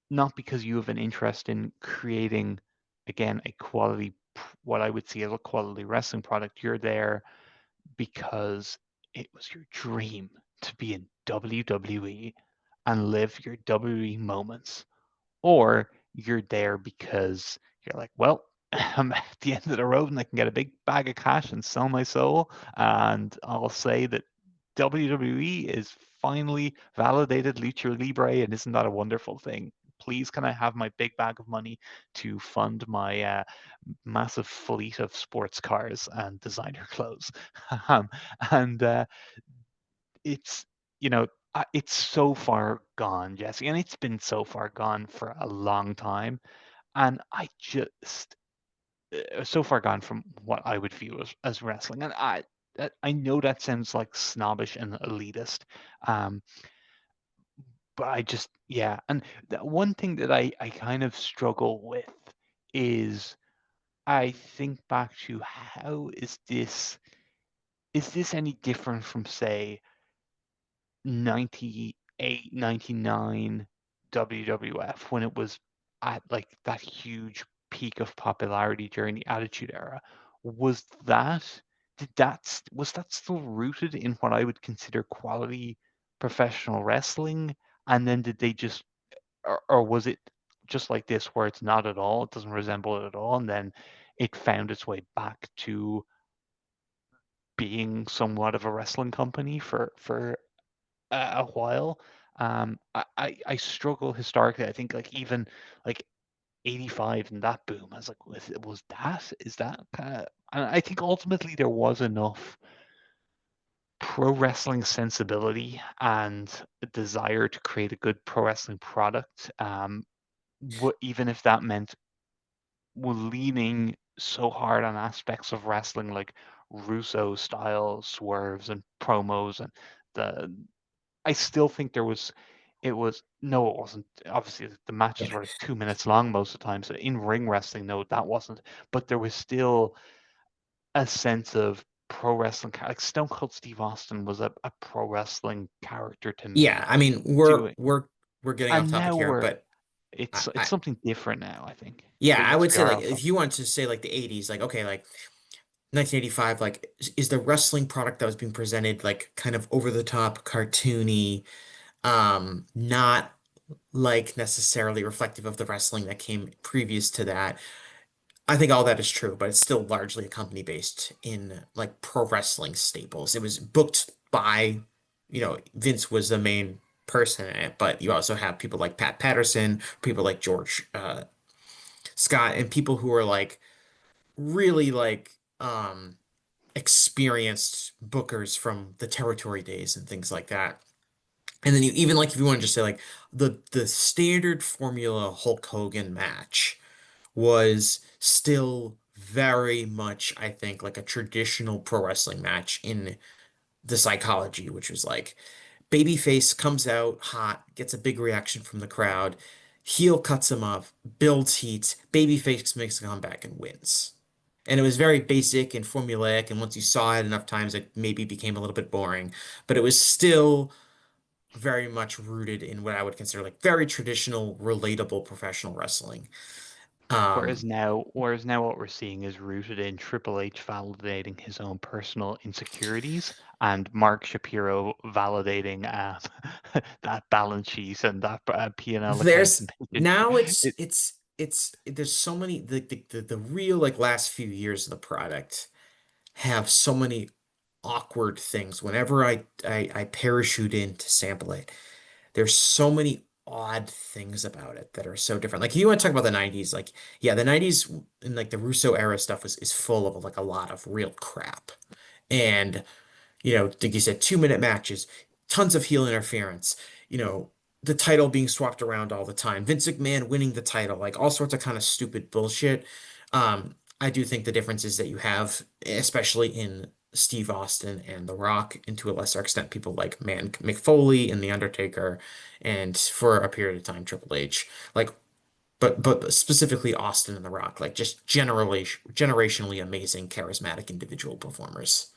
not because you have an interest in creating, again, what I would see as a quality wrestling product. You're there because it was your dream to be in WWE and live your WWE moments, or you're there because you're like, well, I'm at the end of the road and I can get a big bag of cash and sell my soul. And I'll say that WWE is finally validated Lucha Libre, and isn't that a wonderful thing? Please, can I have my big bag of money to fund my massive fleet of sports cars and designer clothes? um, and it's you know it's so far gone, Jesse, and it's been so far gone for a long time. And I just so far gone from what I would view as wrestling. And I know that sounds like snobbish and elitist, um, but I just yeah. And the one thing that I kind of struggle with is I think back to how is this any different from, say, 98, 99 WWF, when it was at like that huge peak of popularity during the Attitude Era? Was that was that still rooted in what I would consider quality professional wrestling? And then did they just, or was it just like this where it's not at all, it doesn't resemble it at all, and then it found its way back to being somewhat of a wrestling company for a while. I struggle historically. I think like even like 85 and that boom, I was like, is that kind of, and I think ultimately there was enough pro wrestling sensibility and a desire to create a good pro wrestling product. Even if that meant leaning so hard on aspects of wrestling like Russo style swerves and promos and the I still think it was no, it wasn't. Obviously, the matches Yeah. were like 2 minutes long most of the time. So in ring wrestling, no, that wasn't. But there was still a sense of pro wrestling. Like Stone Cold Steve Austin was a pro wrestling character to Yeah, me. I mean, Doing, we're getting off and topic now here, but it's I something different now, I think. yeah, But I yes, would we say are like off if topic. you want to say like the 80s, like okay, like 1985, like is the wrestling product that was being presented like kind of over the top, cartoony, not like necessarily reflective of the wrestling that came previous to that. I think all that is true, but it's still largely a company based in like pro wrestling staples. It was booked by, Vince was the main person in it, but you also have people like Pat Patterson, people like George Scott, and people who are like really like experienced bookers from the territory days and things like that. And then you even like if you want to just say like the standard Formula Hulk Hogan match was still very much, I think, like a traditional pro wrestling match in the psychology, which was like babyface comes out hot, gets a big reaction from the crowd, heel cuts him up, builds heat, babyface makes a comeback and wins. And it was very basic and formulaic, and once you saw it enough times, it maybe became a little bit boring. But it was still very much rooted in what I would consider like very traditional, relatable professional wrestling. Um, Whereas now what we're seeing is rooted in Triple H validating his own personal insecurities and Mark Shapiro validating that balance sheet and that P&L account There's and now it, it's there's so many the real like last few years of the product have so many awkward things. Whenever I parachute in to sample it, there's so many odd things about it that are so different. Like if you want to talk about the 90s, like yeah, the 90s and like the Russo era stuff is full of like a lot of real crap. And like you said, 2-minute matches, tons of heel interference, you know, the title being swapped around all the time, Vince McMahon winning the title, like all sorts of kind of stupid bullshit. I do think the difference is that you have, especially in Steve Austin and The Rock, and to a lesser extent, people like Man McFoley and The Undertaker, and for a period of time, Triple H. Like, but specifically Austin and The Rock, like just generally generationally amazing, charismatic individual performers.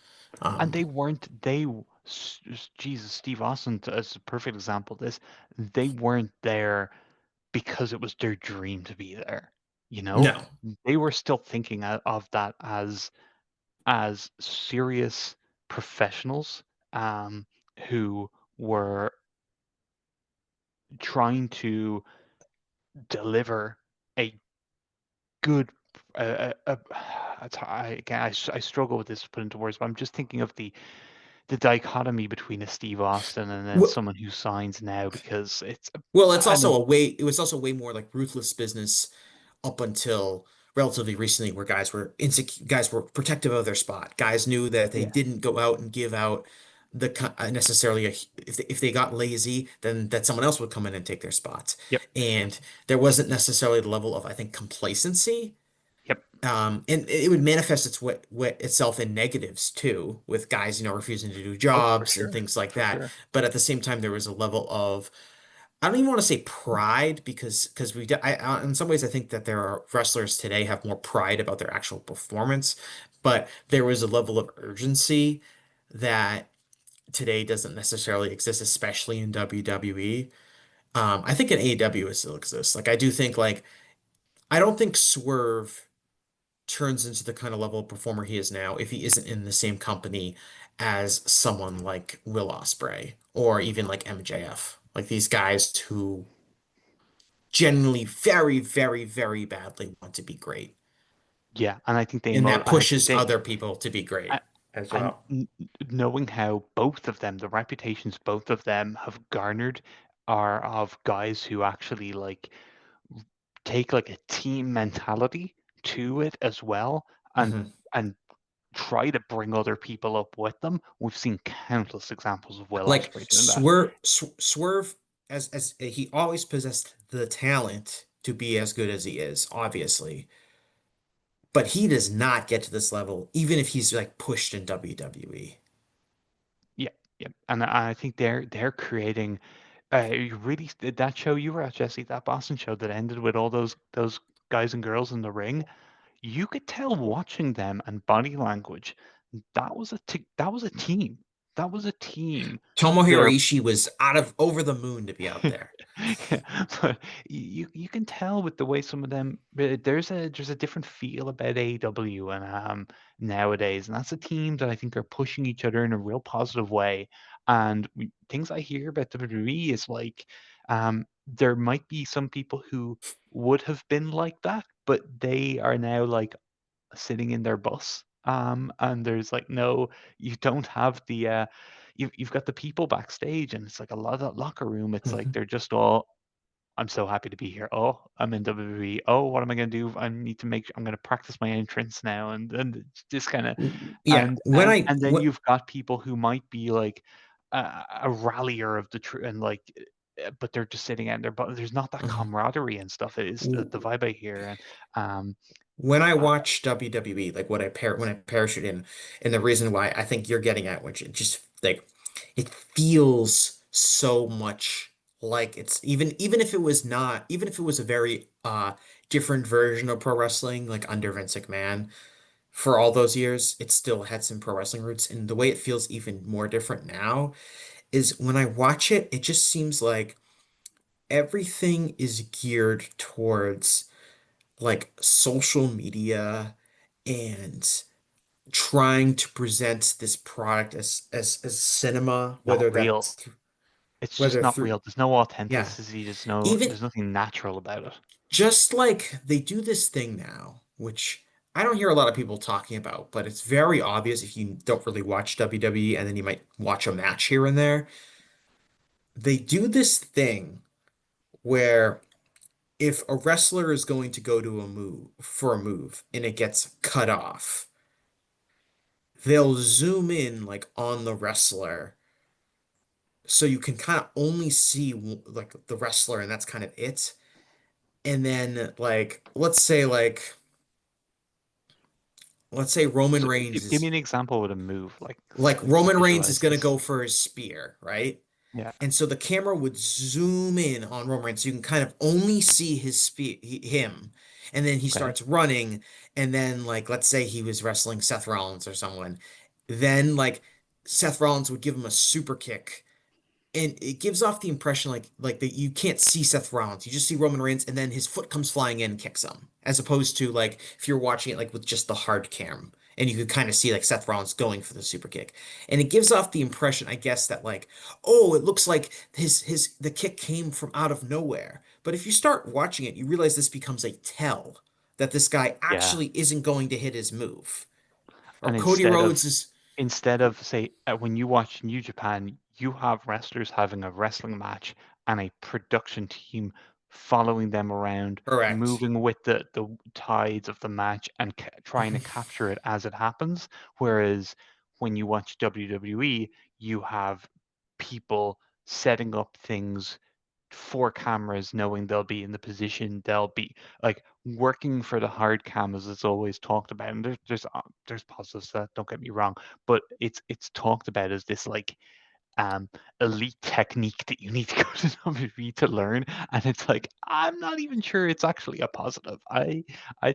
And Um, they weren't Jesus, Steve Austin as a perfect example of this. They weren't there because it was their dream to be there. You know, no. they were still thinking of that as serious professionals, who were trying to deliver a good. I struggle with this to put into words, but I'm just thinking of the dichotomy between a Steve Austin and then Well, someone who signs now because it's well, it's I also don't. a way. It was also way more like ruthless business up until relatively recently, where guys were protective of their spot. Guys knew that they Yeah. didn't go out and give out necessarily if they got lazy, then that someone else would come in and take their spots. Yep. And there wasn't necessarily the level of, I think, complacency. Yep. And it would manifest itself in negatives too, with guys, refusing to do Oh, for jobs and sure. things like For that. sure. But at the same time, there was a level of, I don't even want to say pride, because in some ways I think that there are wrestlers today have more pride about their actual performance, but there was a level of urgency that today doesn't necessarily exist, especially in WWE. I think in AEW it still exists. Like I do think I don't think Swerve turns into the kind of level of performer he is now if he isn't in the same company as someone like Will Ospreay or even like MJF. Like these guys who genuinely very, very, very badly want to be great. Yeah, and I think And that I think pushes they other people to be I- great as and well. knowing how both of them, the reputations both of them have garnered, are of guys who actually like take like a team mentality to it as well, Mhm. and try to bring other people up with them. We've seen countless examples of Will Like Ospreay doing that. Swerve, as he always possessed the talent to be as good as he is, obviously, but he does not get to this level, even if he's like pushed in WWE. Yeah, yeah, and I think they're creating. You really that show you were at, Jesse, that Boston show that ended with all those guys and girls in the ring. You could tell watching them and body language. That was a team. That was a team. Tomohiro They're Ishii was out of over the moon to be out there. Yeah, but you can tell with the way some of them there's a different feel about AEW and nowadays, and that's a team that I think are pushing each other in a real positive way. And things I hear about WWE is like there might be some people who would have been like that, but they are now like sitting in their bus. And there's like no, you don't have the you've got the people backstage, and it's like a lot of that locker room. It's like Mhm. they're just all, I'm so happy to be here. Oh, I'm in WWE. Oh, what am I going to do? I need to make. I'm going to practice my entrance now, and it's just kind of, Yeah, and then you've got people who might be like a rallier of the true and like, but they're just sitting out there. But there's not that Mhm. camaraderie and stuff. It is the vibe I hear, and um, When I uh, watch WWE, like when I parachute in, and the reason why I think you're getting at, which it just like it feels so much like it's even if it was not, even if it was a very different version of pro wrestling, like under Vince McMahon for all those years, it still had some pro wrestling roots. And the way it feels even more different now is when I watch it, it just seems like everything is geared towards like social media and trying to present this product as cinema, not real. It's just whether not through real. There's no yeah, authenticity. even There's nothing natural about it. just like they do this thing now, which I don't hear a lot of people talking about, but it's very obvious if you don't really watch WWE and then you might watch a match here and there. They do this thing where if a wrestler is going to go to a move for a move and it gets cut off, they'll zoom in like on the wrestler so you can kind of only see like the wrestler and that's kind of it. And then like let's say like let's say Roman So Reigns give me is an example with a move, like let's Roman Reigns is visualize going to this. go for his spear, right? Yeah. And so the camera would zoom in on Roman Reigns, so you can kind of only see his spear, him, and then he Okay. starts running, and then like let's say he was wrestling Seth Rollins or someone, then like Seth Rollins would give him a super kick, and it gives off the impression like that you can't see Seth Rollins. You just see Roman Reigns, and then his foot comes flying in and kicks him. As opposed to like if you're watching it like with just the hard cam, and you could kind of see like Seth Rollins going for the super kick. And it gives off the impression, I guess, that like, oh, it looks like his the kick came from out of nowhere. But if you start watching it, you realize this becomes a tell that this guy Yeah. actually isn't going to hit his move. Or And Cody Rhodes is instead of say when you watch New Japan, you have wrestlers having a wrestling match and a production team following them around, correct. moving with the tides of the match and trying to capture it as it happens. Whereas when you watch WWE, you have people setting up things for cameras, knowing they'll be in the position, they'll be like working for the hard cam as it's always talked about. And there's positives to that, don't get me wrong, but it's talked about as this like um elite technique that you need to go to WWE to learn, and it's like I'm not even sure it's actually a positive. I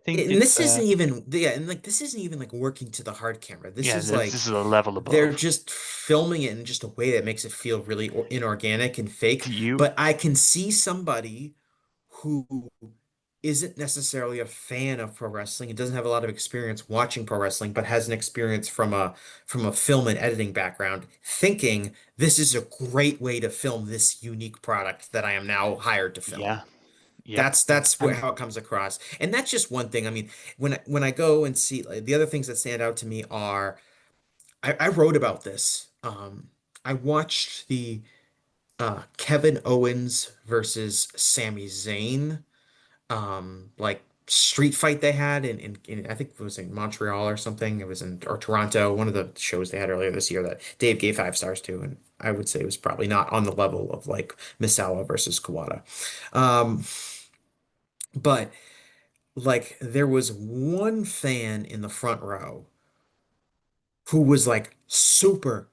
think And it's this isn't even yeah, and like this isn't even like working to the hard camera. This yeah, is this is like a level they're above. just filming it in just a way that makes it feel really inorganic and fake. To you, But I can see somebody who isn't necessarily a fan of pro wrestling and doesn't have a lot of experience watching pro wrestling, but has an experience from a film and editing background, thinking this is a great way to film this unique product that I am now hired to film. yeah, yep, That's what and how it comes across, and that's just one thing. I mean, when I go and see like, the other things that stand out to me are I wrote about this. I watched the Kevin Owens versus Sami Zayn like street fight they had in I think it was in Montreal or something. It was in or Toronto, one of the shows they had earlier this year that Dave gave 5 stars to, and I would say it was probably not on the level of like Misawa versus Kawada. Um, but like there was one fan in the front row who was like super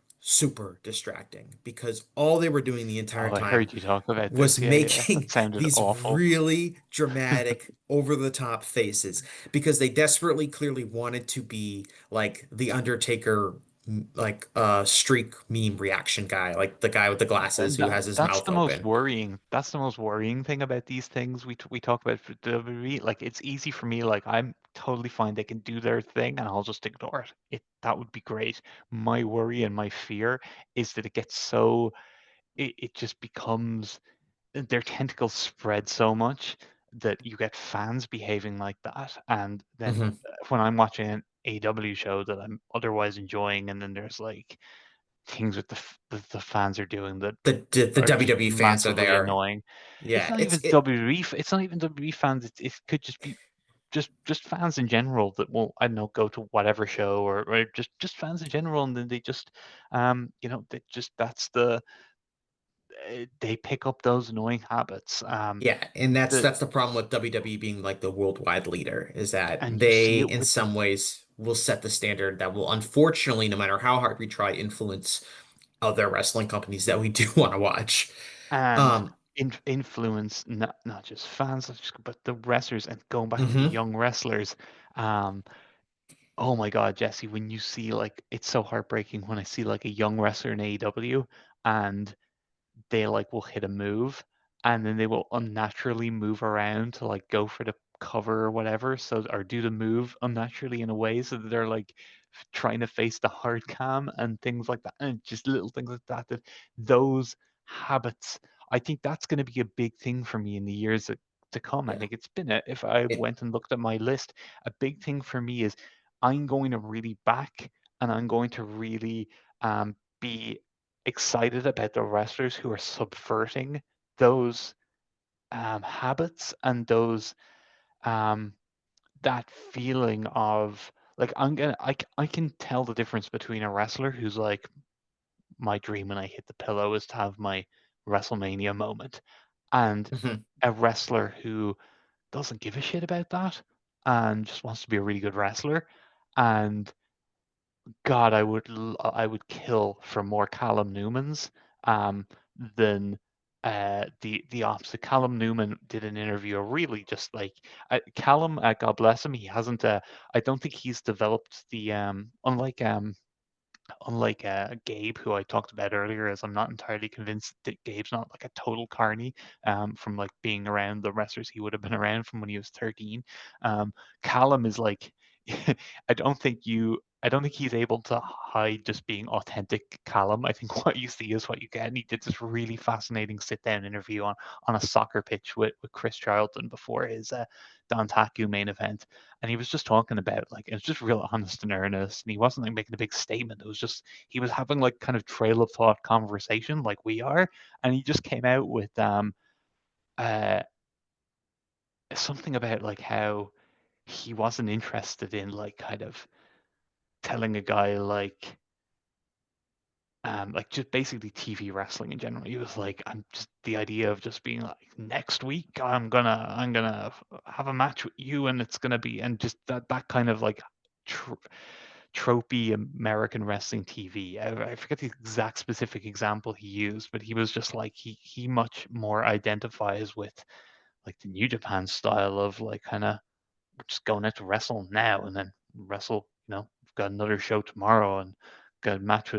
distracting because all they were doing the entire oh, I time heard you talk about was this. Yeah, yeah, that making sounded these awful. really dramatic over the top faces because they desperately clearly wanted to be like the Undertaker like streak meme reaction guy, like the guy with the glasses And who has his that's mouth the most open. worrying. That's the most worrying thing about these things we talk about for WWE. Like it's easy for me. Like I'm totally fine. They can do their thing, and I'll just ignore it. That would be great. My worry and my fear is that it gets so it just becomes their tentacles spread so much that you get fans behaving like that, and then Hmm. when I'm watching an AW show that I'm otherwise enjoying, and then there's like things with the fans are doing that The are just WWE fans are massively there. annoying. It's Yeah, not it's even it. WWE. It's not even WWE fans. It could just be just fans in general that will I don't know go to whatever show or just fans in general, and then they just they just that's they pick up those annoying habits. Yeah, and that's The that's the problem with WWE being like the worldwide leader is that and you they see it in with the some ways will set the standard that will unfortunately, no matter how hard we try, influence other wrestling companies that we do want to watch. and Um, influence not just fans, but the wrestlers. And going back to the mhm. young wrestlers, um, oh my God, Jesse, when you see like it's so heartbreaking when I see like a young wrestler in AEW and they like will hit a move and then they will unnaturally move around to like go for the cover or whatever, so or do the move unnaturally in a way so that they're like trying to face the hard cam and things like that, and just little things like that, that those habits, I think that's going to be a big thing for me in the years to come. I Yeah. think it's been if I It, went and looked at my list, a big thing for me is I'm going to really back and I'm going to really be excited about the wrestlers who are subverting those habits and those um, that feeling of like I can tell the difference between a wrestler who's like my dream when I hit the pillow is to have my WrestleMania moment, and mhm. a wrestler who doesn't give a shit about that and just wants to be a really good wrestler. And God, I would kill for more Callum Newmans um, than the opposite. Callum Newman did an interview, really just like Callum. God bless him, he hasn't. I don't think he's developed the unlike Gabe, who I talked about earlier, as I'm not entirely convinced that Gabe's not like a total carny from like being around the wrestlers he would have been around from when he was 13. Callum is like, I don't think he's able to hide just being authentic Callum. I think what you see is what you get. And he did this really fascinating sit down interview on a soccer pitch with Chris Charlton before his Don Taku main event, and he was just talking about like it was just real honest and earnest, and he wasn't like making a big statement. It was just he was having like kind of trail of thought conversation like we are, and he just came out with uh something about like how he wasn't interested in like kind of telling a guy like just basically TV wrestling in general. He was like, I'm just the idea of just being like, next week I'm gonna have a match with you, and it's gonna be, and just that kind of like tr- tropey American wrestling TV. I forget the exact specific example he used, but he was just like he much more identifies with like the New Japan style of like kind of just going out to wrestle now and then wrestle. We've got another show tomorrow and got a match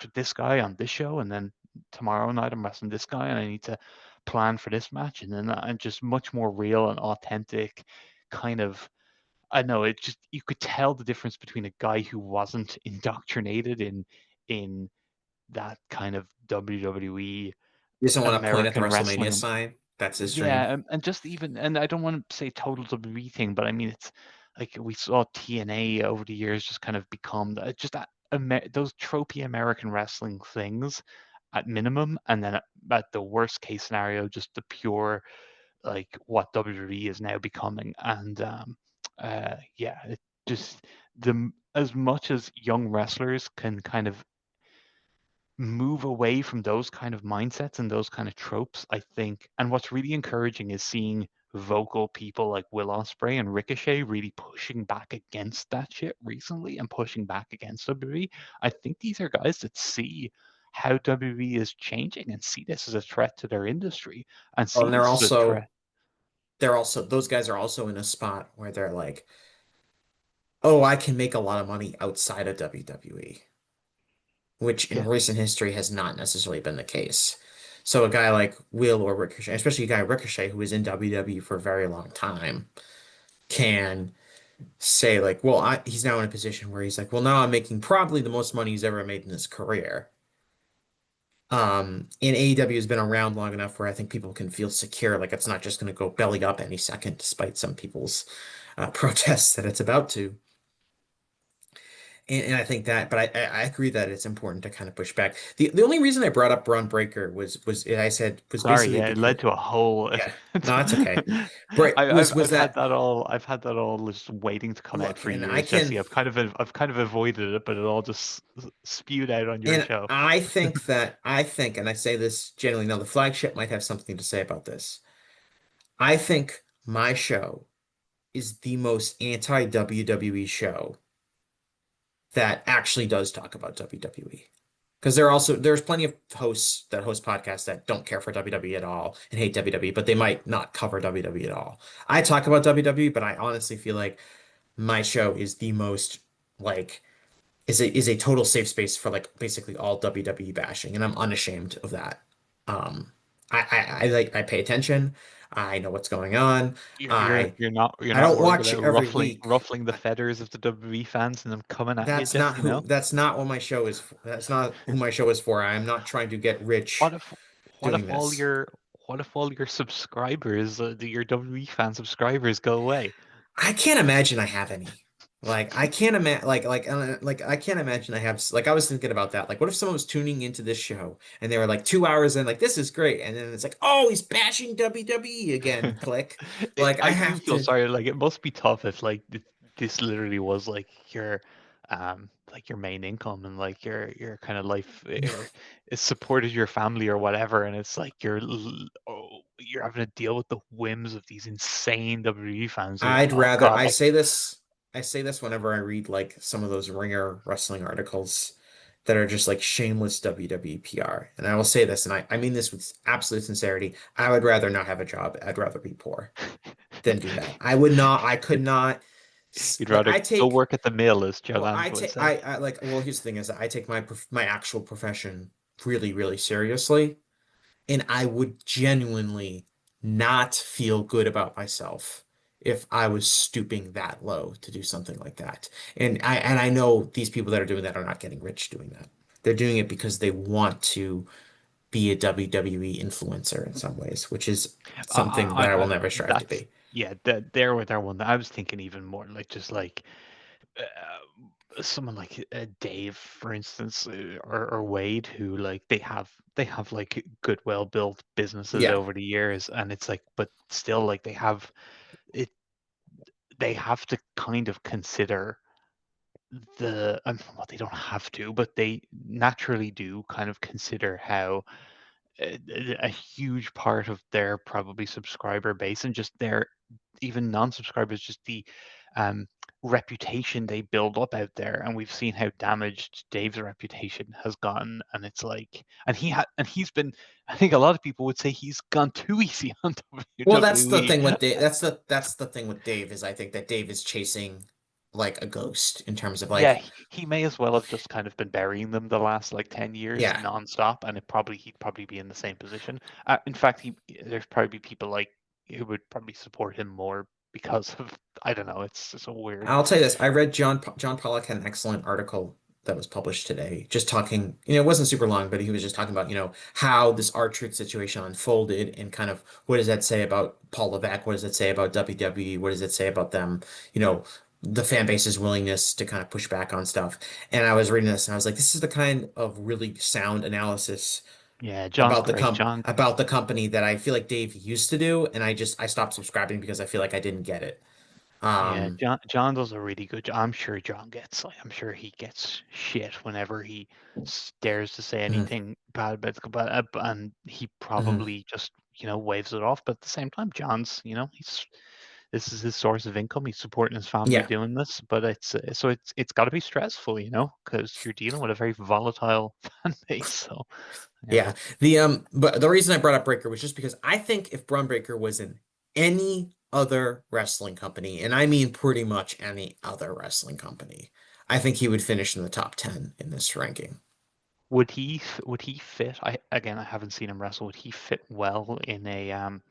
with this guy on this show, and then tomorrow night I'm wrestling this guy, and I need to plan for this match, and then and just much more real and authentic, kind of. I know it just you could tell the difference between a guy who wasn't indoctrinated in that kind of WWE He doesn't want to point at the American WrestleMania wrestling. sign. That's his dream. Yeah, and just even, and I don't want to say total WWE thing, but I mean it's like we saw TNA over the years just kind of become just that those tropey American wrestling things at minimum, and then at the worst case scenario, just the pure like what WWE is now becoming, and yeah, it just as much as young wrestlers can kind of move away from those kind of mindsets and those kind of tropes, I think. And what's really encouraging is seeing vocal people like Will Ospreay and Ricochet really pushing back against that shit recently and pushing back against WWE. I think these are guys that see how WWE is changing and see this as a threat to their industry and Well, see and this as a threat. they're also those guys are also in a spot where they're like, oh, I can make a lot of money outside of WWE, which in Yeah. recent history has not necessarily been the case. So a guy like Will or Ricochet, especially a guy Ricochet who was in WWE for a very long time, can say like, well, he's now in a position where he's like, well, now I'm making probably the most money he's ever made in his career. And AEW has been around long enough where I think people can feel secure, like it's not just going to go belly up any second, despite some people's protests that it's about to. And I think that, but I agree that it's important to kind of push back. The only reason I brought up Braun Breaker was I said was Sorry, basically yeah, it because led to a whole. yeah, no, that's okay. Was I've had that that all. I've had that all just waiting to come out look, for years, Jesse. I've kind of avoided it, but it all just spewed out on your and show. I think, and I say this genuinely, now the flagship might have something to say about this. I think my show is the most anti-WWE show that actually does talk about WWE. Because there's plenty of hosts that host podcasts that don't care for WWE at all and hate WWE, but they might not cover WWE at all. I talk about WWE, but I honestly feel like my show is the most like is a total safe space for like basically all WWE bashing, and I'm unashamed of that. Um, I pay attention. I know what's going on. I You're I not don't worried watch about every week. ruffling the feathers of the WWE fans and them coming at you, Jesse. No. That's not what my show is for. That's not who my show is for. I'm not trying to get What rich if what doing if all this. your subscribers, your WWE fan subscribers, go away? I can't imagine I have any. Like I can't imagine like I can't imagine I have like I was thinking about that. Like what if someone was tuning into this show and they were like 2 hours in like this is great and then it's like oh he's bashing WWE again. Click. Like I I do have feel to. sorry. Like it must be tough if like this literally was like your main income and like your kind of life is supported your family or whatever, and it's like you're having to deal with the whims of these insane WWE fans. I'd Oh rather God, I like say this. I say this whenever I read like some of those Ringer wrestling articles that are just like shameless WWE PR. And I will say this, and I mean this with absolute sincerity. I would rather not have a job. I'd rather be poor than do that. I would not, I could You'd, not you'd like rather I go take work at the mill, as Joe well, Lance would say. I like well, here's the thing is I take my actual profession really, really seriously. And I would genuinely not feel good about myself if I was stooping that low to do something like that. And I know these people that are doing that are not getting rich doing that. They're doing it because they want to be a WWE influencer in some ways, which is something that I will never strive to That's be. yeah. That there with that one. I was thinking even more like just like someone like Dave, for instance, or Wade, who like they have like good, well built businesses Yeah. over the years, and it's like, but still like they have it. They have to kind of consider well, they don't have to, but they naturally do kind of consider how a huge part of their probably subscriber base and just their even non-subscribers, just the um, reputation they build up out there, and we've seen how damaged Dave's reputation has gotten, and it's like, and he's been, I think a lot of people would say he's gone too easy on Well, that's the WWE. thing with Dave. That's the thing with Dave is I think that Dave is chasing like a ghost in terms of Yeah, like he may as well have just kind of been burying them the last like 10 years yeah. nonstop, and he'd probably be in the same position. In fact, there's probably people like who would probably support him more because of, I don't know, it's so weird. I'll tell you this. I read John Pollock had an excellent article that was published today, just talking, it wasn't super long, but he was just talking about, how this R-Truth situation unfolded and kind of what does that say about Paul Levesque? What does it say about WWE? What does it say about them? You know, the fan base's willingness to kind of push back on stuff. And I was reading this and I was like, this is the kind of really sound analysis Yeah, John's great. about the company that I feel like Dave used to do, and I stopped subscribing because I feel like I didn't get it. Yeah, Um, John does a really good job. I'm sure John gets like, I'm sure he gets shit whenever he dares to say mhm, anything bad about and he mhm. probably just, waves it off. But at the same time, John's, he's this is his source of income. He's supporting his family Yeah. doing this, but it's got to be stressful, because you're dealing with a very volatile fan base. So yeah, Yeah. But the reason I brought up Breaker was just because I think if Braun Breaker was in any other wrestling company, and I mean pretty much any other wrestling company, I think he would finish in the top 10 in this ranking. would he fit? I haven't seen him wrestle. Would he fit well in a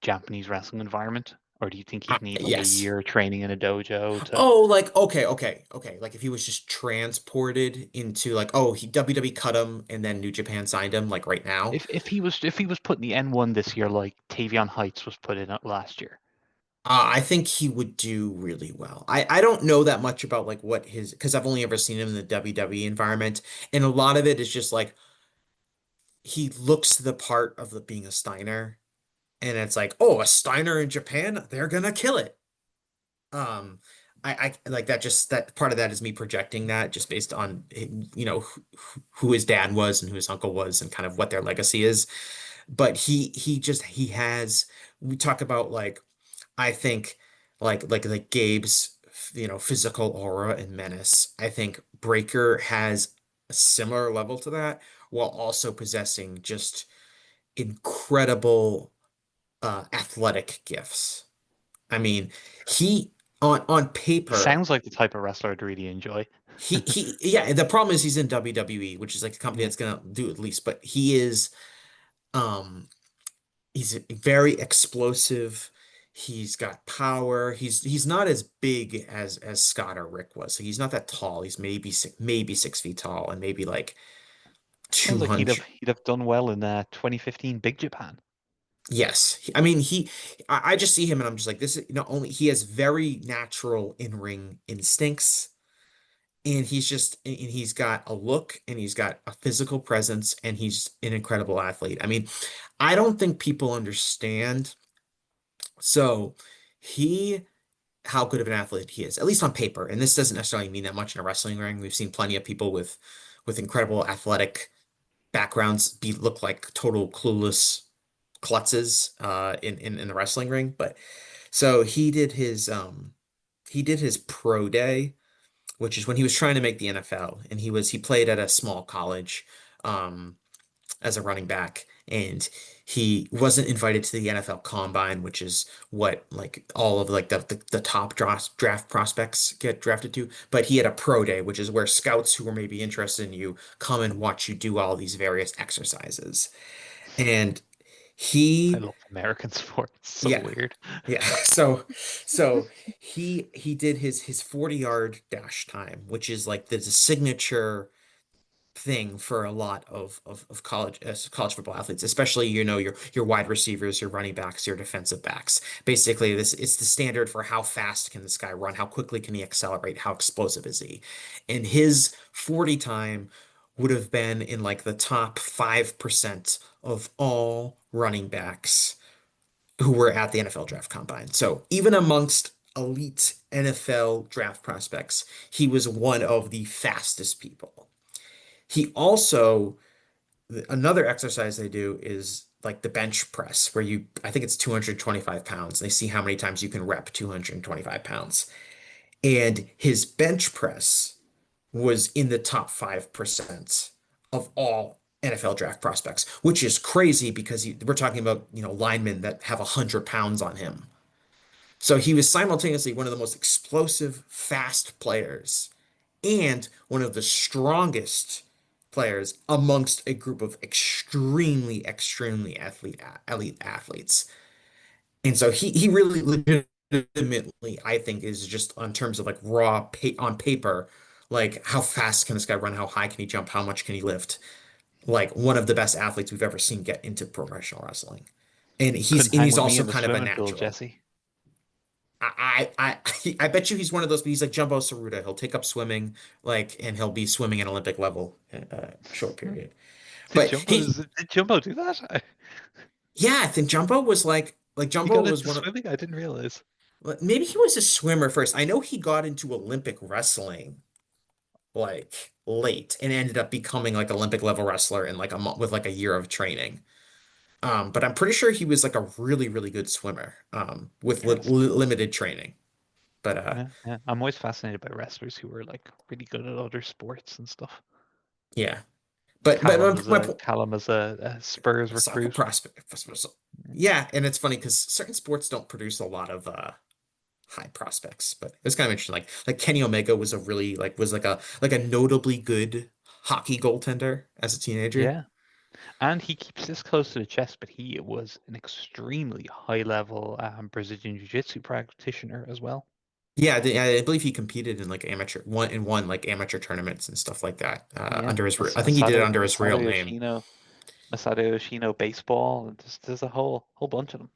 Japanese wrestling environment, or do you think he'd need like a Yes. year training in a dojo to? Oh, like okay. Like if he was just transported into like, oh, he WWE cut him and then New Japan signed him like right now. If he was put in the N1 this year, like Tavion Heights was put in it last year. I think he would do really well. I don't know that much about like what his because I've only ever seen him in the WWE environment, and a lot of it is just like he looks the part of being a Steiner, and it's like, oh, a Steiner in Japan, they're gonna kill it. Um, I like that. Just that part of that is me projecting that just based on who his dad was and who his uncle was and kind of what their legacy is. But he has. We talk about like I think like Gabe's physical aura and menace. I think Breaker has a similar level to that while also possessing just incredible athletic gifts. I mean, he on He paper, sounds like the type of wrestler I'd really enjoy. he yeah, the problem is he's in WWE, which is like a company Yeah, that's gonna do at least, but um he's very explosive. He's got power. He's not as big as Scott or Rick was. So he's not that tall. He's maybe 6 feet tall and maybe like sounds like he'd have 200. he'd have done well in 2015 Big Japan. Yes. I mean, I just see him and I'm just like, this is not only he has very natural in-ring instincts and he's got a look and he's got a physical presence and he's an incredible athlete. I mean, I don't think people understand. So he how good of an athlete he is, at least on paper. And this doesn't necessarily mean that much in a wrestling ring. We've seen plenty of people with incredible athletic backgrounds look like total clueless klutzes in the wrestling ring. But so he did he did his pro day, which is when he was trying to make the NFL, and he played at a small college um, as a running back, and he wasn't invited to the NFL Combine, which is what like all of like the top draft prospects get drafted to. But he had a pro day, which is where scouts who are maybe interested in you come and watch you do all these various exercises. And I he, love American sports. So yeah, weird. yeah. So he did his 40-yard dash time, which is like the signature thing for a lot of college football athletes, especially your wide receivers, your running backs, your defensive backs. Basically, this it's the standard for how fast can this guy run, how quickly can he accelerate, how explosive is he. And his 40 time would have been in like the top 5% of all running backs who were at the NFL draft combine. So even amongst elite NFL draft prospects, he was one of the fastest people. He also, another exercise they do is like the bench press, where I think it's 225 pounds. They see how many times you can rep 225 pounds. And his bench press was in the top 5% of all NFL draft prospects, which is crazy because we're talking about, linemen that have 100 pounds on him. So he was simultaneously one of the most explosive, fast players and one of the strongest players amongst a group of extremely elite athletes. And so he really legitimately, I think, is just on terms of like raw pa on paper, like how fast can this guy run? How high can he jump? How much can he lift? Like one of the best athletes we've ever seen get into professional wrestling. And he's Couldn't and hang he's with me also in the kind of a swimming pool, natural. Jesse. I bet you he's one of those. He's like Jumbo Saruda. He'll take up swimming, like, and he'll be swimming at Olympic level in a short period. Did But Jumbo did Jumbo do that? yeah, I think Jumbo was like He Jumbo got was into one of, swimming? I didn't realize. maybe he was a swimmer first. I know he got into Olympic wrestling like late and ended up becoming like Olympic level wrestler in like a month with like a year of training. But I'm pretty sure he was like a really good swimmer with Interesting. limited training. But Yeah, yeah. I'm always fascinated by wrestlers who are like really good at other sports and stuff. yeah. But Callum as a Spurs soccer recruit. prospect. Yeah, and it's funny because certain sports don't produce a lot of high prospects, but it's kind of interesting. Like Kenny Omega was a really like a notably good hockey goaltender as a teenager. Yeah. And he keeps this close to the chest, but he was an extremely high level Brazilian Jiu-Jitsu practitioner as well. Yeah, I believe he competed in like amateur won like amateur tournaments and stuff like that Yeah. under I think he did it under his real Masato name. Yoshino, Masato Yoshino baseball. And there's a whole bunch of them.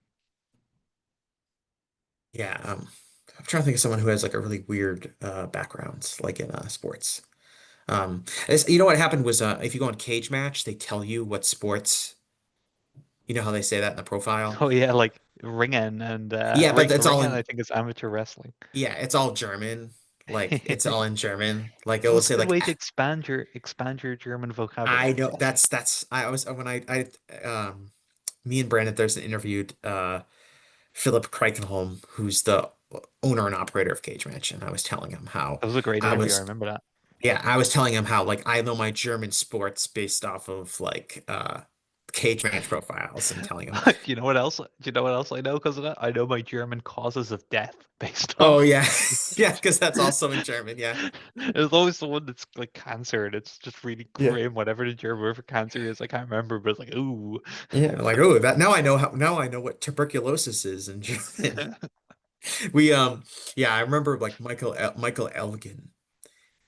Yeah, I'm trying to think of someone who has like a really weird background like in sports. You know what happened was if you go on Cage Match, they tell you what sports. You know how they say that in the profile? Oh yeah, like Ringen and Yeah, but that's all Ringen I in. think is amateur wrestling. Yeah, it's all German. Like it's all in German. Like it Well, will it's a say good like way to expand your German I vocabulary, know Jesse. that's I was when me and Brandon Thurston interviewed Philip Kreichenholm, who's the owner and operator of Cage Match, and I was telling him how That was a great I interview. I was remember that. yeah, I was telling him how like I know my German sports based off of like Cage Match profiles and telling him, Do you know what else? Do you know what else I know because of that? I know my German causes of death based oh off. yeah, yeah, because that's also in German, yeah. There's always the one that's like cancer, and it's just really Yeah. grim. Whatever the German word for cancer is, I can't remember, but it's like ooh. Yeah, like oh that now I know what tuberculosis is in German. We yeah, I remember like Michael Elgin.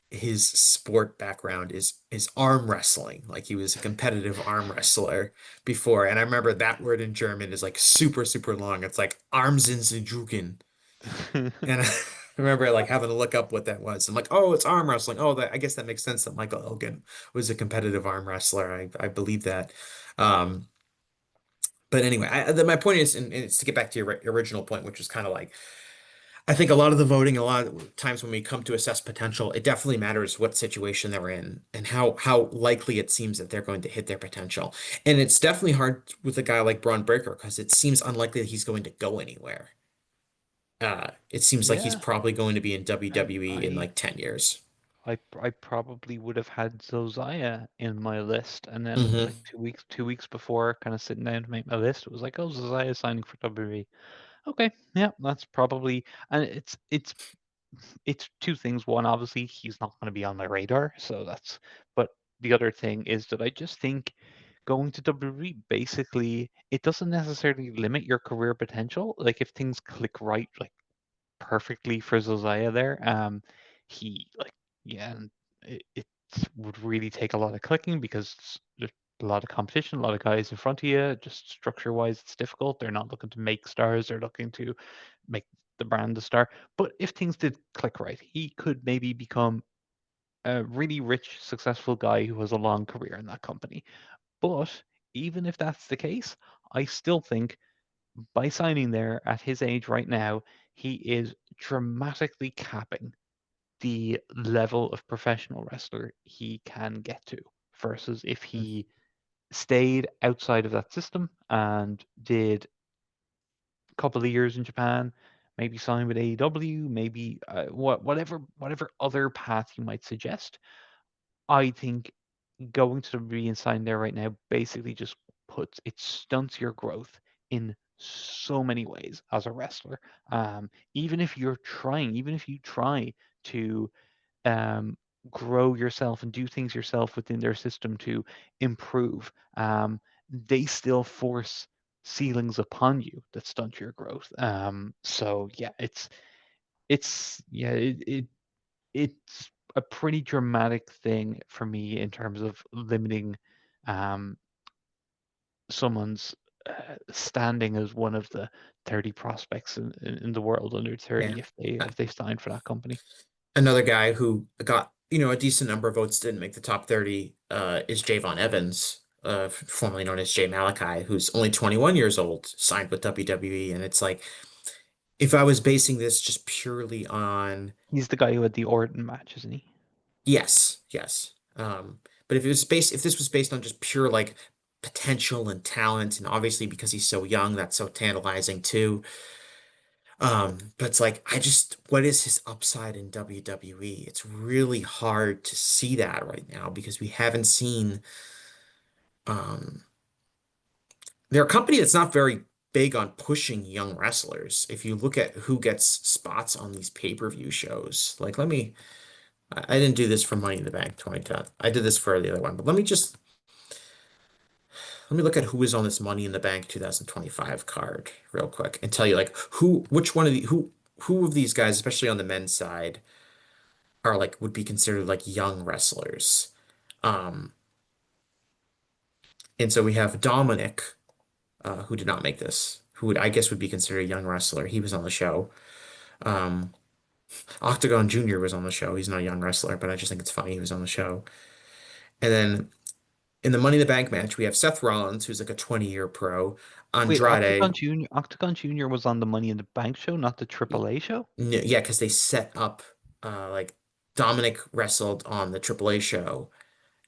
His sport background is arm wrestling. Like he was a competitive arm wrestler before, and I remember that word in German is like super long. It's like Armsinsenjuken, and I remember like having to look up what that was. I'm like, oh, it's arm wrestling. Oh, I guess that makes sense that Michael Elgin was a competitive arm wrestler. I believe that. Um, but anyway, my point is, and it's to get back to your original point, which was kind of like I think a lot of the voting, a lot of times when we come to assess potential, it definitely matters what situation they're in and how likely it seems that they're going to hit their potential. And it's definitely hard with a guy like Braun Breaker because it seems unlikely that he's going to go anywhere. It seems like he's Yeah. probably going to be in And WWE in like 10 years. I probably would have had Josiah in my list, and then Hmm. like 2 weeks before, kind of sitting down to make my list, it was like, oh, Josiah signing for WWE. Okay, yeah, that's probably, and it's two things. One, obviously, he's not going to be on my radar, so that's. But the other thing is that I just think going to WWE basically it doesn't necessarily limit your career potential. Like if things click right, like perfectly for Josiah there. He like yeah, and it would really take a lot of clicking because there's a lot of competition, a lot of guys in front of you. Just structure wise, it's difficult. They're not looking to make stars; they're looking to make the brand a star. But if things did click right, he could maybe become a really rich, successful guy who has a long career in that company. But even if that's the case, I still think by signing there at his age right now, he is dramatically capping the level of professional wrestler he can get to versus if he stayed outside of that system and did a couple of years in Japan, maybe sign with AEW, maybe whatever other path you might suggest. I think going to the WWE and signing there right now basically just stunts your growth in so many ways as a wrestler. Even if you're trying, even if you try to um, grow yourself and do things yourself within their system to improve, they still force ceilings upon you that stunt your growth. So yeah, it's yeah it's a pretty dramatic thing for me in terms of limiting um, someone's standing as one of the 30 prospects in the world under Yeah. 30 if they signed for that company. Another guy who got, a decent number of votes, didn't make the top 30, is Javon Evans, formerly known as Jay Malachi, who's only 21 years old, signed with WWE. And it's like, if I was basing this just purely on, He's the guy who had the Orton match, isn't he? yes, yes. But if this was based on just pure like potential and talent, and obviously because he's so young, that's so tantalizing too. But it's like, what is his upside in WWE? It's really hard to see that right now because we haven't seen, um, they're a company that's not very big on pushing young wrestlers. If you look at who gets spots on these pay-per-view shows, like I didn't do this for Money in the Bank 2010. I did this for the other one, but let me look at who is on this Money in the Bank 2025 card real quick and tell you like which one of who of these guys, especially on the men's side, are like would be considered like young wrestlers. Um, and so we have Dominic, who did not make this, who would I guess would be considered a young wrestler. He was on the show. Um, Octagon Jr. was on the show. He's not a young wrestler, but I just think it's funny he was on the show. And then in the Money in the Bank match, we have Seth Rollins, who's like a 20-year pro. Wait, Andrade, Octagon Jr. was on the Money in the Bank show, not the AAA show? yeah, because they set up like Dominic wrestled on the AAA show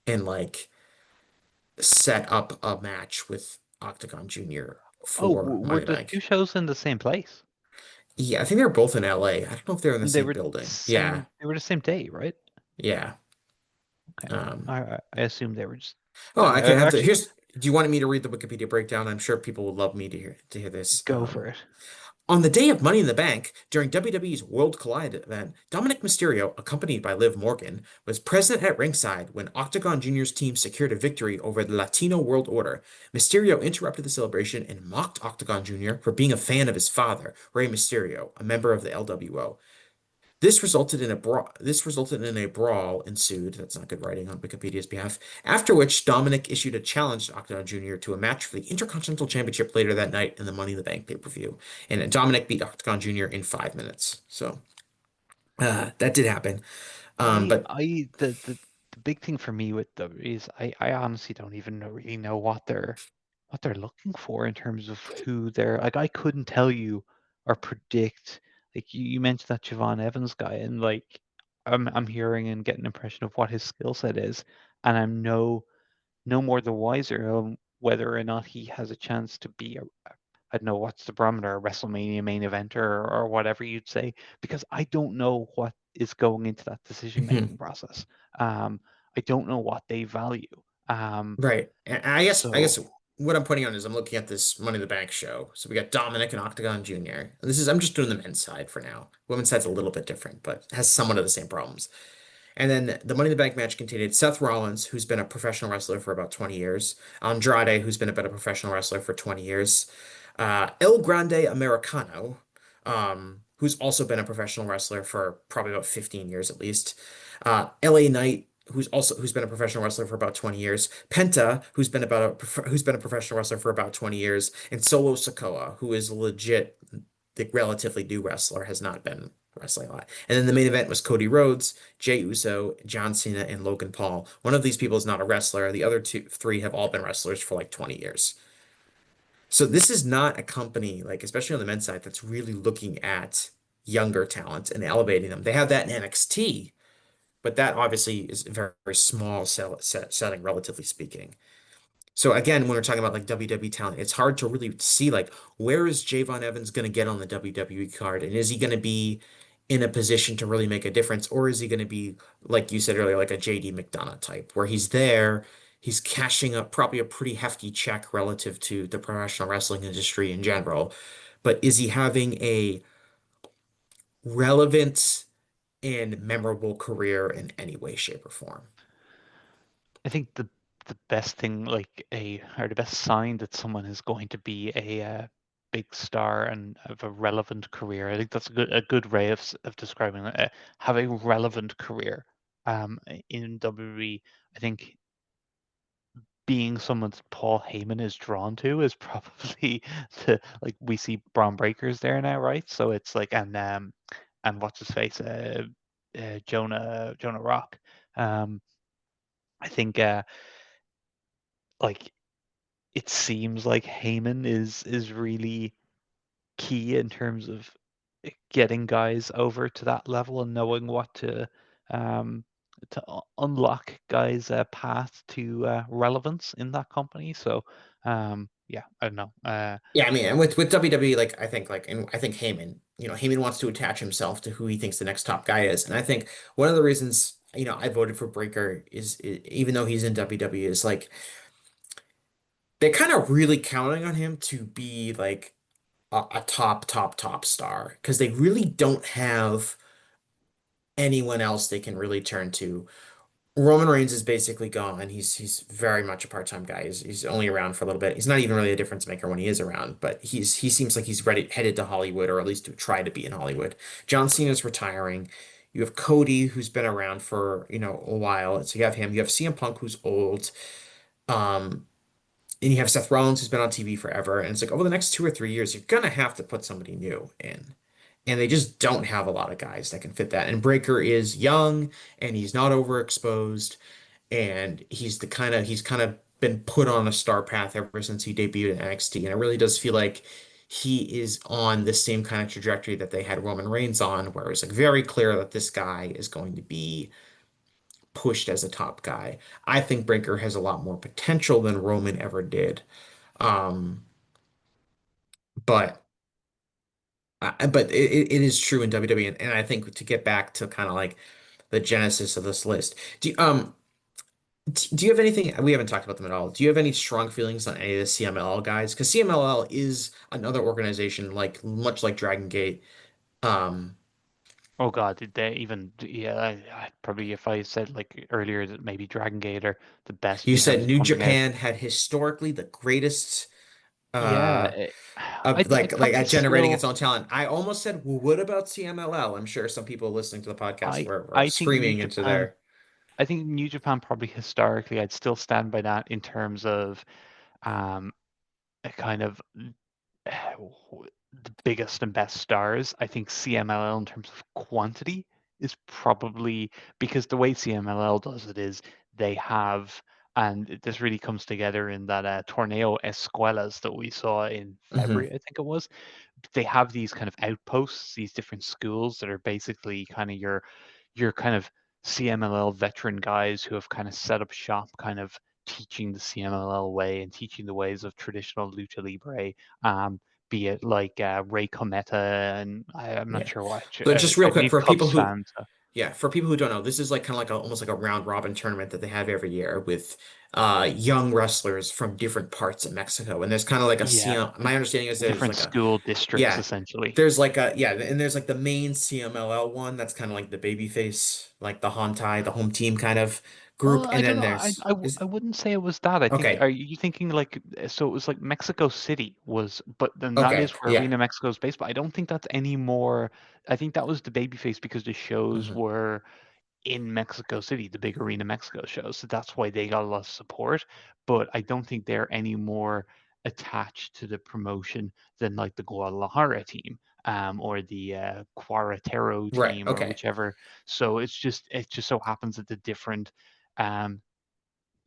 and like set up a match with Octagon Jr. Oh, for were Money in the the two Bank. shows in the same place? Yeah, I think they were both in LA. I don't know if they're in the They same were building. Yeah, same. They were the same day, right? yeah. Okay. Um, I assume they were just. oh, I can have the Actually, here's. Do you want me to read the Wikipedia breakdown? I'm sure people would love me to hear this. go for it. On the day of Money in the Bank, during WWE's World Collide event, Dominic Mysterio, accompanied by Liv Morgan, was present at ringside when Octagon Jr.'s team secured a victory over the Latino World Order. Mysterio interrupted the celebration and mocked Octagon Jr. for being a fan of his father, Rey Mysterio, a member of the LWO. This resulted in a brawl ensued. That's not good writing on Wikipedia's behalf. After which Dominic issued a challenge to Octagon Jr. to a match for the Intercontinental Championship later that night in the Money in the Bank pay-per-view. And Dominic beat Octagon Jr. in 5 minutes. So that did happen. But The big thing for me with them is I honestly don't even really know what they're looking for in terms of who they're like. I couldn't tell you or predict. Like you mentioned that Javon Evans guy, and like I'm hearing and getting an impression of what his skill set is, and I'm no more the wiser on whether or not he has a chance to be I don't know what's the barometer, a WrestleMania main eventer or whatever you'd say, because I don't know what is going into that decision Mhm. making process. I don't know what they value. Um, Right. And I guess so what I'm pointing out is I'm looking at this Money in the Bank show. So we got Dominic and Octagon Jr. And I'm just doing the men's side for now. Women's side's a little bit different, but has somewhat of the same problems. And then the Money in the Bank match contained Seth Rollins, who's been a professional wrestler for about 20 years, Andrade, who's been a professional wrestler for 20 years, El Grande Americano, who's also been a professional wrestler for probably about 15 years at least, LA Knight, who's been a professional wrestler for about 20 years, Penta, who's been a professional wrestler for about 20 years, and Solo Sikoa, who is legit the relatively new wrestler, has not been wrestling a lot. And then the main event was Cody Rhodes, Jey Uso, John Cena, and Logan Paul. One of these people is not a wrestler. The other three have all been wrestlers for like 20 years. So this is not a company, like especially on the men's side, that's really looking at younger talent and elevating them. They have that in NXT, but that obviously is a very, very small setting, relatively speaking. So again, when we're talking about like WWE talent, it's hard to really see like where is Javon Evans going to get on the WWE card, and is he going to be in a position to really make a difference, or is he going to be like you said earlier, like a JD McDonough type, where he's there, he's cashing up probably a pretty hefty check relative to the professional wrestling industry in general, but is he having a relevant and memorable career in any way, shape, or form? I think the best thing, like or the best sign that someone is going to be a big star and have a relevant career. I think that's a good way of describing it. Have a relevant career. In WWE, I think being someone that Paul Heyman is drawn to is probably the like we see Braun Breakers there now, right? So it's like and what's his face, Jonah Rock. Um, I think like it seems like Heyman is really key in terms of getting guys over to that level and knowing what um unlock guys' path to relevance in that company. So yeah, I don't know. Yeah, I mean, and with WWE, like I think Heyman, Heyman wants to attach himself to who he thinks the next top guy is, and I think one of the reasons, I voted for Breaker even though he's in WWE, is like they're kind of really counting on him to be like a top star because they really don't have anyone else they can really turn to. Roman Reigns is basically gone. He's very much a part-time guy. He's only around for a little bit. He's not even really a difference maker when he is around, but he seems like he's headed to Hollywood, or at least to try to be in Hollywood. John Cena's retiring. You have Cody, who's been around for, a while. So you have him. You have CM Punk, who's old. Um, and you have Seth Rollins, who's been on TV forever. And it's like over the next 2 or 3 years, you're gonna have to put somebody new in. And they just don't have a lot of guys that can fit that. And Breaker is young and he's not overexposed, and he's kind of been put on a star path ever since he debuted in NXT, and it really does feel like he is on the same kind of trajectory that they had Roman Reigns on, where it's like very clear that this guy is going to be pushed as a top guy. I think Breaker has a lot more potential than Roman ever did. Um, but it is true in WWE, and I think to get back to kind of like the genesis of this list, do you have anything? We haven't talked about them at all. Do you have any strong feelings on any of the CMLL guys? Because CMLL is another organization, like much like Dragon Gate. Um, Oh God, did they even? Yeah, probably if I said like earlier that maybe Dragon Gate are the best you in said terms of New pumping out. Japan had historically the greatest Yeah, uh of I'd like probably at generating its still. own talent. I almost said, well, what about CMLL? I'm sure some people listening to the podcast were I think New screaming into Japan. their I think New Japan probably historically, I'd still stand by that in terms of a kind of the biggest and best stars. I think CMLL in terms of quantity is probably because the way CMLL does it is they have, and this really comes together in that Torneo Escuelas that we saw in Mhm. February, I think it was. They have these kind of outposts, these different schools that are basically kind of your kind of CMLL veteran guys who have kind of set up shop, kind of teaching the CMLL way and teaching the ways of traditional lucha libre. be it like Ray Cometa, and I'm not Yeah. sure what. But just real I quick believe for people Cubs who fans. Yeah, for people who don't know, this is like kind of like almost like a round robin tournament that they have every year with young wrestlers from different parts of Mexico. And there's kind of like a Yeah, CM, my understanding is there's different like a school districts yeah, essentially. there's like a yeah, and there's like the main CMLL one that's kind of like the babyface, like the Hontai, the home team kind of Well, group. I And don't then know. there's I is wouldn't say it was that. I think, okay, are you thinking like, so it was like Mexico City was, but then that okay, is where yeah. Arena Mexico is based, but I don't think that's any more. I think that was the babyface because the shows Hmm. were in Mexico City, the big Arena Mexico shows. So that's why they got a lot of support. But I don't think they're any more attached to the promotion than like the Guadalajara team, or the Querétaro Right, team, or okay. whichever. So it just so happens that the different um,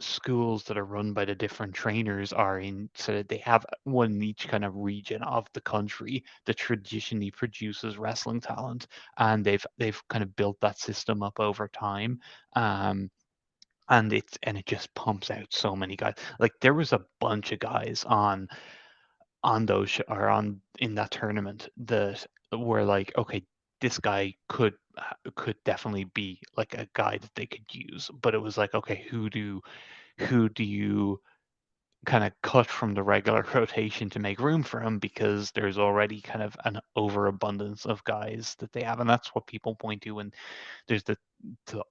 schools that are run by the different trainers are in, so that they have one in each kind of region of the country that traditionally produces wrestling talent, and they've kind of built that system up over time. um and it just pumps out so many guys. Like there was a bunch of guys on those or on in that tournament that were like, okay, this guy could definitely be like a guy that they could use, but it was like, okay, who do you kind of cut from the regular rotation to make room for him, because there's already kind of an overabundance of guys that they have, and that's what people point to when there's the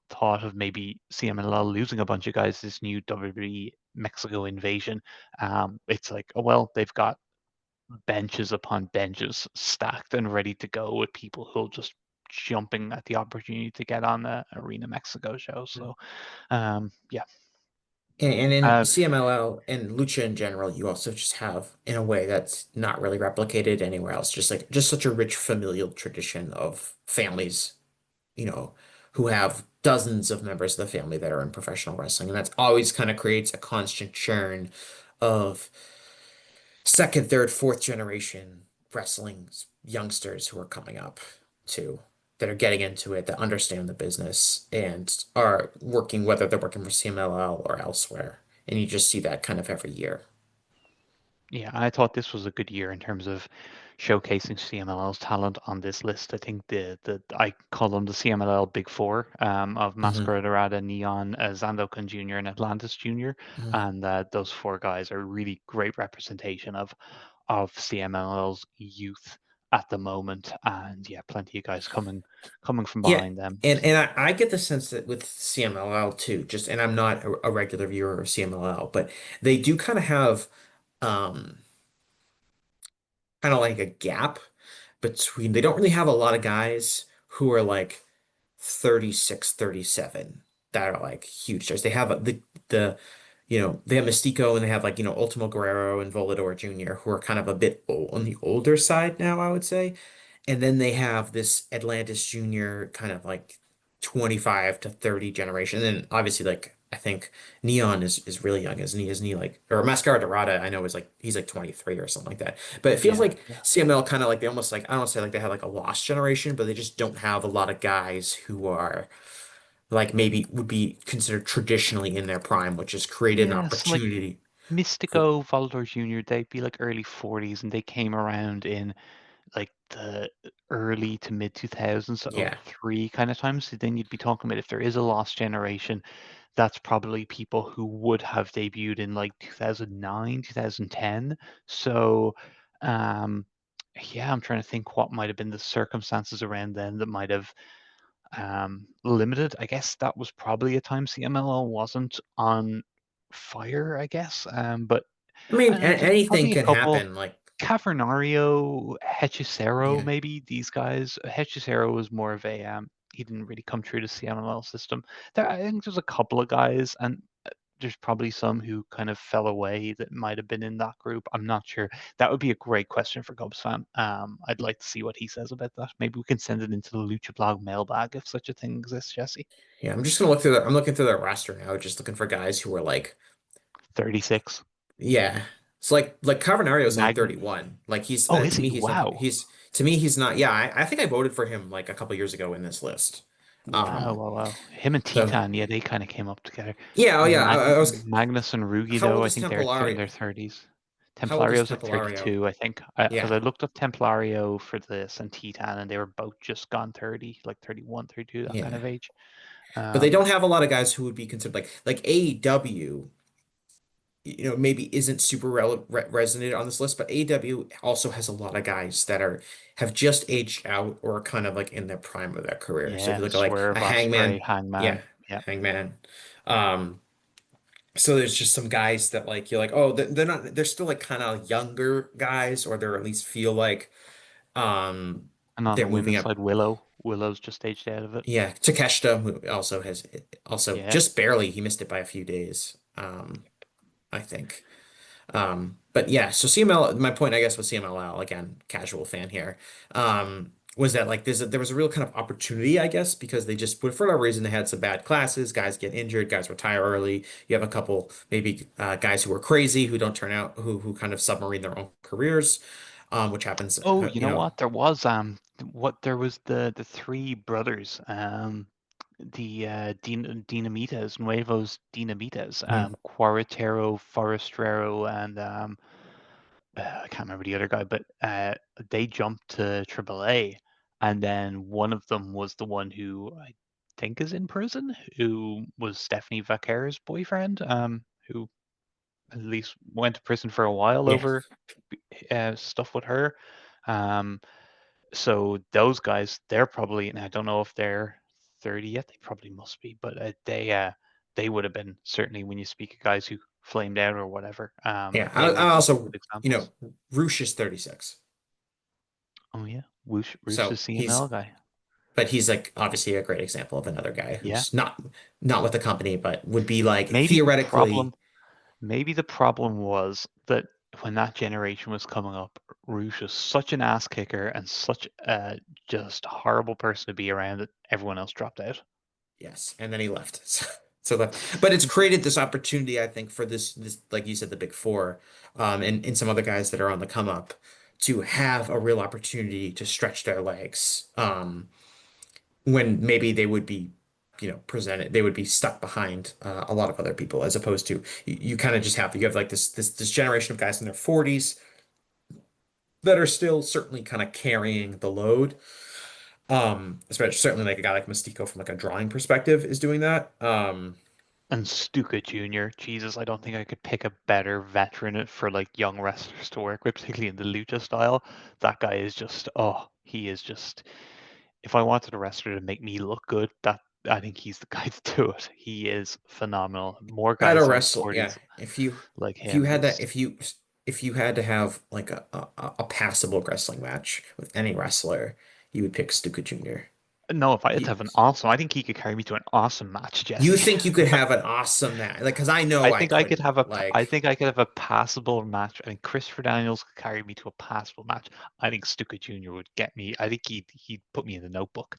thought of maybe CMLL losing a bunch of guys this new WWE Mexico invasion. It's like, oh well, they've got benches upon benches stacked and ready to go with people who'll just jumping at the opportunity to get on the Arena Mexico show. So yeah. And in Uh, CMLL and Lucha in general, you also just have, in a way that's not really replicated anywhere else, just such a rich familial tradition of families, who have dozens of members of the family that are in professional wrestling. And that's always kind of creates a constant churn of second, third, fourth generation wrestling youngsters who are coming up too, that are getting into it, that understand the business and are working, whether they're working for CMLL or elsewhere. And you just see that kind of every year. Yeah, I thought this was a good year in terms of showcasing CMLL's talent on this list. I think the I call them the CMLL Big Four, of Hmm. Masquerada, Neon, Zandokan Jr., and Atlantis Jr. Hmm. And those four guys are really great representation of CMLL's youth at the moment. And yeah, plenty of guys coming from Yeah. behind them. And I get the sense that with CMLL too, and I'm not a regular viewer of CMLL, but they do kind of have um kind of like a gap between, they don't really have a lot of guys who are like 36, 37 that are like huge stars. They have the they have Mystico, and they have like, Ultimo Guerrero and Volador Jr., who are kind of a bit old, on the older side now, I would say. And then they have this Atlantis Jr. kind of like 25 to 30 generation. And then obviously, like, I think Neon is really young, isn't he? Isn't he like, or Mascara Dorada, I know is like, he's like 23 or something like that. But it feels Yeah, like yeah. CML kind of like, they almost like, I don't want to say like they have like a lost generation, but they just don't have a lot of guys who are like maybe would be considered traditionally in their prime, which has created an Yeah, so like opportunity for, Mystico, Volador Jr., they'd be like early 40s, and they came around in like the early to mid 2000s, so yeah. 03 kind of times. So then you'd be talking about, if there is a lost generation, that's probably people who would have debuted in like 2009, 2010. So, um, yeah, I'm trying to think what might have been the circumstances around then that might have limited. I guess that was probably a time CMLL wasn't on fire, I guess. But I mean, there's anything probably a can couple. happen. Like, Cavernario, Hechicero, yeah. maybe these guys. Hechicero was more of a he didn't really come through the CMLL system. I think there's a couple of guys, and there's probably some who kind of fell away that might have been in that group. I'm not sure. That would be a great question for Gubs fan. I'd like to see what he says about that. Maybe we can send it into the Lucha Blog mailbag if such a thing exists, Jesse. Yeah, I'm just gonna look through I'm looking through their roster now, just looking for guys who are like, 36. yeah. It's like Cavernario is only Mag. 31. Like he's Oh, is to me he? he's like Wow. he's not. Yeah, I think I voted for him like a couple years ago in this list. Wow, Um, wow, wow. Him and so Titan, yeah, they kind of came up together. yeah, oh yeah, I was Magnus and how Rugido, old I is think they're in Templari? their 30s. How old is Templarios like Templario? 32, I think. Because Yeah, I looked up Templario for this and Titan, and they were both just gone 30, like 31, 32, that kind yeah. of age. But they Um, don't have a lot of guys who would be considered like AEW, maybe isn't super resonant on this list, but AEW also has a lot of guys that have just aged out or are kind of like in their prime of their career. So if yeah, you look at like a Swerve, Osprey, Hangman, yeah, Hangman. Yeah. Hangman. Um, so there's just some guys that like you're like, oh, they're not, they're still like kind of younger guys, or they're at least feel like And on they're the moving women's up. side, Willow. Willow's just aged out of it. Yeah, Takeshita who also Yeah. just barely he missed it by a few days. I think. But yeah, so CML, my point, I guess, with CMLL, again, casual fan here, was that like there was a real kind of opportunity, I guess, because they just, for whatever reason, they had some bad classes, guys get injured, guys retire early. You have a couple, maybe guys who are crazy, who don't turn out, who kind of submarine their own careers, which happens, Oh, you know what? There was there was the three brothers, the Dinamitas, Nuevos Dinamitas, mhm. Quaratero, Forastrero, and I can't remember the other guy, but they jumped to AAA, and then one of them was the one who I think is in prison, who was Stephanie Vacquer's boyfriend, who at least went to prison for a while Yeah, over stuff with her. Um, so those guys, they're probably, and I don't know if they're 30 yet. They probably must be, but they would have been certainly when you speak of guys who flamed out or whatever. yeah. I, They I would be also, good examples. Roosh is 36, Oh yeah, Roosh so is CML guy. but he's like obviously a great example of another guy Yeah, who's not with the company, but would be like maybe the problem, theoretically. maybe the problem was that when that generation was coming up, Roosh was such an ass kicker and such a just horrible person to be around that everyone else dropped out. Yes, and then he left. But it's created this opportunity, I think, for this like you said, the big four, and some other guys that are on the come up to have a real opportunity to stretch their legs, when maybe they would be, presented, they would be stuck behind a lot of other people, as opposed to you kind of just you have like this generation of guys in their 40s that are still certainly kind of carrying the load. Especially certainly like a guy like Mystico from like a drawing perspective is doing that. And Stuka Jr., Jesus, I don't think I could pick a better veteran for like young wrestlers to work with, particularly in the lucha style. That guy is just, oh, he is just. If I wanted a wrestler to make me look good, that I think he's the guy to do it. He is phenomenal. More At a guys in their wrestle, yeah. forties like If you him had is. that, if you had to have like a passable wrestling match with any wrestler, you would pick Stuka Jr. No, if I had to He, have an awesome, I think he could carry me to an awesome match, you Jesse. think you could have an awesome match? Like, because I know I I think I could couldn't. have I Like, think I could have a passable match. I think Christopher Daniels could carry me to a passable match. I think Stuka Jr. would get me. I think he'd put me in the notebook.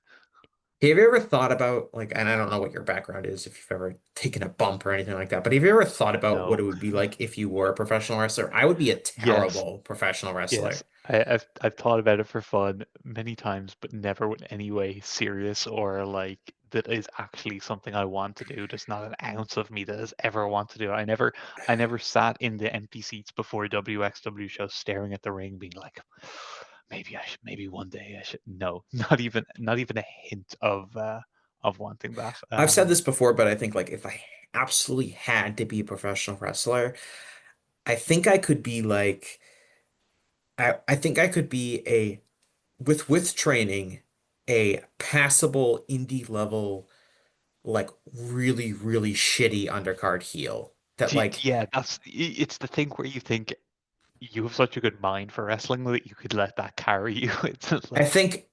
have you ever thought about like, and I don't know what your background is, if you've ever taken a bump or anything like that, but have you ever thought about what No. it would be like if you were a professional wrestler? I would be a Yes. terrible professional Yes. wrestler. I've thought about it for fun many times, but never with any way serious or like that is actually something I want to do. There's not an ounce of me that has ever want to do it. I never sat in the empty seats before a WXW show staring at the ring being like, maybe one day I should. No, not even a hint of wanting that. I've said this before, but I think like if I absolutely had to be a professional wrestler, I think I could be like I think I could be with training a passable indie level like really really shitty undercard heel that like Yeah, it's the thing where you think you have such a good mind for wrestling that you could let that carry you. It's just I like think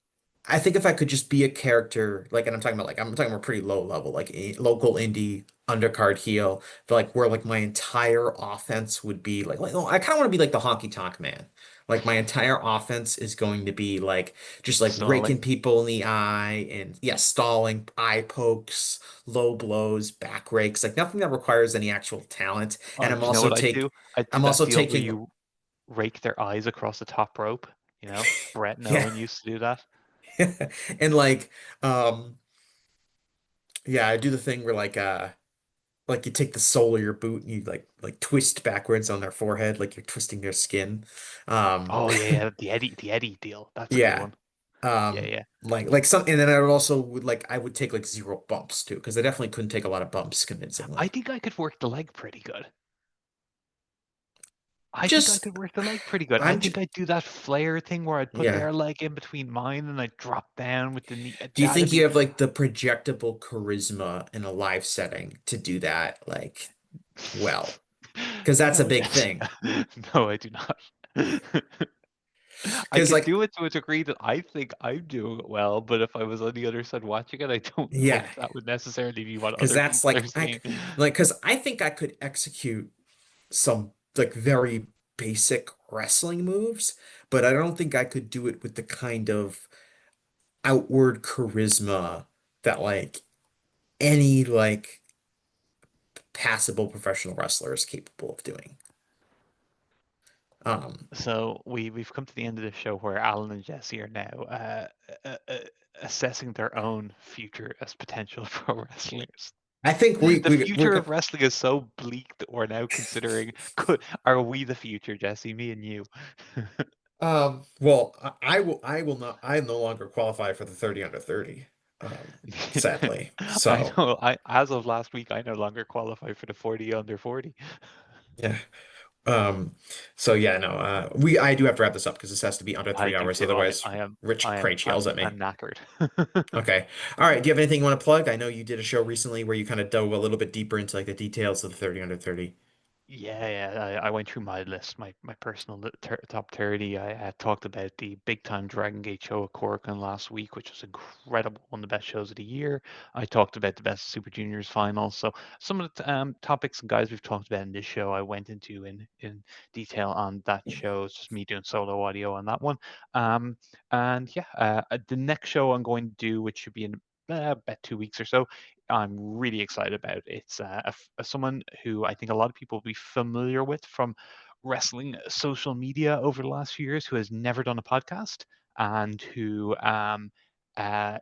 I think if I could just be a character, like, and I'm talking about pretty low level, like a local indie undercard heel, but like where like my entire offense would be oh, I kind of want to be like the honky tonk man. Like my entire offense is going to be like just like raking stalling. people in the eye and yeah, stalling, eye pokes, low blows, back rakes, like nothing that requires any actual talent. And Oh, do you know what I do? I do I'm that also deal where taking you rake their eyes across the top rope. Brett and yeah. Owen used to do that. And like um yeah, I do the thing where like like you take the sole of your boot and you like twist backwards on their forehead, like you're twisting their skin. Oh yeah, the Eddie deal. That's a good Yeah. one. Yeah, yeah. Like some, and then I would also I would take like 0 bumps too, because I definitely couldn't take a lot of bumps I convincingly. think I could work the leg pretty good. I think I Just could work the leg pretty good. I I'm think just I'd do that flare thing where I'd put yeah. their leg in between mine and I'd drop down with the knee. Do you think you have like the projectable charisma in a live setting to do that like well? Because that's a No, big Jesse. thing. No, I do not. I Because could like do it to a degree that I think I'm doing it well, but if I was on the other side watching it, I don't yeah, think that would necessarily be what because other that's people are like saying. because I think I could execute some like very basic wrestling moves, but I don't think I could do it with the kind of outward charisma that like any like passable professional wrestler is capable of doing. Um, So we've come to the end of the show where Alan and Jesse are now uh, uh, assessing their own future as potential pro wrestlers. I think The future of wrestling is so bleak that we're now considering, are we the future, Jesse? Me and you. well, I will not I no longer qualify for the 30 under 30, sadly. I So know. As of last week, I no longer qualify for the 40 under 40. yeah. Um, so yeah, no, I do have to wrap this up because this has to be under I three do hours. too. Otherwise, Rich Cranch yells at me. I'm knackered. Okay. All right. Do you have anything you want to plug? I know you did a show recently where you kind of dove a little bit deeper into like the details of the 30 under 30. Yeah, yeah. I went through my list, my personal top 30. I talked about the big time Dragon Gate show at Corkin last week, which was incredible, one of the best shows of the year. I talked about the best Super Juniors finals. So some of the topics and guys we've talked about in this show, I went into in detail on that show. It's just me doing solo audio on that one. Um, and yeah, the next show I'm going to do, which should be in about 2 weeks or so, I'm really excited about. It's someone who I think a lot of people will be familiar with from wrestling social media over the last few years, who has never done a podcast and who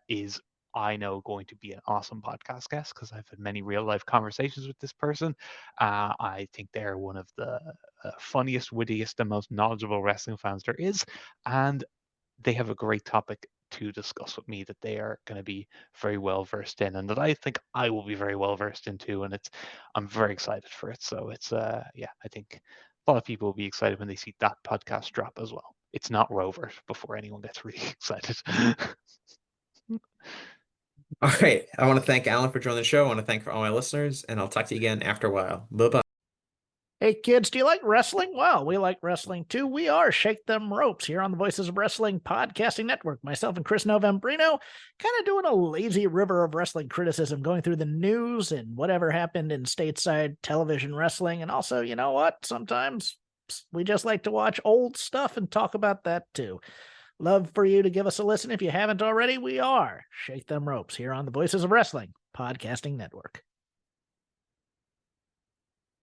is, I know, going to be an awesome podcast guest because I've had many real life conversations with this person. I think they're one of the funniest, wittiest, and most knowledgeable wrestling fans there is, and they have a great topic to discuss with me that they are going to be very well versed in, and that I think I will be very well versed into, and I'm very excited for it. So it's yeah, I think a lot of people will be excited when they see that podcast drop as well. It's not Rover before anyone gets really excited. All right. I want to thank Alan for joining the show. I want to thank for all my listeners, and I'll talk to you again after a while. Bye-bye. Hey kids, do you like wrestling? Well, we like wrestling too. We are Shake Them Ropes here on the Voices of Wrestling Podcasting Network. Myself and Chris Novembrino kind of doing a lazy river of wrestling criticism, going through the news and whatever happened in stateside television wrestling. And also, you know what? Sometimes we just like to watch old stuff and talk about that too. Love for you to give us a listen if you haven't already. We are Shake Them Ropes here on the Voices of Wrestling Podcasting Network.